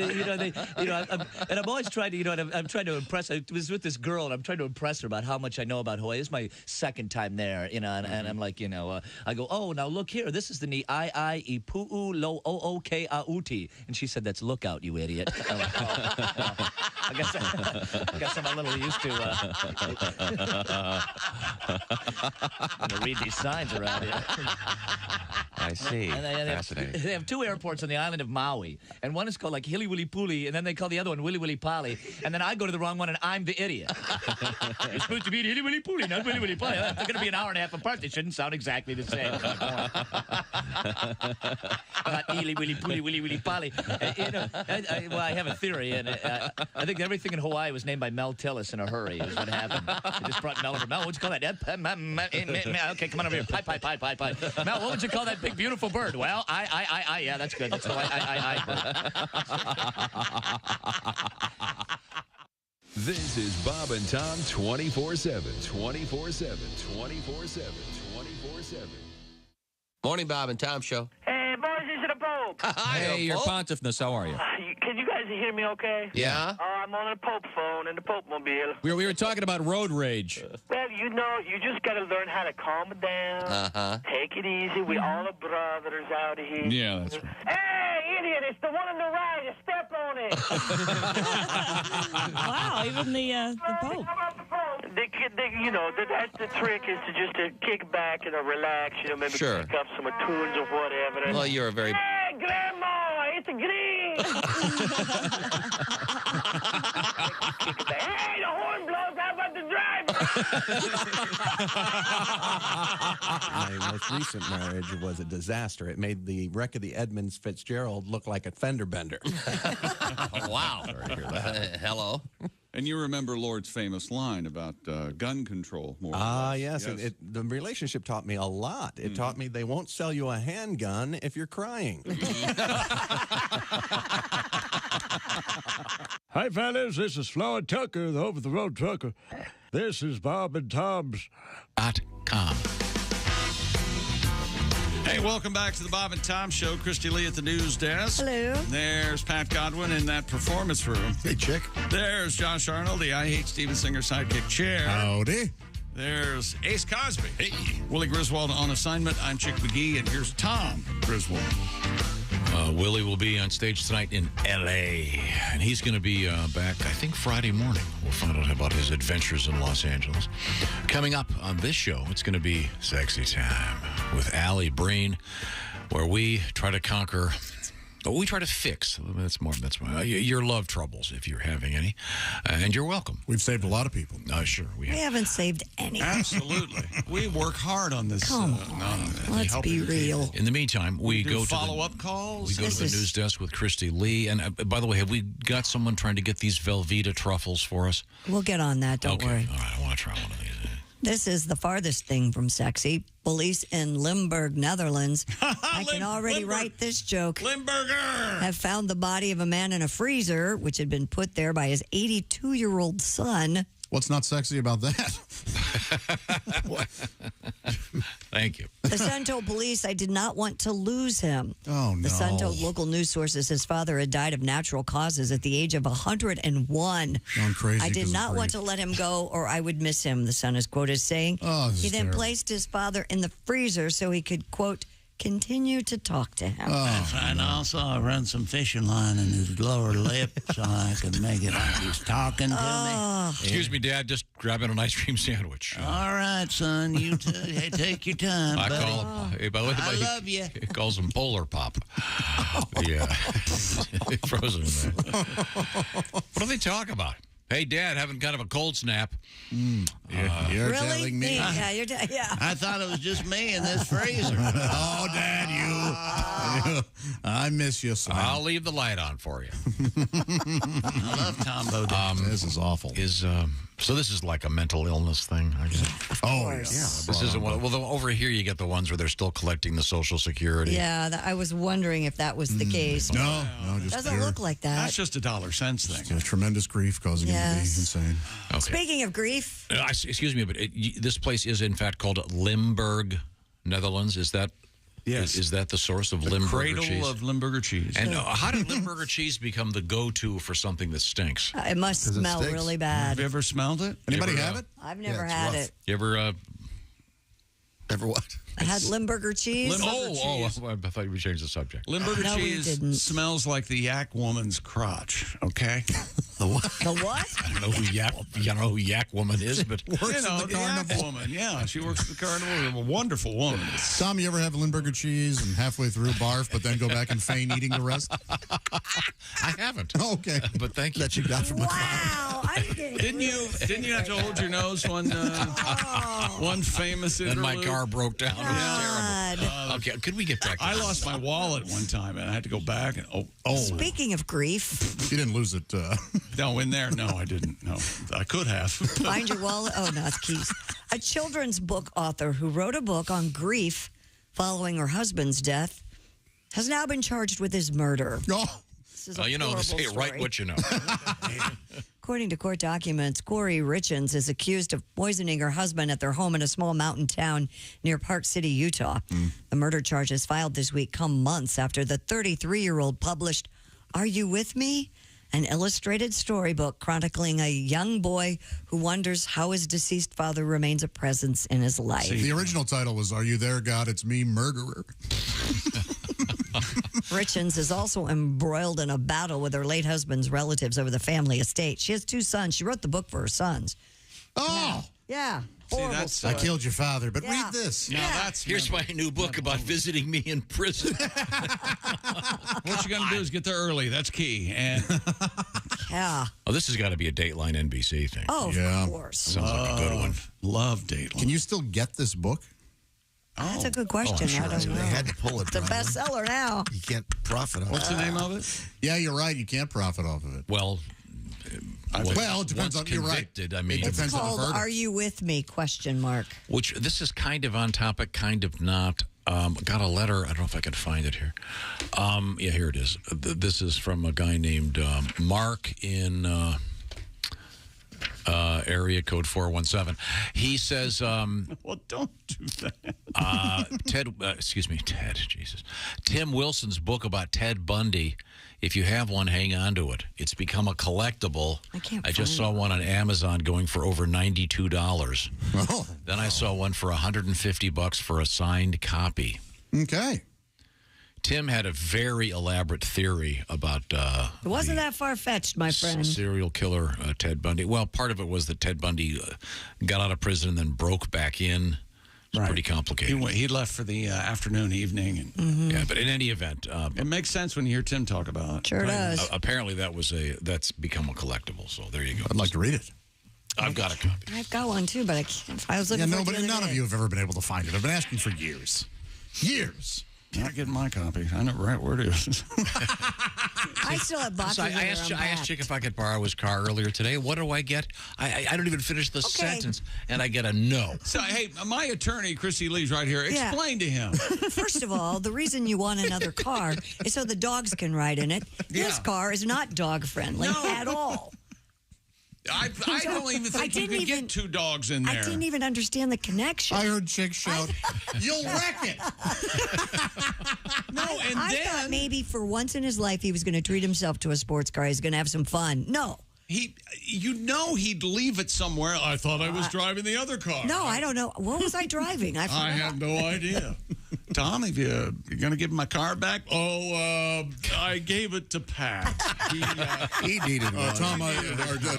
I'm always trying to, I'm trying to impress. I was with this girl, and I'm trying to impress her about how much I know about Hawaii. This is my second time there, and I'm like, I go, oh, now look here. This is the ni I pu'u lo o-o-ke a-uti. And she said, that's lookout, you idiot. I'm like, I guess I'm a little used to read these signs around here. I see. Fascinating. They have two airports on the island of Maui, and one is called like Hili Wili Puli, and then they call the other one Willy Willy Pali, and then I go to the wrong one, and I'm the idiot. It's supposed to be Hili Wili Puli, not Willy Willy Pali. They're going to be an hour and a half apart. They shouldn't sound exactly the same. Not Hili Wili Puli, Willy Willy Pali. I have a theory, and I think everything in Hawaii was named by Mel Tillis in a hurry. Is what happened. They just brought Mel over. Mel, what'd you call that? Okay, come on over here. Pie. Mel, what would you call that big beautiful bird? Well, yeah, that's good. That's the This is Bob and Tom 24/7. 24/7. 24/7. 24/7. Morning, Bob and Tom Show. Hey, boys, this is the Pope. Hey, your pontiffness, how are you? Can you guys hear me okay? Yeah. I'm on the Pope phone in the Pope mobile. We were talking about road rage. Well, you just got to learn how to calm it down. Uh-huh. Take it easy. We all are brothers out here. Yeah, that's right. Hey, idiot, it's the one on the right. You step on it. Wow, even the Pope. That's the trick is to just kick back and relax, maybe Sure. pick up some tunes or whatever. Well, you're a very... Hey, Grandma, it's a green. Hey, the horn blows. How about the driver? My most recent marriage was a disaster. It made the wreck of the Edmunds Fitzgerald look like a fender bender. Wow. Hello. And you remember Lord's famous line about gun control, more or less. Yes. The relationship taught me a lot. It taught me they won't sell you a handgun if you're crying. Hi, fellas. This is Floyd Tucker, the over-the-road trucker. This is Bob and Tom's .com. Hey, welcome back to the Bob and Tom Show. Christy Lee at the news desk. Hello. There's Pat Godwin in that performance room. Hey, chick. There's Josh Arnold, the I Hate Steven Singer sidekick chair. Howdy. There's Ace Cosby. Hey. Willie Griswold on assignment. I'm Chick McGee, and here's Tom Griswold. Willie will be on stage tonight in L.A., and he's going to be back, I think, Friday morning. We'll find out about his adventures in Los Angeles. Coming up on this show, it's going to be Sexy Time with Alli Breen, where we try to conquer But we try to fix. That's more your love troubles, if you're having any. And you're welcome. We've saved a lot of people. Sure. We haven't saved any. Absolutely. We work hard on this. Come on. Let's be real. In the meantime, we go to follow-up calls. We go to the news desk with Christy Lee. And by the way, have we got someone trying to get these Velveeta truffles for us? We'll get on that. Don't worry. All right. I want to try one of these. This is the farthest thing from sexy. Police in Limburg, Netherlands. I can already write this joke. Limburger! Have found the body of a man in a freezer, which had been put there by his 82-year-old son. What's not sexy about that? Thank you. The son told police, I did not want to lose him. Oh, no. The son told local news sources his father had died of natural causes at the age of 101. Going crazy. I did not want to let him go or I would miss him, the son is quoted saying. He then terrible. placed his father in the freezer so he could, quote, continue to talk to him. And also, I run some fishing line in his lower lip so I can make it like he's talking to me. Excuse me, Dad. Just grabbing an ice cream sandwich. All right, son. You hey, take your time. I buddy. call him. Hey, by the way, I love you. He calls him Polar Pop. Yeah, frozen in there. What do they talk about? Hey, Dad, having kind of a cold snap. You're really? telling me. Yeah, you're yeah. I thought it was just me in this freezer. Oh, Dad, you. I miss you, son. I'll leave the light on for you. I love Tombo. This is awful. So this is like a mental illness thing, I guess. Oh, yeah. This isn't one. Well, over here you get the ones where they're still collecting the Social Security. Yeah, I was wondering if that was the case. No, just doesn't look like that. That's just a $.cents thing. Just tremendous grief causing him to be insane. Okay. Speaking of grief. Excuse me, but this place is in fact called Limburg, Netherlands. Is that? Yes. Is that the source of Limburger cradle cheese? of Limburger cheese. And how did Limburger cheese become the go-to for something that stinks? It must smell really bad. Have you ever smelled it? Anybody have it? I've never had it. You ever? Ever what? I had Limburger cheese. I thought you would change the subject. Limburger No, we cheese didn't. smells like the yak woman's crotch. Okay. The what? The what? I don't know who Yak Woman is, but You know, the yak woman. Yeah, she works at the carnival. A wonderful woman. Tom, you ever have Limburger cheese and halfway through barf, but then go back and feign eating the rest? I haven't. Okay. But thank you. That you got from the Wow. I'm getting Didn't you have to hold your nose one famous Then interlude? my car broke down. It was terrible. Okay, could we get back to I this? lost my wallet one time, and I had to go back. And Speaking of grief, You didn't lose it. no, in there, no, I didn't. No, I could have. find your wallet. Oh, no, it's keys. A children's book author who wrote a book on grief following her husband's death has now been charged with his murder. This is a you know, they horrible say story. write what you know. According to court documents, Corey Richens is accused of poisoning her husband at their home in a small mountain town near Park City, Utah. The murder charges filed this week come months after the 33-year-old published Are You With Me? An illustrated storybook chronicling a young boy who wonders how his deceased father remains a presence in his life. The original title was Are You There, God? It's Me, Murderer. Richens is also embroiled in a battle with her late husband's relatives over the family estate. She has 2 sons. She wrote the book for her sons. Oh! Yeah. See, Horrible that's story. I killed your father, but Yeah. read this. Now that's Here's my new book about visiting me in prison. what you got to do is get there early. That's key. And Yeah. Oh, this has got to be a Dateline NBC thing. Oh, Yeah. of course. Sounds like a good one. love Dateline. Can you still get this book? That's a good question. sure. I don't know. They had to pull it. It's a Brian. bestseller now. You can't profit on What's it. the name of it? Yeah, you're right. You can't profit off of it. Well, Well, it depends once on. You're right. convicted, I mean, It depends on the Called verdict. Are You With Me? Question mark. which this is kind of on topic, kind of not. Got a letter. I don't know if I can find it here. Yeah, here it is. This is from a guy named Mark in area code 417. He says, well, don't do that. Ted, Jesus. Tim Wilson's book about Ted Bundy. If you have one, hang on to it. It's become a collectible. I just saw one on Amazon going for over $92. Oh. Then I saw one for $150 for a signed copy. Okay. Tim had a very elaborate theory about It wasn't that far fetched, my friend. serial killer Ted Bundy. Well, part of it was that Ted Bundy got out of prison and then broke back in It's pretty complicated. He left for the afternoon, evening. And, Yeah, but in any event, it makes sense when you hear Tim talk about it. Sure does. apparently that's become a collectible. So there you go. I'd like to read it. I've got a copy. I've got one too, but I can't. I was looking for it the other none of day. you have ever been able to find it. I've been asking for years. Years. Not getting my copy. I know right where it is. I still have boxes. So I asked Chick if I could borrow his car earlier today. What do I get? I don't even finish the sentence, and I get a no. So, hey, my attorney, Christy Lee's right here. Yeah. Explain to him. First of all, the reason you want another car is so the dogs can ride in it. This car is not dog friendly at all. I don't even think you could get 2 dogs in there. I didn't even understand the connection. I heard Chick shout, "You'll wreck it." No, and I then thought maybe for once in his life he was going to treat himself to a sports car. He's going to have some fun. No. he'd leave it somewhere. I thought I was driving the other car. No, I don't know. What was I driving? I forgot. I have no idea. Tom, if you're going to give my car back? Oh, I gave it to Pat. He needed one. Tom,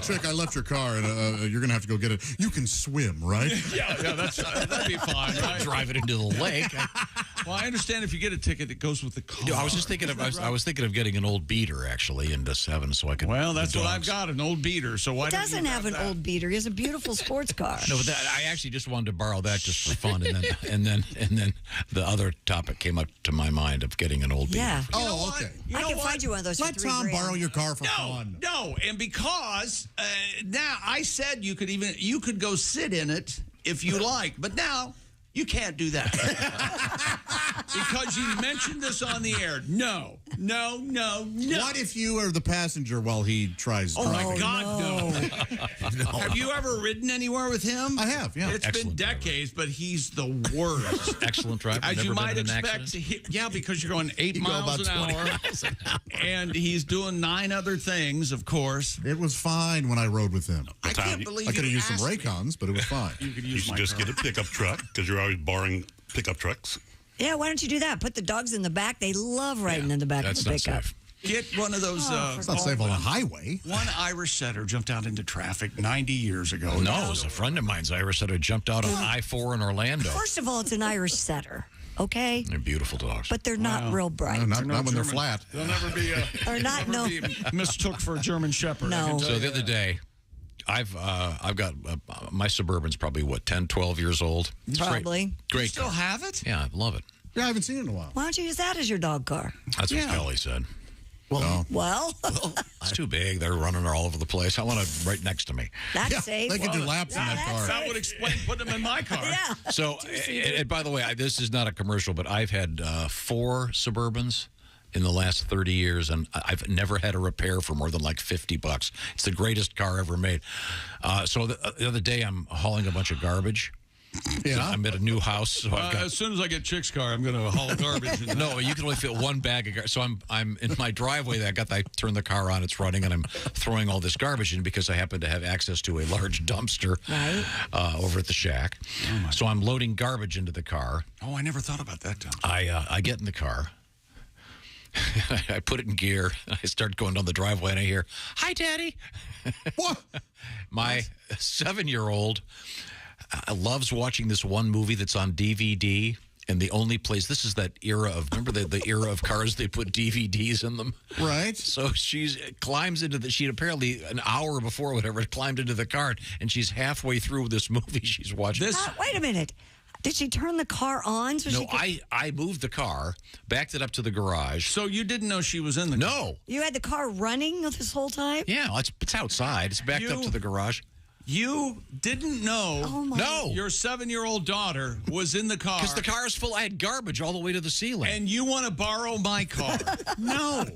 Chick, I left your car, and you're going to have to go get it. You can swim, right? Yeah, that'd be fine, right? Drive it into the lake. Well, I understand if you get a ticket, it goes with the car. I was just thinking of I was thinking of getting an old beater actually into 7 so I could. Well, that's what I've got, an old beater. So why He doesn't have an old beater. He has a beautiful sports car. No, but I actually just wanted to borrow that just for fun, and then the other topic came up to my mind of getting an old beater. Yeah. Oh, okay. I can find you one of those Let for $3 Tom grand. borrow your car for fun. No, and because now I said you could go sit in it if you like, but now you can't do that. Because you mentioned this on the air. No. What if you are the passenger while he tries Oh, driving? my God, no. Have you ever ridden anywhere with him? I have, yeah. It's been decades, but he's the worst. Excellent driver. As Never you been might in an expect. accident? Because you're going 8 You go miles about an 20 hour. miles an hour. And he's doing 9 other things, of course. It was fine when I rode with him. I can't believe I could have you used some asked me. Raycons, but it was fine. You could You use should my just car. get a pickup truck because you're always borrowing pickup trucks. Yeah, why don't you do that? Put the dogs in the back. They love riding in the back of the pickup. Get one of those. It's not safe on a highway. One Irish setter jumped out into traffic 90 years ago. No, it was a friend of mine's Irish setter jumped out on I-4 in Orlando. First of all, it's an Irish setter, okay? They're beautiful dogs. But they're not real bright. No, not when they're flat. They'll never be Or not, no. mistook for a German Shepherd. No. I can tell So you the other that. day, I've got my Suburban's probably 10, 12 years old. It's Probably. Great. You still have it? Yeah, I love it. Yeah, I haven't seen it in a while. Why don't you use that as your dog car? That's what Kelly said. Well, It's too big. They're running all over the place. I want it right next to me. that's safe. They can do laps in that car. That would explain putting them in my car. Yeah. So, and by the way, this is not a commercial, but I've had 4 Suburbans in the last 30 years, and I've never had a repair for more than like $50. It's the greatest car ever made. So the other day, I'm hauling a bunch of garbage. Yeah. I'm at a new house, so I've got. As soon as I get Chick's car, I'm going to haul garbage. In No, you can only fit 1 bag of garbage. So I'm in my driveway. I turn the car on, it's running, and I'm throwing all this garbage in because I happen to have access to a large dumpster over at the shack. So I'm loading garbage into the car. Oh, I never thought about that, Tom. I get in the car. I put it in gear. I start going down the driveway, and I hear, "Hi, Daddy." What? My 7-year-old loves watching this one movie that's on DVD. And the only place, this is that era of, remember the era of cars, they put DVDs in them? Right. So she climbs into she'd apparently an hour before or whatever, climbed into the car, and she's halfway through this movie she's watching. Wait a minute. Did she turn the car on? So No, she could... I moved the car, backed it up to the garage. So you didn't know she was in the car? No. You had the car running this whole time? Yeah, it's outside. It's backed up to the garage. You didn't know No. your 7-year-old daughter was in the car. Because the car is full. I had garbage all the way to the ceiling. And you want to borrow my car? No.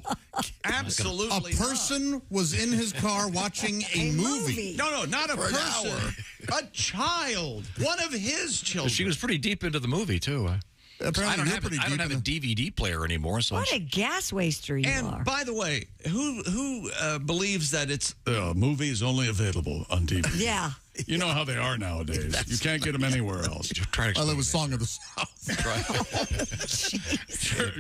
Absolutely A person was in his car watching a movie. No, not a For an person. hour. A child. One of his children. She was pretty deep into the movie, too. Apparently I don't you're have, pretty I don't deep have a in DVD player anymore. So What a gas waster you And are. by the way, who believes that it's movie is only available on DVD? Yeah. You know how they are nowadays. You can't get them anywhere else. Try to Well, it was Song of the South.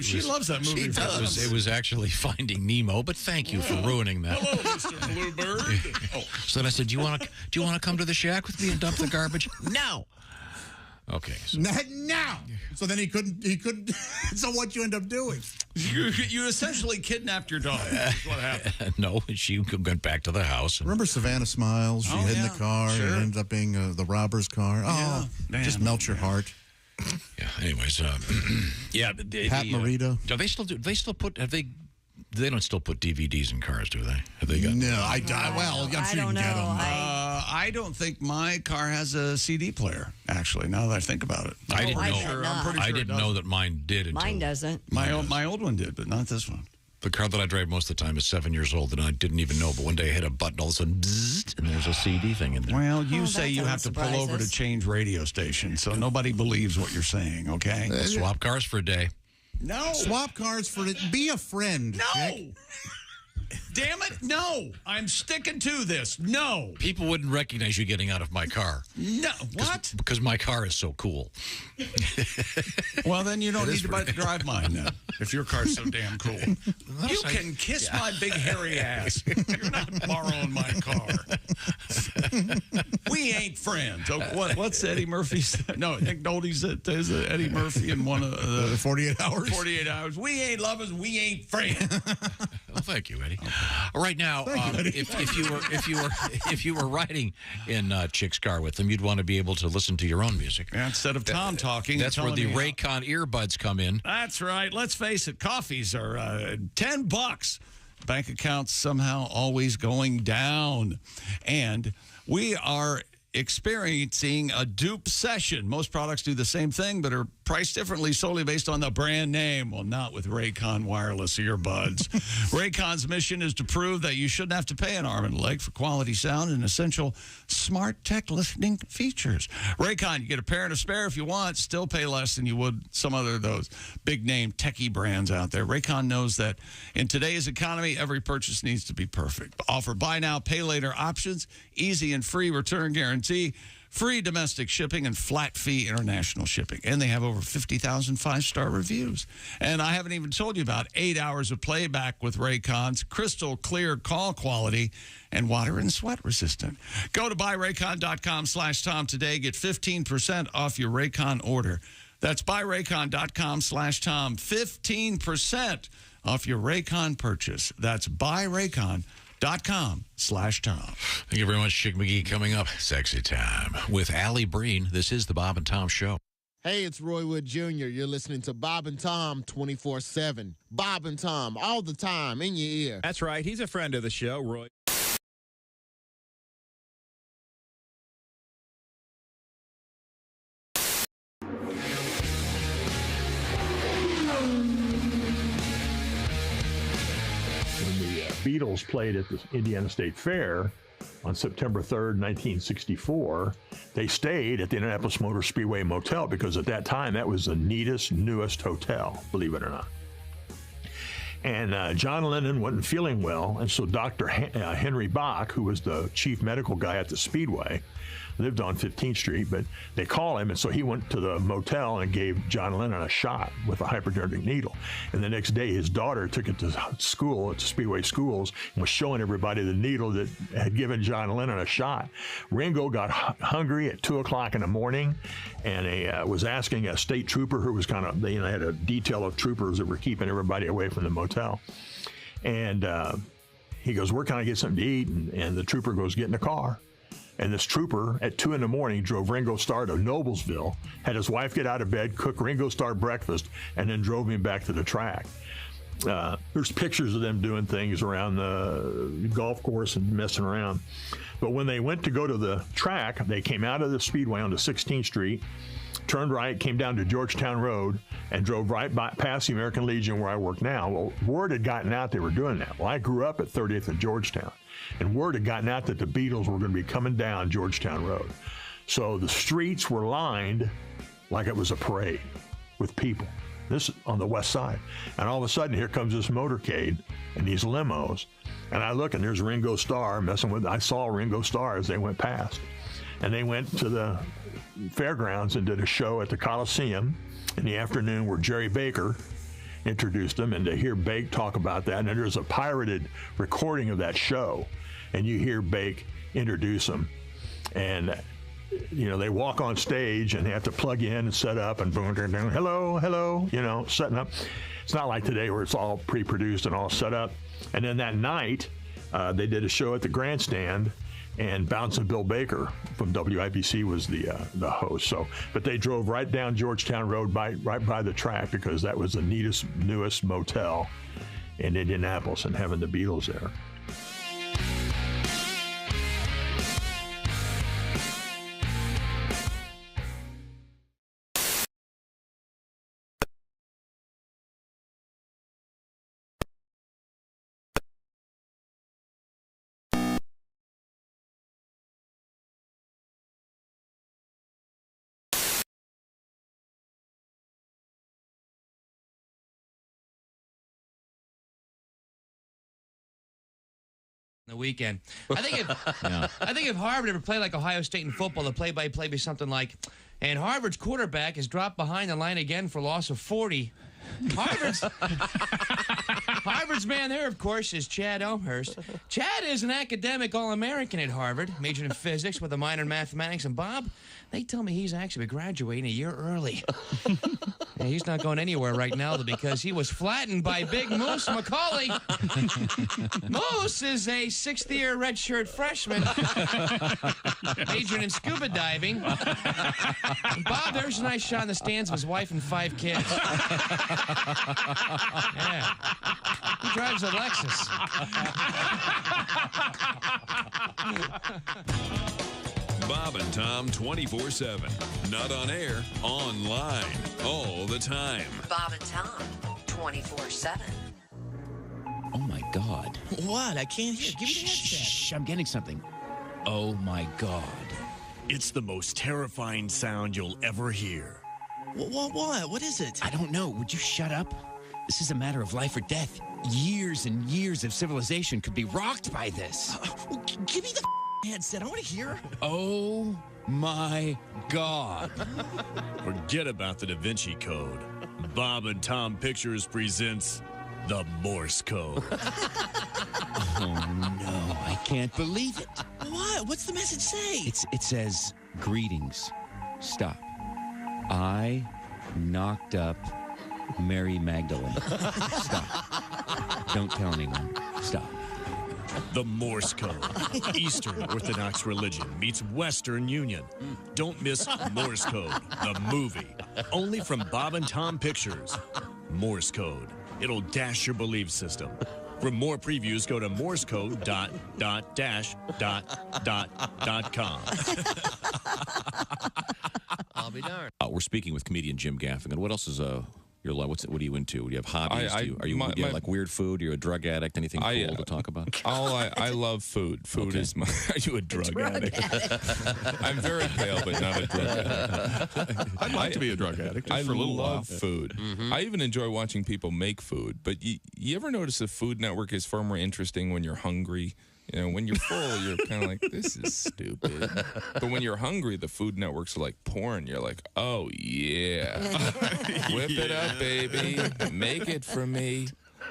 She loves that movie. It was actually Finding Nemo, but thank you for ruining that. Hello, Mr. Bluebird. So then I said, "Do you want to come to the shack with me and dump the garbage?" No. Okay. Now. So then he couldn't. So what you end up doing? You essentially kidnapped your dog. That's what happened. No, she went back to the house. Remember Savannah Smiles? She hid in the car. Sure. It ended up being the robber's car. Oh, just melts your heart. Yeah. Anyways, yeah. Pat Morita. Do they still do? They still put? Have they? They don't still put DVDs in cars, do they? Have they got? No, I'm sure you can get them. I don't think my car has a CD player. Actually, now that I think about it, I didn't know. I'm pretty sure I didn't know that mine did. Mine doesn't. My old one did, but not this one. The car that I drive most of the time is 7 years old, and I didn't even know. But one day I hit a button, all of a sudden, bzzzt, and there's a CD thing in there. Well, you say you have to pull over to change radio stations, so nobody believes what you're saying, okay? Swap cars for a day. No. Swap cars for it. Be a friend. No. Chick. Damn it, no. I'm sticking to this. No. People wouldn't recognize you getting out of my car. No. What? Because my car is so cool. Well, then you don't need to drive mine then, if your car's so damn cool. You can kiss my big hairy ass. You're not borrowing my car. We ain't friends. Oh, what's Eddie Murphy's? No, I think Noldy's is Eddie Murphy in one of the 48 Hours. 48 Hours. We ain't lovers. We ain't friends. Well, thank you, Eddie. Right now, if you were riding in Chick's car with them, you'd want to be able to listen to your own music. Yeah, instead of Tom talking. That's where the Raycon earbuds come in. That's right. Let's face it, coffees are $10. Bank accounts somehow always going down. And we are experiencing a dupe session. Most products do the same thing, but are priced differently solely based on the brand name. Well, not with Raycon wireless earbuds. Raycon's mission is to prove that you shouldn't have to pay an arm and a leg for quality sound and essential smart tech listening features. Raycon, you get a pair and a spare if you want, still pay less than you would some other of those big-name techie brands out there. Raycon knows that in today's economy, every purchase needs to be perfect. Offer buy now, pay later options, easy and free return guarantee, free domestic shipping, and flat fee international shipping. And they have over 50,000 five-star reviews. And I haven't even told you about 8 hours of playback with Raycon's crystal clear call quality and water and sweat resistant. Go to buyraycon.com/Tom today. Get 15% off your Raycon order. That's buyraycon.com/Tom. 15% off your Raycon purchase. That's buyraycon.com/Tom. Thank you very much, Chick McGee. Coming up, Sexy Time with Alli Breen. This is the Bob and Tom Show. Hey, it's Roy Wood Jr. You're listening to Bob and Tom 24/7. Bob and Tom, all the time, in your ear. That's right. He's a friend of the show, Roy. Beatles played at the Indiana State Fair on September 3rd, 1964. They stayed at the Indianapolis Motor Speedway Motel because at that time that was the neatest, newest hotel, believe it or not. And John Lennon wasn't feeling well, and so Dr. Henry Bach, who was the chief medical guy at the Speedway, lived on 15th Street, but they call him, and so he went to the motel and gave John Lennon a shot with a hypodermic needle. And the next day, his daughter took it to school, at the Speedway schools, and was showing everybody the needle that had given John Lennon a shot. Ringo got hungry at 2 o'clock in the morning, and he was asking a state trooper who was kind of, they had a detail of troopers that were keeping everybody away from the motel. And he goes, "Where can I get something to eat?" And the trooper goes, "Get in the car." And this trooper at 2 in the morning drove Ringo Starr to Noblesville, had his wife get out of bed, cook Ringo Starr breakfast, and then drove him back to the track. There's pictures of them doing things around the golf course and messing around. But when they went to go to the track, they came out of the Speedway onto 16th Street, turned right, came down to Georgetown Road, and drove right past the American Legion where I work now. Well, word had gotten out they were doing that. Well, I grew up at 30th and Georgetown, and word had gotten out that the Beatles were going to be coming down Georgetown Road. So the streets were lined like it was a parade with people. This on the west side. And all of a sudden, here comes this motorcade and these limos. And I look, and there's Ringo Starr messing with, I saw Ringo Starr as they went past. And they went to the fairgrounds and did a show at the Coliseum in the afternoon where Jerry Baker introduced them. And to hear Bake talk about that, and then there's a pirated recording of that show, and you hear Bake introduce them. And they walk on stage and they have to plug in and set up and boom, hello, setting up. It's not like today where it's all pre-produced and all set up. And then that night, they did a show at the grandstand, and Bouncing Bill Baker from WIBC was the host. But they drove right down Georgetown Road, right by the track, because that was the newest motel in Indianapolis, and having the Beatles there. The weekend. I think if Harvard ever played like Ohio State in football, the play-by-play be something like, and Harvard's quarterback has dropped behind the line again for loss of 40. Harvard's man there, of course, is Chad Elmhurst. Chad is an academic All-American at Harvard, majored in physics with a minor in mathematics. And Bob, they tell me he's actually graduating a year early. Yeah, he's not going anywhere right now because he was flattened by Big Moose McCauley. Moose is a sixth-year redshirt freshman, majoring in scuba diving. And Bob, there's a nice shot in the stands of his wife and 5 kids. Yeah. He drives a Lexus. Bob and Tom 24/7. Not on air, online, all the time. Bob and Tom 24/7. Oh, my God. What? I can't hear. Give me the headset. Shh, I'm getting something. Oh, my God. It's the most terrifying sound you'll ever hear. What? What is it? I don't know. Would you shut up? This is a matter of life or death. Years and years of civilization could be rocked by this. Well, give me the headset. I want to hear. Oh, my God. Forget about the Da Vinci Code. Bob and Tom Pictures presents the Morse Code. Oh, no. I can't believe it. What? What's the message say? It says, greetings. Stop. I knocked up Mary Magdalene. Stop. Don't tell anyone. Stop. The Morse Code. Eastern Orthodox religion meets Western Union. Don't miss Morse Code, the movie. Only from Bob and Tom Pictures. Morse Code. It'll dash your belief system. For more previews, go to morsecode.com. I'll be darned. We're speaking with comedian Jim Gaffigan. What else is your life? What are you into? Do you have hobbies? Do you have like weird food? Are you a drug addict? Anything cool to talk about? I love food. Food is my. Are you a drug addict? I'm very pale, but not a drug addict. I'd like to be a drug addict just for a little while. I love food. I even enjoy watching people make food. But you ever notice the Food Network is far more interesting when you're hungry? You know, when you're full, you're kind of like, this is stupid. But when you're hungry, the Food Network's like porn. You're like, oh, yeah. Whip it up, baby. Make it for me.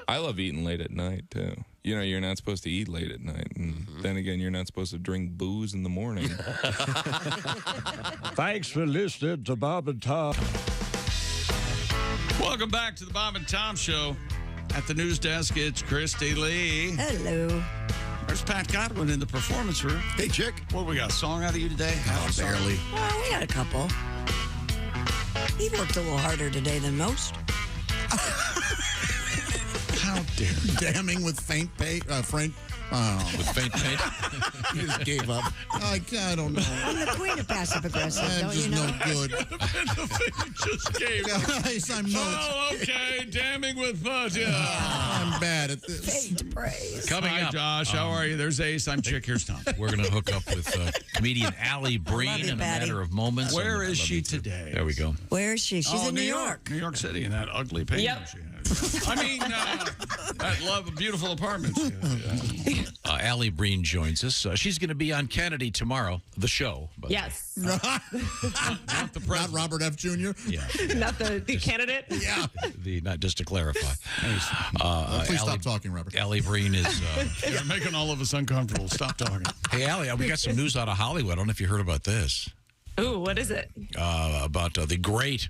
I love eating late at night, too. You know, you're not supposed to eat late at night. And then again, you're not supposed to drink booze in the morning. Thanks for listening to Bob and Tom. Welcome back to the Bob and Tom Show. At the news desk, it's Christy Lee. Hello. There's Pat Godwin in the performance room. Hey, chick. What, we got a song out of you today? Barely. Well, we got a couple. He worked a little harder today than most. How dare you. Damning with faint paint, with faint paint? He just gave up. I don't know. I'm the queen of passive aggressive, don't you know? No good. Just gave up. Guys, I'm Oh, okay. Damning with fudge. Yeah. I'm bad at this. Faint praise. Coming up. Josh, how are you? There's Ace. I'm Chick. Here's Tom. We're going to hook up with comedian Alli Breen in a matter of moments. Where is she today? There we go. Where is she? She's in New York. New York City in that ugly painting she had. I mean, that beautiful apartment. Alli Breen joins us. She's going to be on Kennedy tomorrow, the show. But Yes. Not Robert F. Jr.? Yeah. Not the candidate? Yeah. Not just to clarify. Please stop talking, Robert. Alli Breen is... You're making all of us uncomfortable. Stop talking. Hey, Alli, we got some news out of Hollywood. I don't know if you heard about this. Ooh, what is it? About the great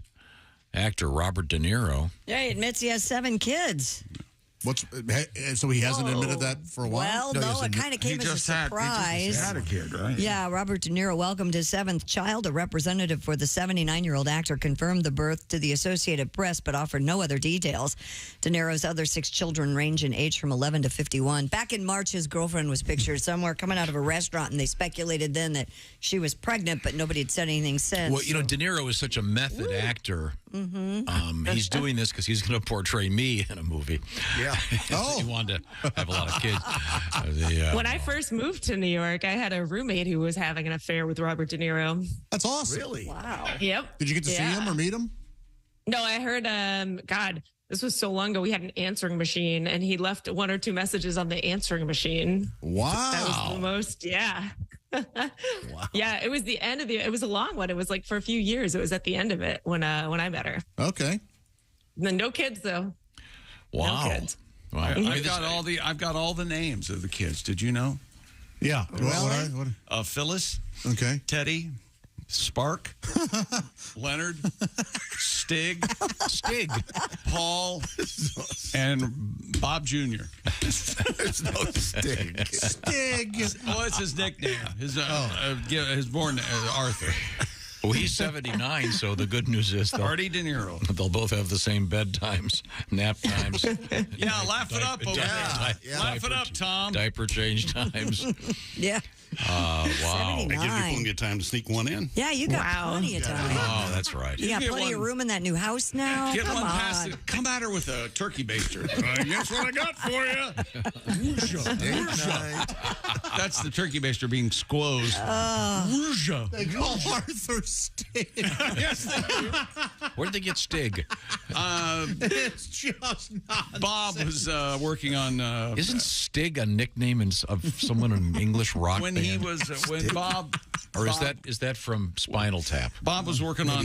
actor Robert De Niro. Yeah, he admits he has 7 kids. So he hasn't admitted that for a while? Well, no, it kind of came as a surprise. He just had a kid, right? Yeah, Robert De Niro welcomed his 7th child. A representative for the 79-year-old actor confirmed the birth to the Associated Press, but offered no other details. De Niro's other 6 children range in age from 11 to 51. Back in March, his girlfriend was pictured somewhere coming out of a restaurant, and they speculated then that she was pregnant, but nobody had said anything since. Well, you know, De Niro is such a method actor. Mm-hmm. He's doing this because he's going to portray me in a movie. Yeah. He wanted to have a lot of kids. When I first moved to New York, I had a roommate who was having an affair with Robert De Niro. That's awesome. Really? Wow. Yep. Did you get to see him or meet him? No, I heard, God, this was so long ago. We had an answering machine, and he left 1 or 2 messages on the answering machine. Wow. That was the most, yeah. Wow. Yeah, it was the end of it was a long one. It was like for a few years. It was at the end of it when I met her. Okay. No kids, though. Wow. No kids. Wow. I've got all the names of the kids. Did you know? Yeah. Phyllis. Okay. Teddy. Spark. Leonard. Stig. Paul. And Bob Jr. There's no Stig. Stig. Oh, it's his nickname. His born Arthur. Well, he's 79, so the good news is Artie De Niro. They'll both have the same bedtimes, nap times. Yeah, laugh it up over there. Laugh it up, Tom. Diaper change times. Yeah. Wow. It gives you plenty of time to sneak one in. Yeah, you got plenty of time. Oh, that's right. You got plenty of room in that new house now. Get Come one on. past it. Come at her with a turkey baster. Guess what I got for you? That's the turkey baster being squozed. They call Arthur Stig. Yes, they do. Where did they get Stig? It's just not. Bob was working on. Isn't Stig a nickname of someone in English rock when band? he was when Bob, or is that from Spinal Tap? Bob was working on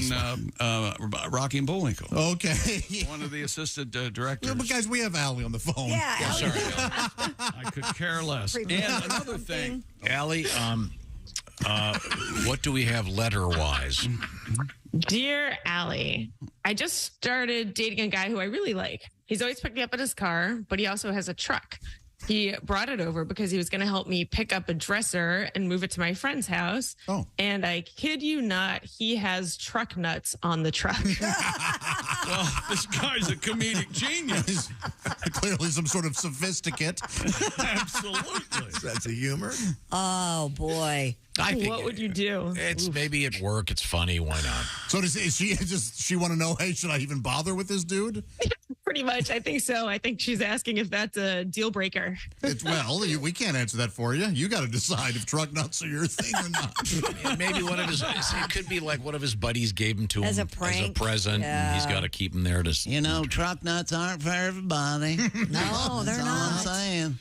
Rocky and Bullwinkle. Okay. One of the assistant directors. Yeah, but guys, we have Allie on the phone. Yeah, Allie. Sorry, I could care less. And another thing, Allie, what do we have letter-wise? Dear Allie, I just started dating a guy who I really like. He's always picked me up in his car, but he also has a truck. He brought it over because he was going to help me pick up a dresser and move it to my friend's house. Oh. And I kid you not, he has truck nuts on the truck. well, this guy's a comedic genius. Clearly some sort of sophisticate. Absolutely. That's a humor. Oh, boy. What would you do? It's maybe at work. It's funny. Why not? So is she want to know, hey, should I even bother with this dude? Pretty much. I think so. I think she's asking if that's a deal breaker. We can't answer that for you. You got to decide if truck nuts are your thing or not. Maybe it could be like one of his buddies gave him to him as a prank, as a present. Yeah. And he's got to keep him there to. You know, truck nuts aren't for everybody. No, they're That's all not. I'm saying.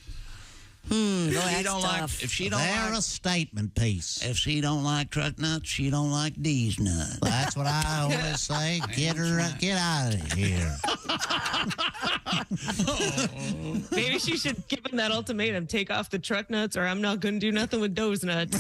If she don't they're like a statement piece. If she don't like truck nuts, she don't like these nuts. That's what I always say. Get out of here. Maybe she should give him that ultimatum. Take off the truck nuts or I'm not going to do nothing with those nuts.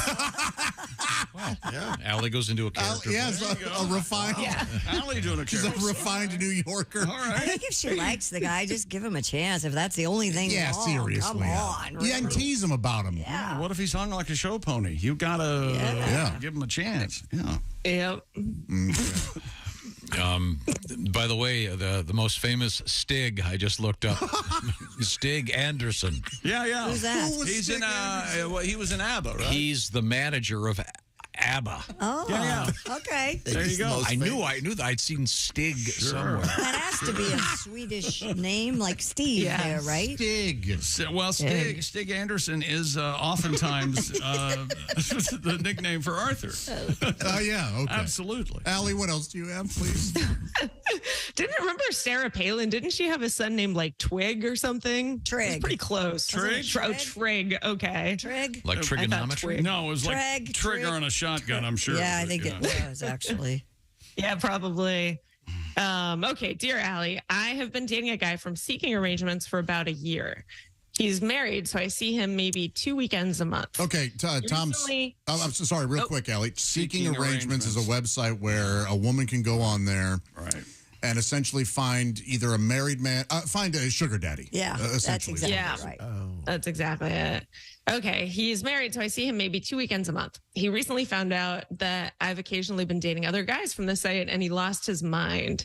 Yeah. Allie goes into a character. A refined. Yeah. Allie doing a She's character. a refined New Yorker. All right. I think if she likes the guy, just give him a chance. If that's the only thing, seriously. come on. Yeah, and tease him about him. Yeah. What if he's hung like a show pony? You gotta give him a chance. Yeah. Yep. By the way, the most famous Stig I just looked up, Stig Anderson. Yeah. Who's that? He's in he was in ABBA, right? He's the manager of ABBA. Oh, Yeah. Okay. There you go. I knew that I'd seen Stig somewhere. That has to be a Swedish name, like Steve there, right? Stig. Well, Stig Anderson is oftentimes the nickname for Arthur. Oh, yeah. Okay. Absolutely. Allie, what else do you have, please? Didn't remember Sarah Palin? Didn't she have a son named like Twig or something? Trig. It's pretty close. Trig? Oh, Trig. Okay. Trig? Like trigonometry? No, it was like Trigger trigger on a shotgun, I'm sure. Yeah, I think it was, actually. Yeah, probably. Okay, dear Allie, I have been dating a guy from seeking arrangements for about a year. He's married, so I see him maybe 2 weekends a month. Okay, Tom's. I'm so sorry, real quick, Allie. Seeking Arrangements is a website where a woman can go on there, and essentially find either a married man, find a sugar daddy. Yeah, that's exactly right. That's exactly it. Okay, he's married, so I see him maybe 2 weekends a month. He recently found out that I've occasionally been dating other guys from the site, and he lost his mind.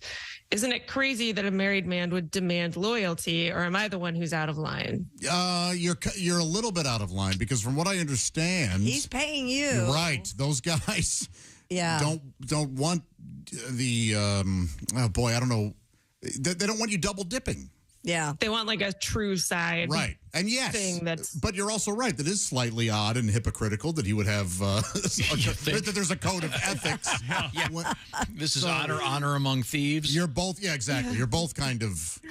Isn't it crazy that a married man would demand loyalty, or am I the one who's out of line? You're a little bit out of line, because from what I understand, he's paying you. Right, those guys. Yeah. Don't want the oh boy, I don't know. They don't want you double dipping. Yeah. They want like a true side. Right. And yes, thing that's but you're also right. That is slightly odd and hypocritical that he would have that there's a code of ethics. This is honor among thieves. You're both, exactly. You're both kind of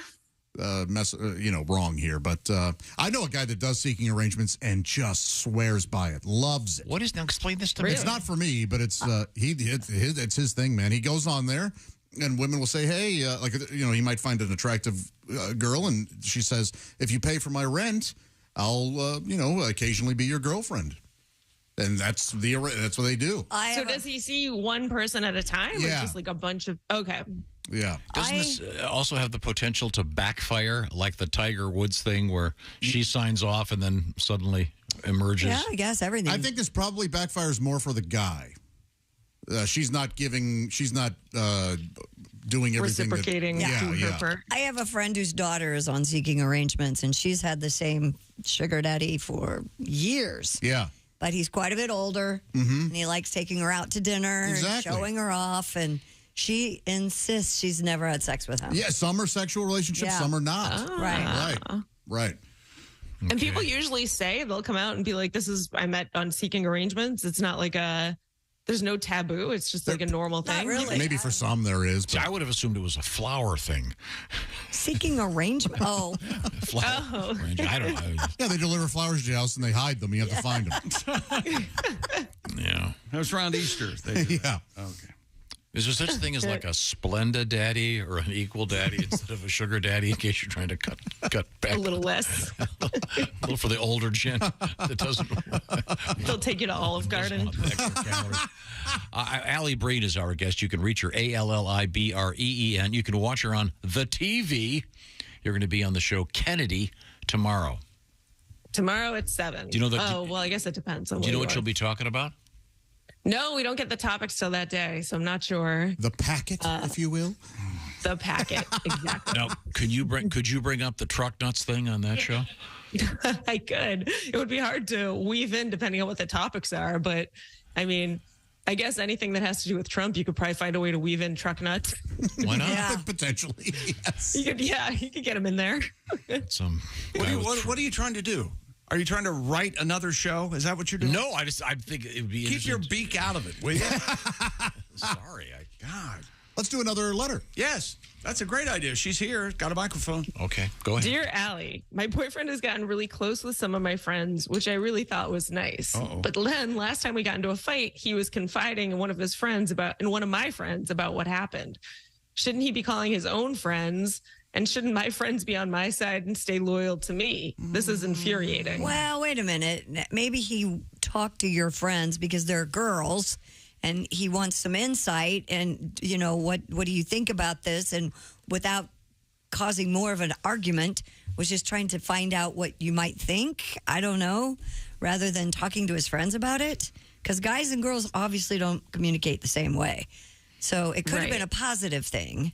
wrong here. But I know a guy that does Seeking Arrangements and just swears by it, loves it. What is now? Explain this to me. It's not for me, but it's it's his thing, man. He goes on there. And women will say, hey, he might find an attractive girl, and she says, if you pay for my rent, I'll, occasionally be your girlfriend. And that's what they do. So does he see one person at a time, or just like a bunch of? Okay. Yeah. Doesn't this also have the potential to backfire, like the Tiger Woods thing, where she signs off and then suddenly emerges? Yeah, I guess everything. I think this probably backfires more for the guy. She's not doing everything. Reciprocating to her part. I have a friend whose daughter is on Seeking Arrangements, and she's had the same sugar daddy for years. Yeah. But he's quite a bit older, and he likes taking her out to dinner and showing her off, and she insists she's never had sex with him. Yeah, some are sexual relationships, some are not. Right. And people usually say, they'll come out and be like, I met on Seeking Arrangements. It's not like there's no taboo. It's just like a normal thing. Really. Maybe for some there is. But I would have assumed it was a flower thing. Seeking Arrangement. Oh. Flower arrangement. I don't know. Yeah, they deliver flowers to your house and they hide them. You have to find them. Yeah. That was around Easter. Yeah. Okay. Is there such a thing as like a Splenda daddy or an equal daddy instead of a sugar daddy, in case you're trying to cut back a little less? A little for the older gen that doesn't. They'll take you to Olive Garden. Alli Breen is our guest. You can reach her, ALLIBREEN. You can watch her on the TV. You're going to be on the show Kennedy tomorrow. Tomorrow at 7. Do you know that? Oh, well, I guess it depends. Do you know what you'll be talking about? No, we don't get the topics till that day, so I'm not sure. The packet, if you will. The packet, exactly. Now, could you bring up the truck nuts thing on that show? I could. It would be hard to weave in depending on what the topics are, but I mean, I guess anything that has to do with Trump, you could probably find a way to weave in truck nuts. Why not? Yeah. Potentially, yes. You could get them in there. What are you trying to do? Are you trying to write another show? Is that what you're doing? No, I think it would be Keep your beak out of it, will you? Sorry. God. Let's do another letter. Yes, that's a great idea. She's here. Got a microphone. Okay, go ahead. Dear Allie, my boyfriend has gotten really close with some of my friends, which I really thought was nice. Uh-oh. But then last time we got into a fight, he was confiding in one of my friends about what happened. Shouldn't he be calling his own friends? And shouldn't my friends be on my side and stay loyal to me? This is infuriating. Well, wait a minute. Maybe he talked to your friends because they're girls and he wants some insight. And, what do you think about this? And without causing more of an argument, was just trying to find out what you might think. I don't know, rather than talking to his friends about it. Because guys and girls obviously don't communicate the same way. So it could have been a positive thing.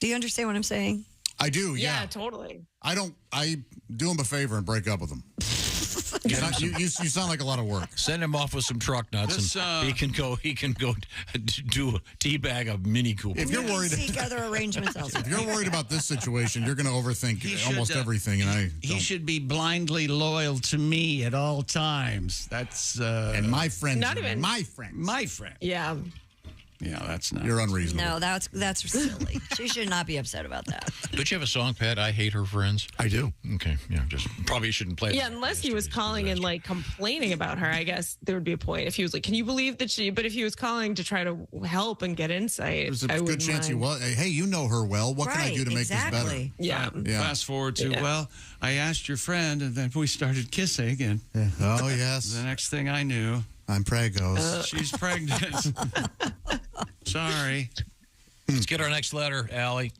Do you understand what I'm saying? I do, yeah. Yeah, totally. I do him a favor and break up with him. You sound like a lot of work. Send him off with some truck nuts, and he can go do a teabag of Mini Cooper. If you're worried, seek other arrangements elsewhere. If you're worried about this situation, you're going to overthink almost everything. And he should be blindly loyal to me at all times. That's and my friends, not even my friends, my friend. Yeah. Yeah, that's not. You're unreasonable. No, that's silly. She should not be upset about that. Don't you have a song, Pat? I hate her friends. I do. Okay, yeah, just probably shouldn't play. Yeah, unless he was calling and like complaining about her, I guess there would be a point. If he was like, "Can you believe that she?" But if he was calling to try to help and get insight, there's a good chance he was. Hey, you know her well. What can I do to make this better? Yeah. Fast forward to well, I asked your friend, and then we started kissing, and oh yes, the next thing I knew, I'm pregos. She's pregnant. Sorry. Let's get our next letter, Allie.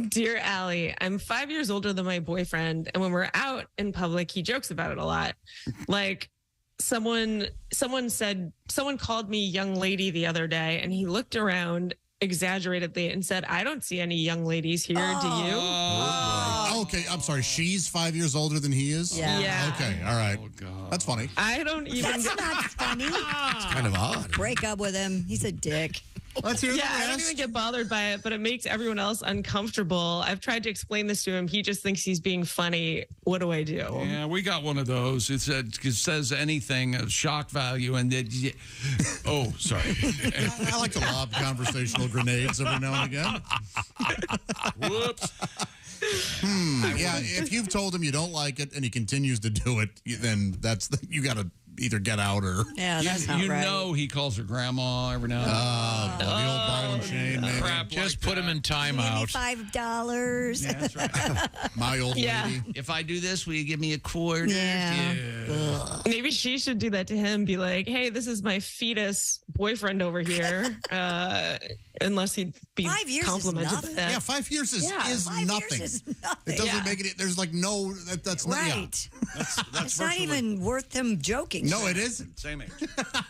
Dear Allie, I'm 5 years older than my boyfriend, and when we're out in public, he jokes about it a lot. Like someone called me young lady the other day, and he looked around exaggeratedly and said, "I don't see any young ladies here. Do you?" Okay, I'm sorry. She's 5 years older than he is? Yeah. Okay, all right. That's funny. I don't even. That's not funny. It's kind of odd. Break up with him. He's a dick. Let's hear Yeah, I don't even get bothered by it, but it makes everyone else uncomfortable. I've tried to explain this to him. He just thinks he's being funny. What do I do? Yeah, we got one of those. It says anything of shock value, and then oh, sorry. I like to lob conversational grenades every now and again. Whoops. Yeah, if you've told him you don't like it and he continues to do it, then you got to either get out or. Yeah, that's not you right. know he calls her grandma every now and then. The old ball and chain, maybe. Crap Just put him in timeout. $5. Yeah, that's right. My old lady. If I do this, will you give me a quarter? Yeah. Maybe she should do that to him. Be like, "Hey, this is my fetus boyfriend over here." Unless he'd be 5 years complimented is by nothing. that. Yeah, 5 years is 5 nothing. Years is nothing. It doesn't make it. There's like no. That's not. Yeah. Right. That's It's not even worth them joking. No, it isn't. Same age.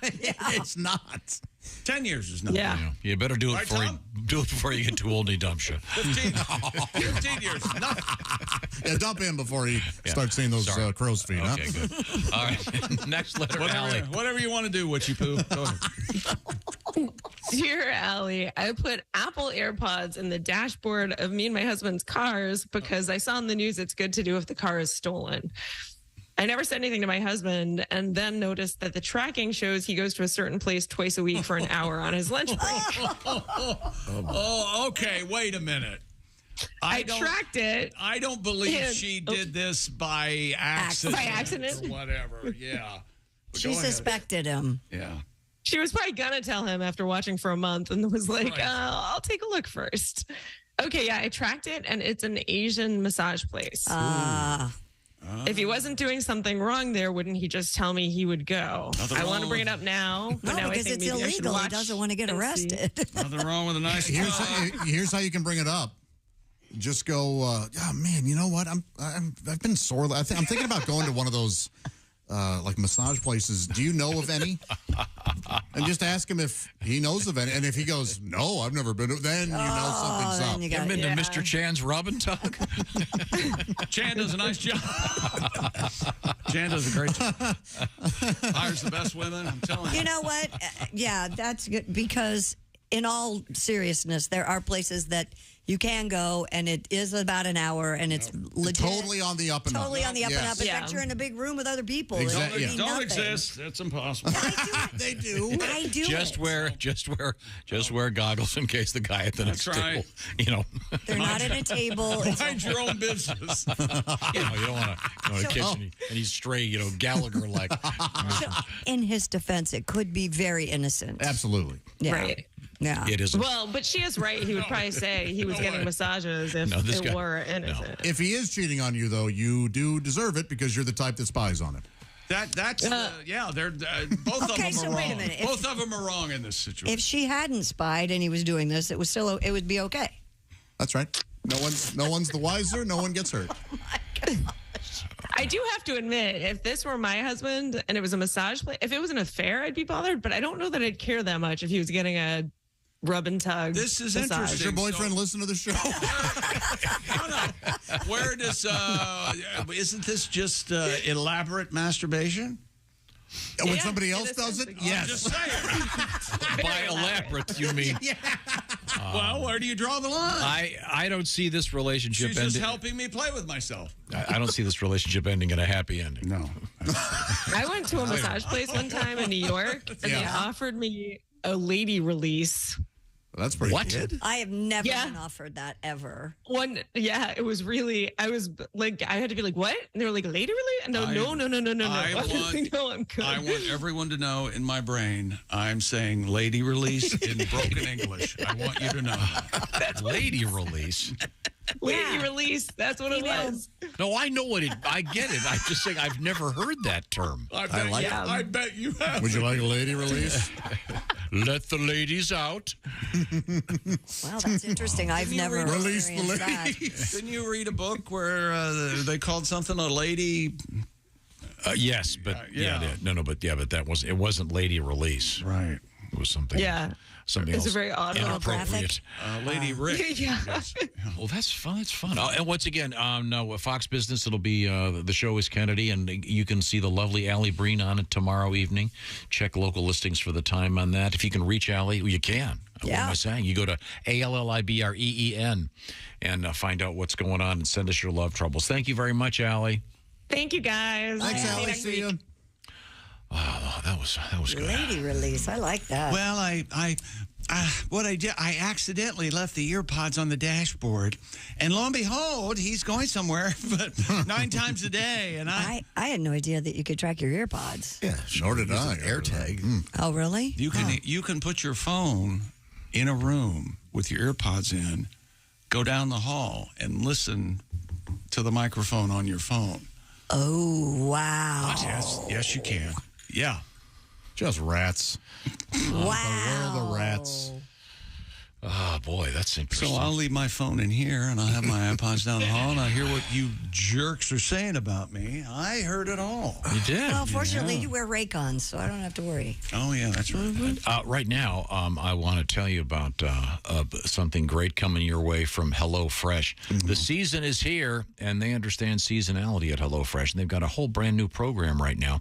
It's not. 10 years is nothing. Yeah. You better do it Right, before Tom? you get too old and he dumps you. 15 years is nothing. Yeah, dump him before he starts seeing those crow's feet. Okay, good. All right, next letter, Allie. Whatever you want to do, Witchy Poo. Go ahead. Dear Allie, I put Apple AirPods in the dashboard of me and my husband's cars because I saw in the news it's good to do if the car is stolen. I never said anything to my husband and then noticed that the tracking shows he goes to a certain place twice a week for an hour on his lunch break. Oh, okay. Wait a minute. I tracked it. I don't believe she did this by accident. By accident? Or whatever. Yeah. She suspected him. Yeah. She was probably going to tell him after watching for a month and was like, I'll take a look first. Okay, yeah, I tracked it, and it's an Asian massage place. If he wasn't doing something wrong there, wouldn't he just tell me he would go? I want to bring it up now. But No, now because I think it's maybe I should illegal. He watch doesn't want to get arrested. Nothing wrong with a nice Here's how you can bring it up. Just go, oh man, you know what? I've been sore. I'm thinking about going to one of those like massage places. Do you know of any? And just ask him if he knows of any. And if he goes, no, I've never been, then you know something's up. You ever been to Mr. Chan's Rub and Tug? Chan does a nice job. Chan does a great job. Hires the best women, I'm telling you. You know what? Yeah, that's good because in all seriousness, there are places that you can go, and it is about an hour, and it's legit. Totally on the up and up. Totally on the up and up. In Yeah. fact, you're in a big room with other people. Exactly. It would be Don't nothing. exist. It's impossible. They do. I do Just wear goggles in case the guy at the next That's right. table, you know. They're not at a table. It's Mind your own business. You don't want to go to the kitchen and he's straight, Gallagher like. in his defense, it could be very innocent. Absolutely. Yeah. Right. Yeah. It isn't. Well, but she is right. He would probably say he was getting massages if this it guy- were innocent. If he is cheating on you, though, you do deserve it because you're the type that spies on him. That's they're both Okay, of them so are wait a wrong. minute. Both of them are wrong in this situation. If she hadn't spied and he was doing this, it would be okay. That's right. No one's the wiser. No one gets hurt. I do have to admit, if this were my husband and it was a massage place, if it was an affair, I'd be bothered. But I don't know that I'd care that much if he was getting a rub and tug. This is massage. interesting. Does your boyfriend listen to the show? No. Where does isn't this just elaborate masturbation? When somebody else does it? Yes. Just saying. By elaborate, you mean? Well, where do you draw the line? I don't see this relationship She's ending. just helping me play with myself. I don't see this relationship ending in a happy ending. No. I went to a massage place one time in New York, and they offered me a lady release. That's pretty good. I have never been offered that ever. It was really, I was like, I had to be like, what? And they were like, lady release? No. I'm good. I want everyone to know in my brain, I'm saying lady release in broken English. I want you to know. That's lady release. Lady release. That's what it was. No, I know what I get it. I'm just saying I've never heard that term. I bet you have. Would you like a lady release? Let the ladies out. Wow, that's interesting. I've never experienced that. Didn't you read a book where they called something a lady? Yes, but but that was it. Wasn't lady release, right? It was something. Something it's else. a very odd inappropriate. Lady Rick. Yes. Well, that's fun. That's fun. And once again, no, Fox Business. It'll be the show is Kennedy, and you can see the lovely Alli Breen on it tomorrow evening. Check local listings for the time on that. If you can reach Alli, well, you can. What am I saying? You go to ALLIBREEN and find out what's going on and send us your love troubles. Thank you very much, Alli. Thank you, guys. Thanks, Alli. See you. Oh, that was good. Lady release. I like that. Well, what I did, I accidentally left the ear pods on the dashboard, and lo and behold, he's going somewhere, but 9 times a day, and I had no idea that you could track your ear pods. Yeah, nor did I. AirTag. Oh, really? You can put your phone in a room with your ear pods in, go down the hall, and listen to the microphone on your phone. Oh, wow. Yes, you can. Yeah. Just rats. Wow. Where are the rats? Oh, boy, that's interesting. So I'll leave my phone in here, and I'll have my iPods down the hall, and I'll hear what you jerks are saying about me. I heard it all. You did? Well, fortunately, you wear Raycons, so I don't have to worry. Oh, yeah, that's right. Right now, I want to tell you about something great coming your way from HelloFresh. The season is here, and they understand seasonality at HelloFresh, and they've got a whole brand new program right now.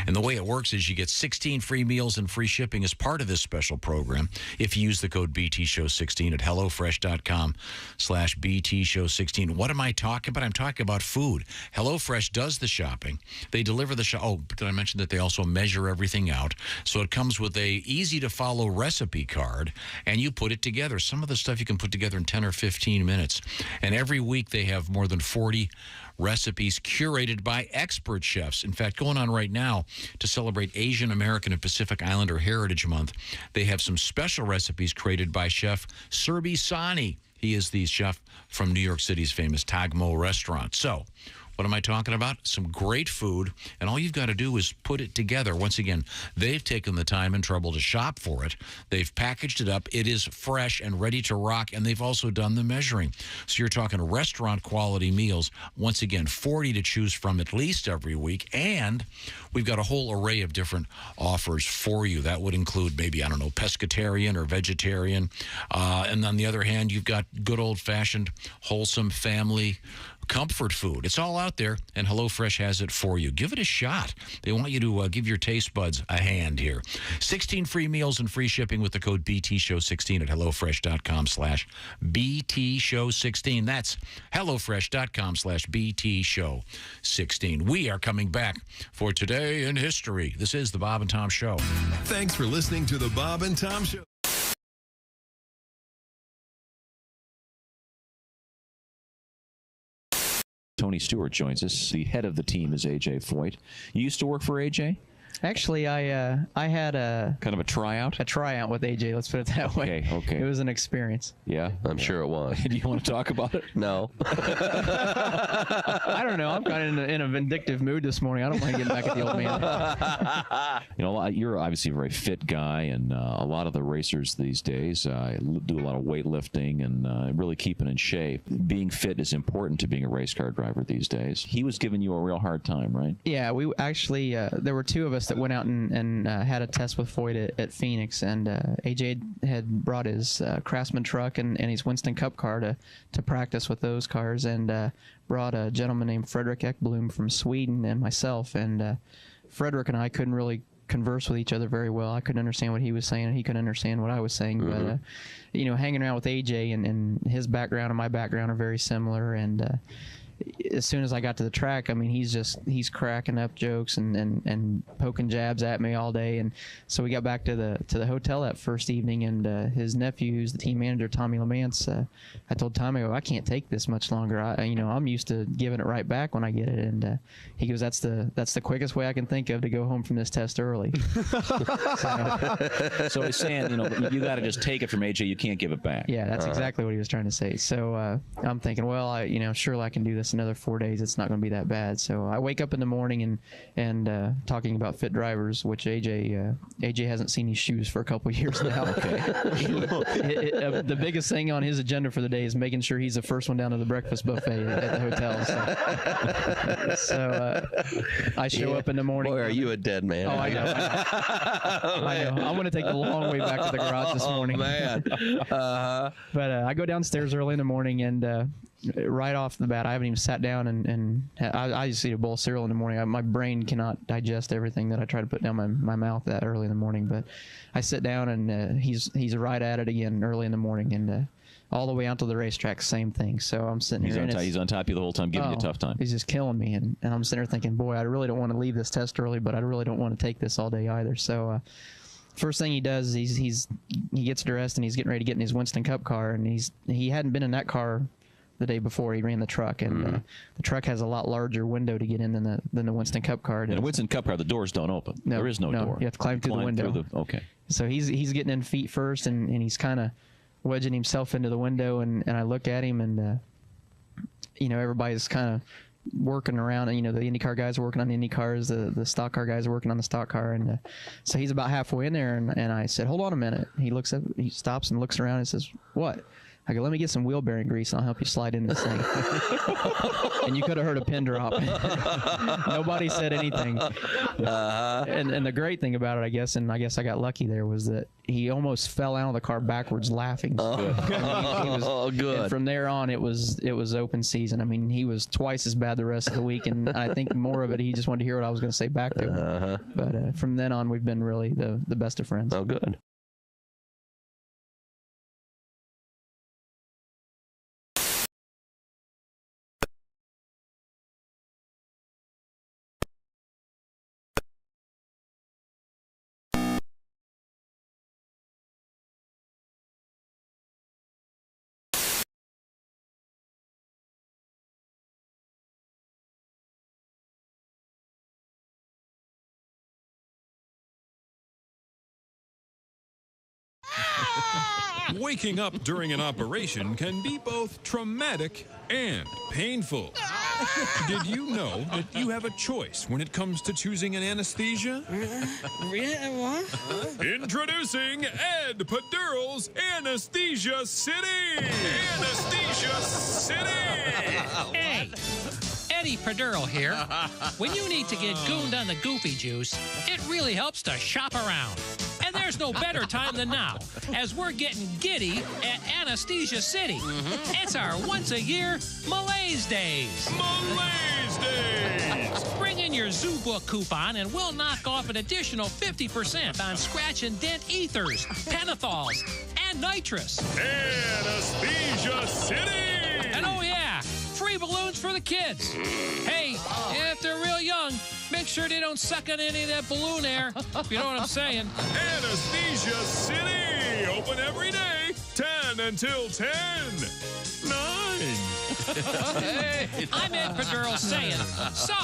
And the way it works is you get 16 free meals and free shipping as part of this special program if you use the code BTShow16 at HelloFresh.com/BTShow16. What am I talking about? I'm talking about food. HelloFresh does the shopping. They deliver the show. Oh, did I mention that they also measure everything out? So it comes with a easy-to-follow recipe card, and you put it together. Some of the stuff you can put together in 10 or 15 minutes. And every week they have more than 40 recipes curated by expert chefs. In fact, going on right now to celebrate Asian American and Pacific Islander Heritage Month, they have some special recipes created by Chef Serbi Sani. He is the chef from New York City's famous Tagmo restaurant. So, what am I talking about? Some great food, and all you've got to do is put it together. Once again, they've taken the time and trouble to shop for it. They've packaged it up. It is fresh and ready to rock, and they've also done the measuring. So you're talking restaurant-quality meals. Once again, 40 to choose from at least every week, and we've got a whole array of different offers for you. That would include maybe, I don't know, pescatarian or vegetarian. And on the other hand, you've got good old-fashioned, wholesome family comfort food. It's all out there, and HelloFresh has it for you. Give it a shot. They want you to give your taste buds a hand here. 16 free meals and free shipping with the code BTShow16 at HelloFresh.com/BTShow16. That's HelloFresh.com/BTShow16. We are coming back for Today in History. This is the Bob and Tom Show. Thanks for listening to the Bob and Tom Show. Tony Stewart joins us. The head of the team is A.J. Foyt. You used to work for A.J.? Actually, I had a kind of a tryout. A tryout with AJ. Let's put it that way. Okay. It was an experience. Yeah, I'm sure it was. Do you want to talk about it? No. I don't know. I'm kind of in a vindictive mood this morning. I don't mind getting back at the old man. You know, you're obviously a very fit guy, and a lot of the racers these days do a lot of weightlifting and really keeping in shape. Being fit is important to being a race car driver these days. He was giving you a real hard time, right? Yeah, we actually there were two of us that went out and had a test with Foyt at Phoenix, and AJ had brought his Craftsman truck and his Winston Cup car to practice with those cars, and brought a gentleman named Frederick Ekblom from Sweden and myself, and Frederick and I couldn't really converse with each other very well. I couldn't understand what he was saying, and he couldn't understand what I was saying. Mm-hmm. But you know, hanging around with AJ and his background and my background are very similar, and as soon as I got to the track, I mean, he's cracking up jokes and poking jabs at me all day. And so we got back to the hotel that first evening, and his nephew, who's the team manager, Tommy Lamance, I told Tommy, I can't take this much longer. I'm used to giving it right back when I get it. And he goes, that's the quickest way I can think of to go home from this test early. So he's saying, you got to just take it from AJ. You can't give it back. Yeah, that's exactly what he was trying to say. So I'm thinking, well, surely I can do this another 4 days. It's not going to be that bad. So I wake up in the morning and talking about fit drivers, which AJ hasn't seen his shoes for a couple years now. Okay. The biggest thing on his agenda for the day is making sure he's the first one down to the breakfast buffet at the hotel. So I show up in the morning. Boy, are you a dead man? Oh, I know. I know. I'm going to take the long way back to the garage this morning. Oh, man. But I go downstairs early in the morning, and right off the bat, I haven't even sat down, and I just eat a bowl of cereal in the morning. My brain cannot digest everything that I try to put down my mouth that early in the morning. But I sit down, and he's right at it again early in the morning, and all the way out to the racetrack, same thing. So I'm sitting here. He's on top of you the whole time, giving you a tough time. He's just killing me, and I'm sitting there thinking, boy, I really don't want to leave this test early, but I really don't want to take this all day either. So first thing he does is he gets dressed, and he's getting ready to get in his Winston Cup car, and he hadn't been in that car the day before. He ran the truck, and the truck has a lot larger window to get in than the Winston Cup car. In a Winston Cup car, the doors don't open. No, there is no door. You have to climb through the window. Okay. So he's getting in feet first, and he's kind of wedging himself into the window, and I look at him, and everybody's kind of working around, and the IndyCar guys are working on the Indy cars, the stock car guys are working on the stock car, and so he's about halfway in there, and I said, hold on a minute. He looks up, he stops and looks around and says, what? I go, let me get some wheel bearing grease, and I'll help you slide in this thing. And you could have heard a pin drop. Nobody said anything. And the great thing about it, I guess I got lucky there, was that he almost fell out of the car backwards laughing. Good. And from there on, it was open season. I mean, he was twice as bad the rest of the week, and I think more of it, he just wanted to hear what I was going to say back to him. But from then on, we've been really the best of friends. Oh, good. Waking up during an operation can be both traumatic and painful. Did you know that you have a choice when it comes to choosing an anesthesia? Introducing Ed Pedural's Anesthesia City! Anesthesia City! Hey! Eddie Pedural here. When you need to get gooned on the goofy juice, it really helps to shop around. And there's no better time than now, as we're getting giddy at Anesthesia City. It's our once-a-year Malaise Days. Malaise Days! Bring in your Zoo Book coupon, and we'll knock off an additional 50% on scratch and dent ethers, pentathols, and nitrous. Anesthesia City! And oh yeah, free balloons for the kids. Hey, if they're real young, make sure they don't suck on any of that balloon air, if you know what I'm saying. Anesthesia City! Open every day, 10 until 10. 9. Hey, I'm Ed Pedural saying, so,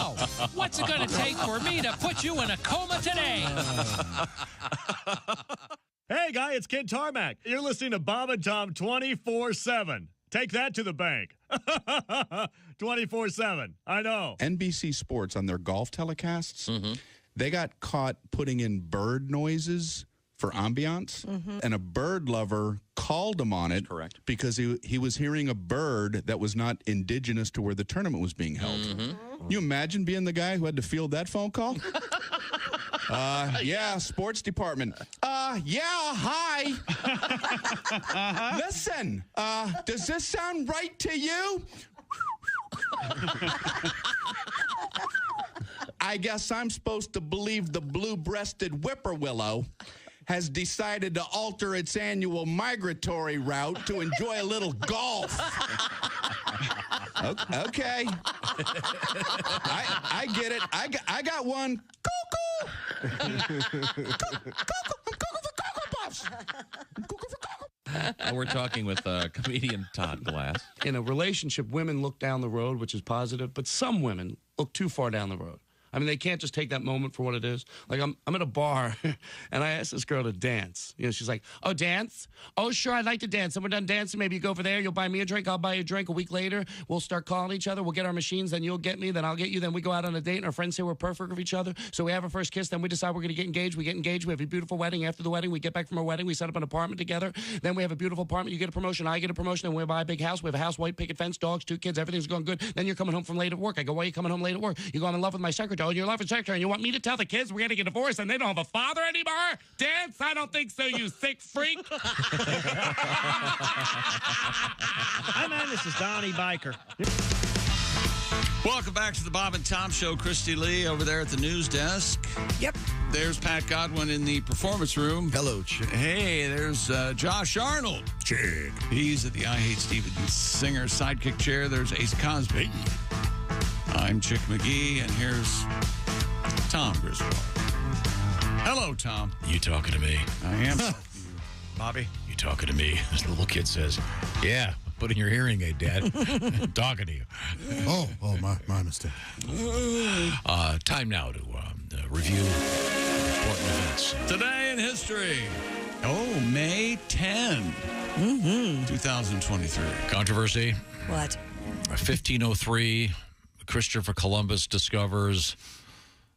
what's it going to take for me to put you in a coma today? Hey, guy, it's Kid Tarmac. You're listening to Bob and Tom 24/7. Take that to the bank. 24/7. I know. NBC Sports on their golf telecasts, they got caught putting in bird noises for ambiance, and a bird lover called him on it because he was hearing a bird that was not indigenous to where the tournament was being held. You imagine being the guy who had to field that phone call? Yeah, sports department. Yeah, hi. Listen, does this sound right to you? I guess I'm supposed to believe the blue-breasted whippoorwillow has decided to alter its annual migratory route to enjoy a little golf. Okay. I get it. I got one. We're talking with comedian Todd Glass. In a relationship, women look down the road, which is positive, but some women look too far down the road. I mean, they can't just take that moment for what it is. Like, I'm at a bar, and I asked this girl to dance. You know, she's like, oh, dance? Oh, sure, I'd like to dance. And we're done dancing. Maybe you go over there. You'll buy me a drink. I'll buy you a drink. A week later, we'll start calling each other. We'll get our machines. Then you'll get me. Then I'll get you. Then we go out on a date, and our friends say we're perfect for each other. So we have our first kiss. Then we decide we're going to get engaged. We get engaged. We have a beautiful wedding. After the wedding, we get back from our wedding. We set up an apartment together. Then we have a beautiful apartment. You get a promotion. I get a promotion. Then we buy a big house. We have a house, white picket fence, dogs, 2 kids. Everything's going good. Then you're coming home from late at work. I go, why are you coming home late at work? You go, I'm in love with my secretary. And you're in love with secretary. And you want me to tell the kids we're going to get divorced and they don't have a father anymore? Dance? I don't think so, you sick freak. Hi, man. This is Donnie Baker. Welcome back to the Bob and Tom Show. Christy Lee over there at the news desk. Yep. There's Pat Godwin in the performance room. Hello, Chick. Hey, there's Josh Arnold. Chick. He's at the I Hate Stephen Singer sidekick chair. There's Ace Cosby. I'm Chick McGee, and here's Tom Griswold. Hello, Tom. You talking to me? I am. Bobby? You talking to me? This little kid says, yeah, put in your hearing aid, Dad. I'm talking to you. Oh, my mistake. Time now to review important events. Today in history. Oh, May 10, 2023. Controversy. What? 1503, Christopher Columbus discovers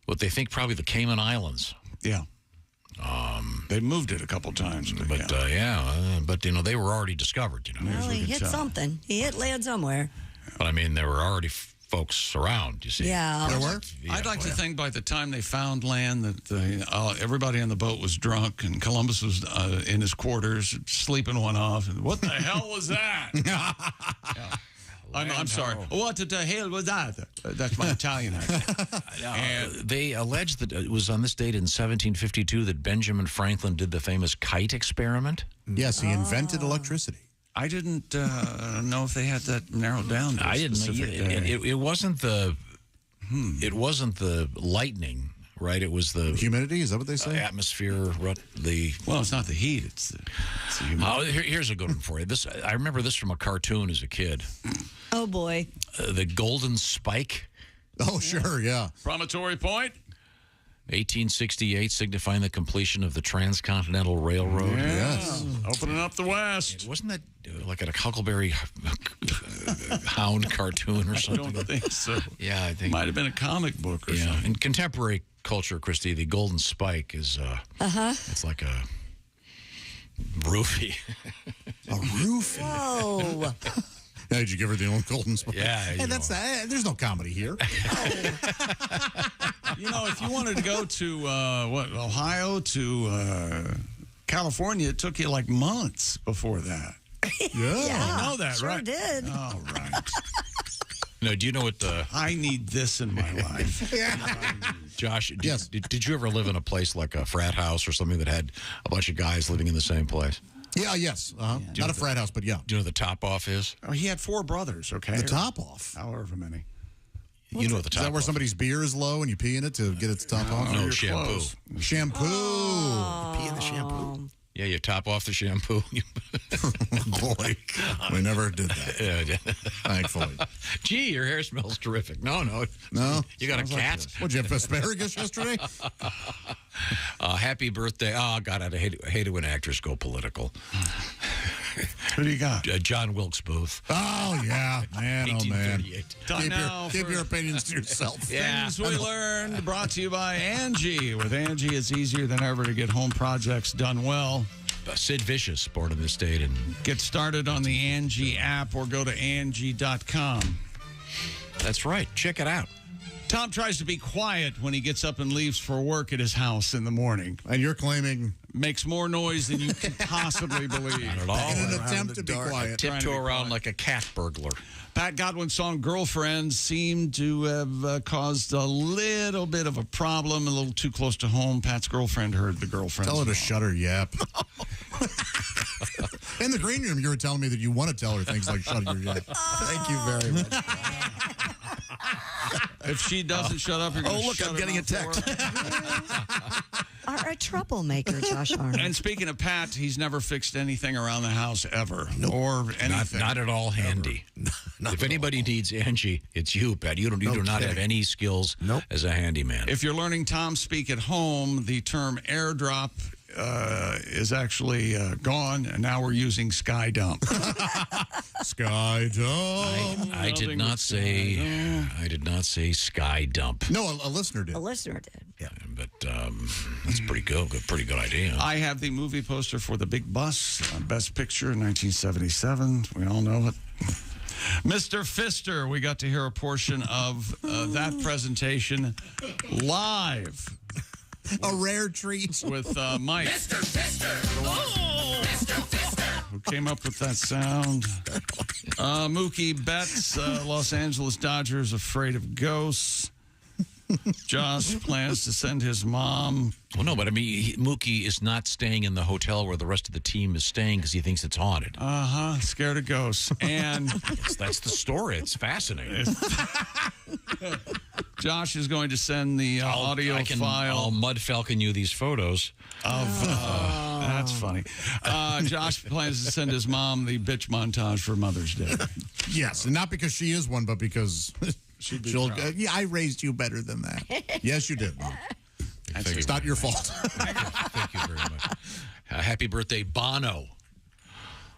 what they think probably the Cayman Islands. Yeah. They moved it a couple times. But you know, they were already discovered, you know. Well, he hit something. He hit land somewhere. But I mean, there were already folks around, you see. Yeah. There were? I'd like to think by the time they found land that everybody on the boat was drunk and Columbus was in his quarters sleeping one off. And what the hell was that? Yeah. I'm sorry. What the hell was that? That's my Italian accent. They allege that it was on this date in 1752 that Benjamin Franklin did the famous kite experiment. Yes, he invented electricity. I didn't know if they had that narrowed down. I didn't know. It wasn't the. It wasn't the lightning, right? It was the humidity. Is that what they say? Atmosphere. Well, it's not the heat. It's the humidity. Here's a good one for you. I remember this from a cartoon as a kid. Oh boy. The Golden Spike. Oh sure, yeah. Promontory Point. 1868, signifying the completion of the Transcontinental Railroad. Yes. Opening up the West. Wasn't that like a Huckleberry Hound cartoon or something? I don't think so. Yeah, I think. Might have been a comic book or something. In contemporary culture, Christy, the Golden Spike is, it's like a roofie. A roofie? Whoa. Now, did you give her the old golden spike? Yeah. Hey, that's that. There's no comedy here. You know, if you wanted to go to Ohio to California, it took you like months before that. Yeah, you know that, sure right? Did. All right. No, do you know what the... I need this in my life. Josh, did you ever live in a place like a frat house or something that had a bunch of guys living in the same place? Yeah, yes. Not a frat house, but yeah. Do you know what the top-off is? Oh, he had 4 brothers, okay? The top-off? However many. You know what the top-off is. That where somebody's beer is low and you pee in it to get its top off? No, shampoo. Close. Shampoo. Oh. You pee in the shampoo. Yeah, you top off the shampoo. Boy, we never did that. Yeah. Thankfully. Gee, your hair smells terrific. No. You got a cat? What'd you have, asparagus yesterday? Happy birthday. Oh, God, I hate it when actors go political. Who do you got? John Wilkes Booth. Oh, yeah. Man, oh, man. 1838. Keep your opinions to yourself. Yeah. Things we learned, brought to you by Angie. With Angie, it's easier than ever to get home projects done well. Sid Vicious, born in this state. And get started on the Angie app or go to Angie.com. That's right. Check it out. Tom tries to be quiet when he gets up and leaves for work at his house in the morning. And you're claiming... Makes more noise than you can possibly believe. Not at all. In an attempt to be quiet. Tiptoe around like a cat burglar. Pat Godwin's song Girlfriend seemed to have caused a little bit of a problem, a little too close to home. Pat's girlfriend heard the girlfriend. Tell her to shut her yap. In the green room, you were telling me that you want to tell her things like shut your yap. Thank you very much. If she doesn't shut up, you're going to look, I'm getting a text. Are a troublemaker, Josh Arnold. And speaking of Pat, he's never fixed anything around the house ever. Or anything. Not at all handy. If anybody needs Angie, it's you, Pat. You do not have any skills as a handyman. If you're learning Tom speak at home, the term airdrop is actually gone, and now we're using sky dump. Sky dump. I did not say sky dump. No, a listener did. A listener did. Yeah, but that's pretty good. Pretty good idea. I have the movie poster for The Big Bus, Best Picture in 1977. We all know it. Mr. Pfister, we got to hear a portion of that presentation live. A rare treat. With Mike. Mr. Pfister. Oh, Mr. Pfister. Who came up with that sound? Mookie Betts, Los Angeles Dodgers afraid of ghosts. Josh plans to send his mom. Well, no, but I mean, Mookie is not staying in the hotel where the rest of the team is staying because he thinks it's haunted. Scared of ghosts. And yes, that's the story. It's fascinating. Josh is going to send the audio file. I'll Mud Falcon you these photos. That's funny. Josh plans to send his mom the bitch montage for Mother's Day. Yes, and not because she is one, but because she'll. proud. I raised you better than that. Yes, you did, Mom. It's not your fault. Thank you very much. Happy birthday, Bono.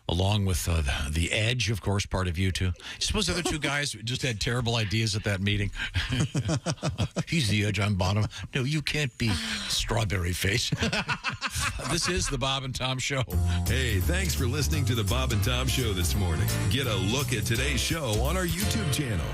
Along with the Edge, of course, part of you two. I suppose the other two guys just had terrible ideas at that meeting. He's the Edge, I'm Bono. No, you can't be Strawberry Face. This is the Bob and Tom Show. Hey, thanks for listening to the Bob and Tom Show this morning. Get a look at today's show on our YouTube channel.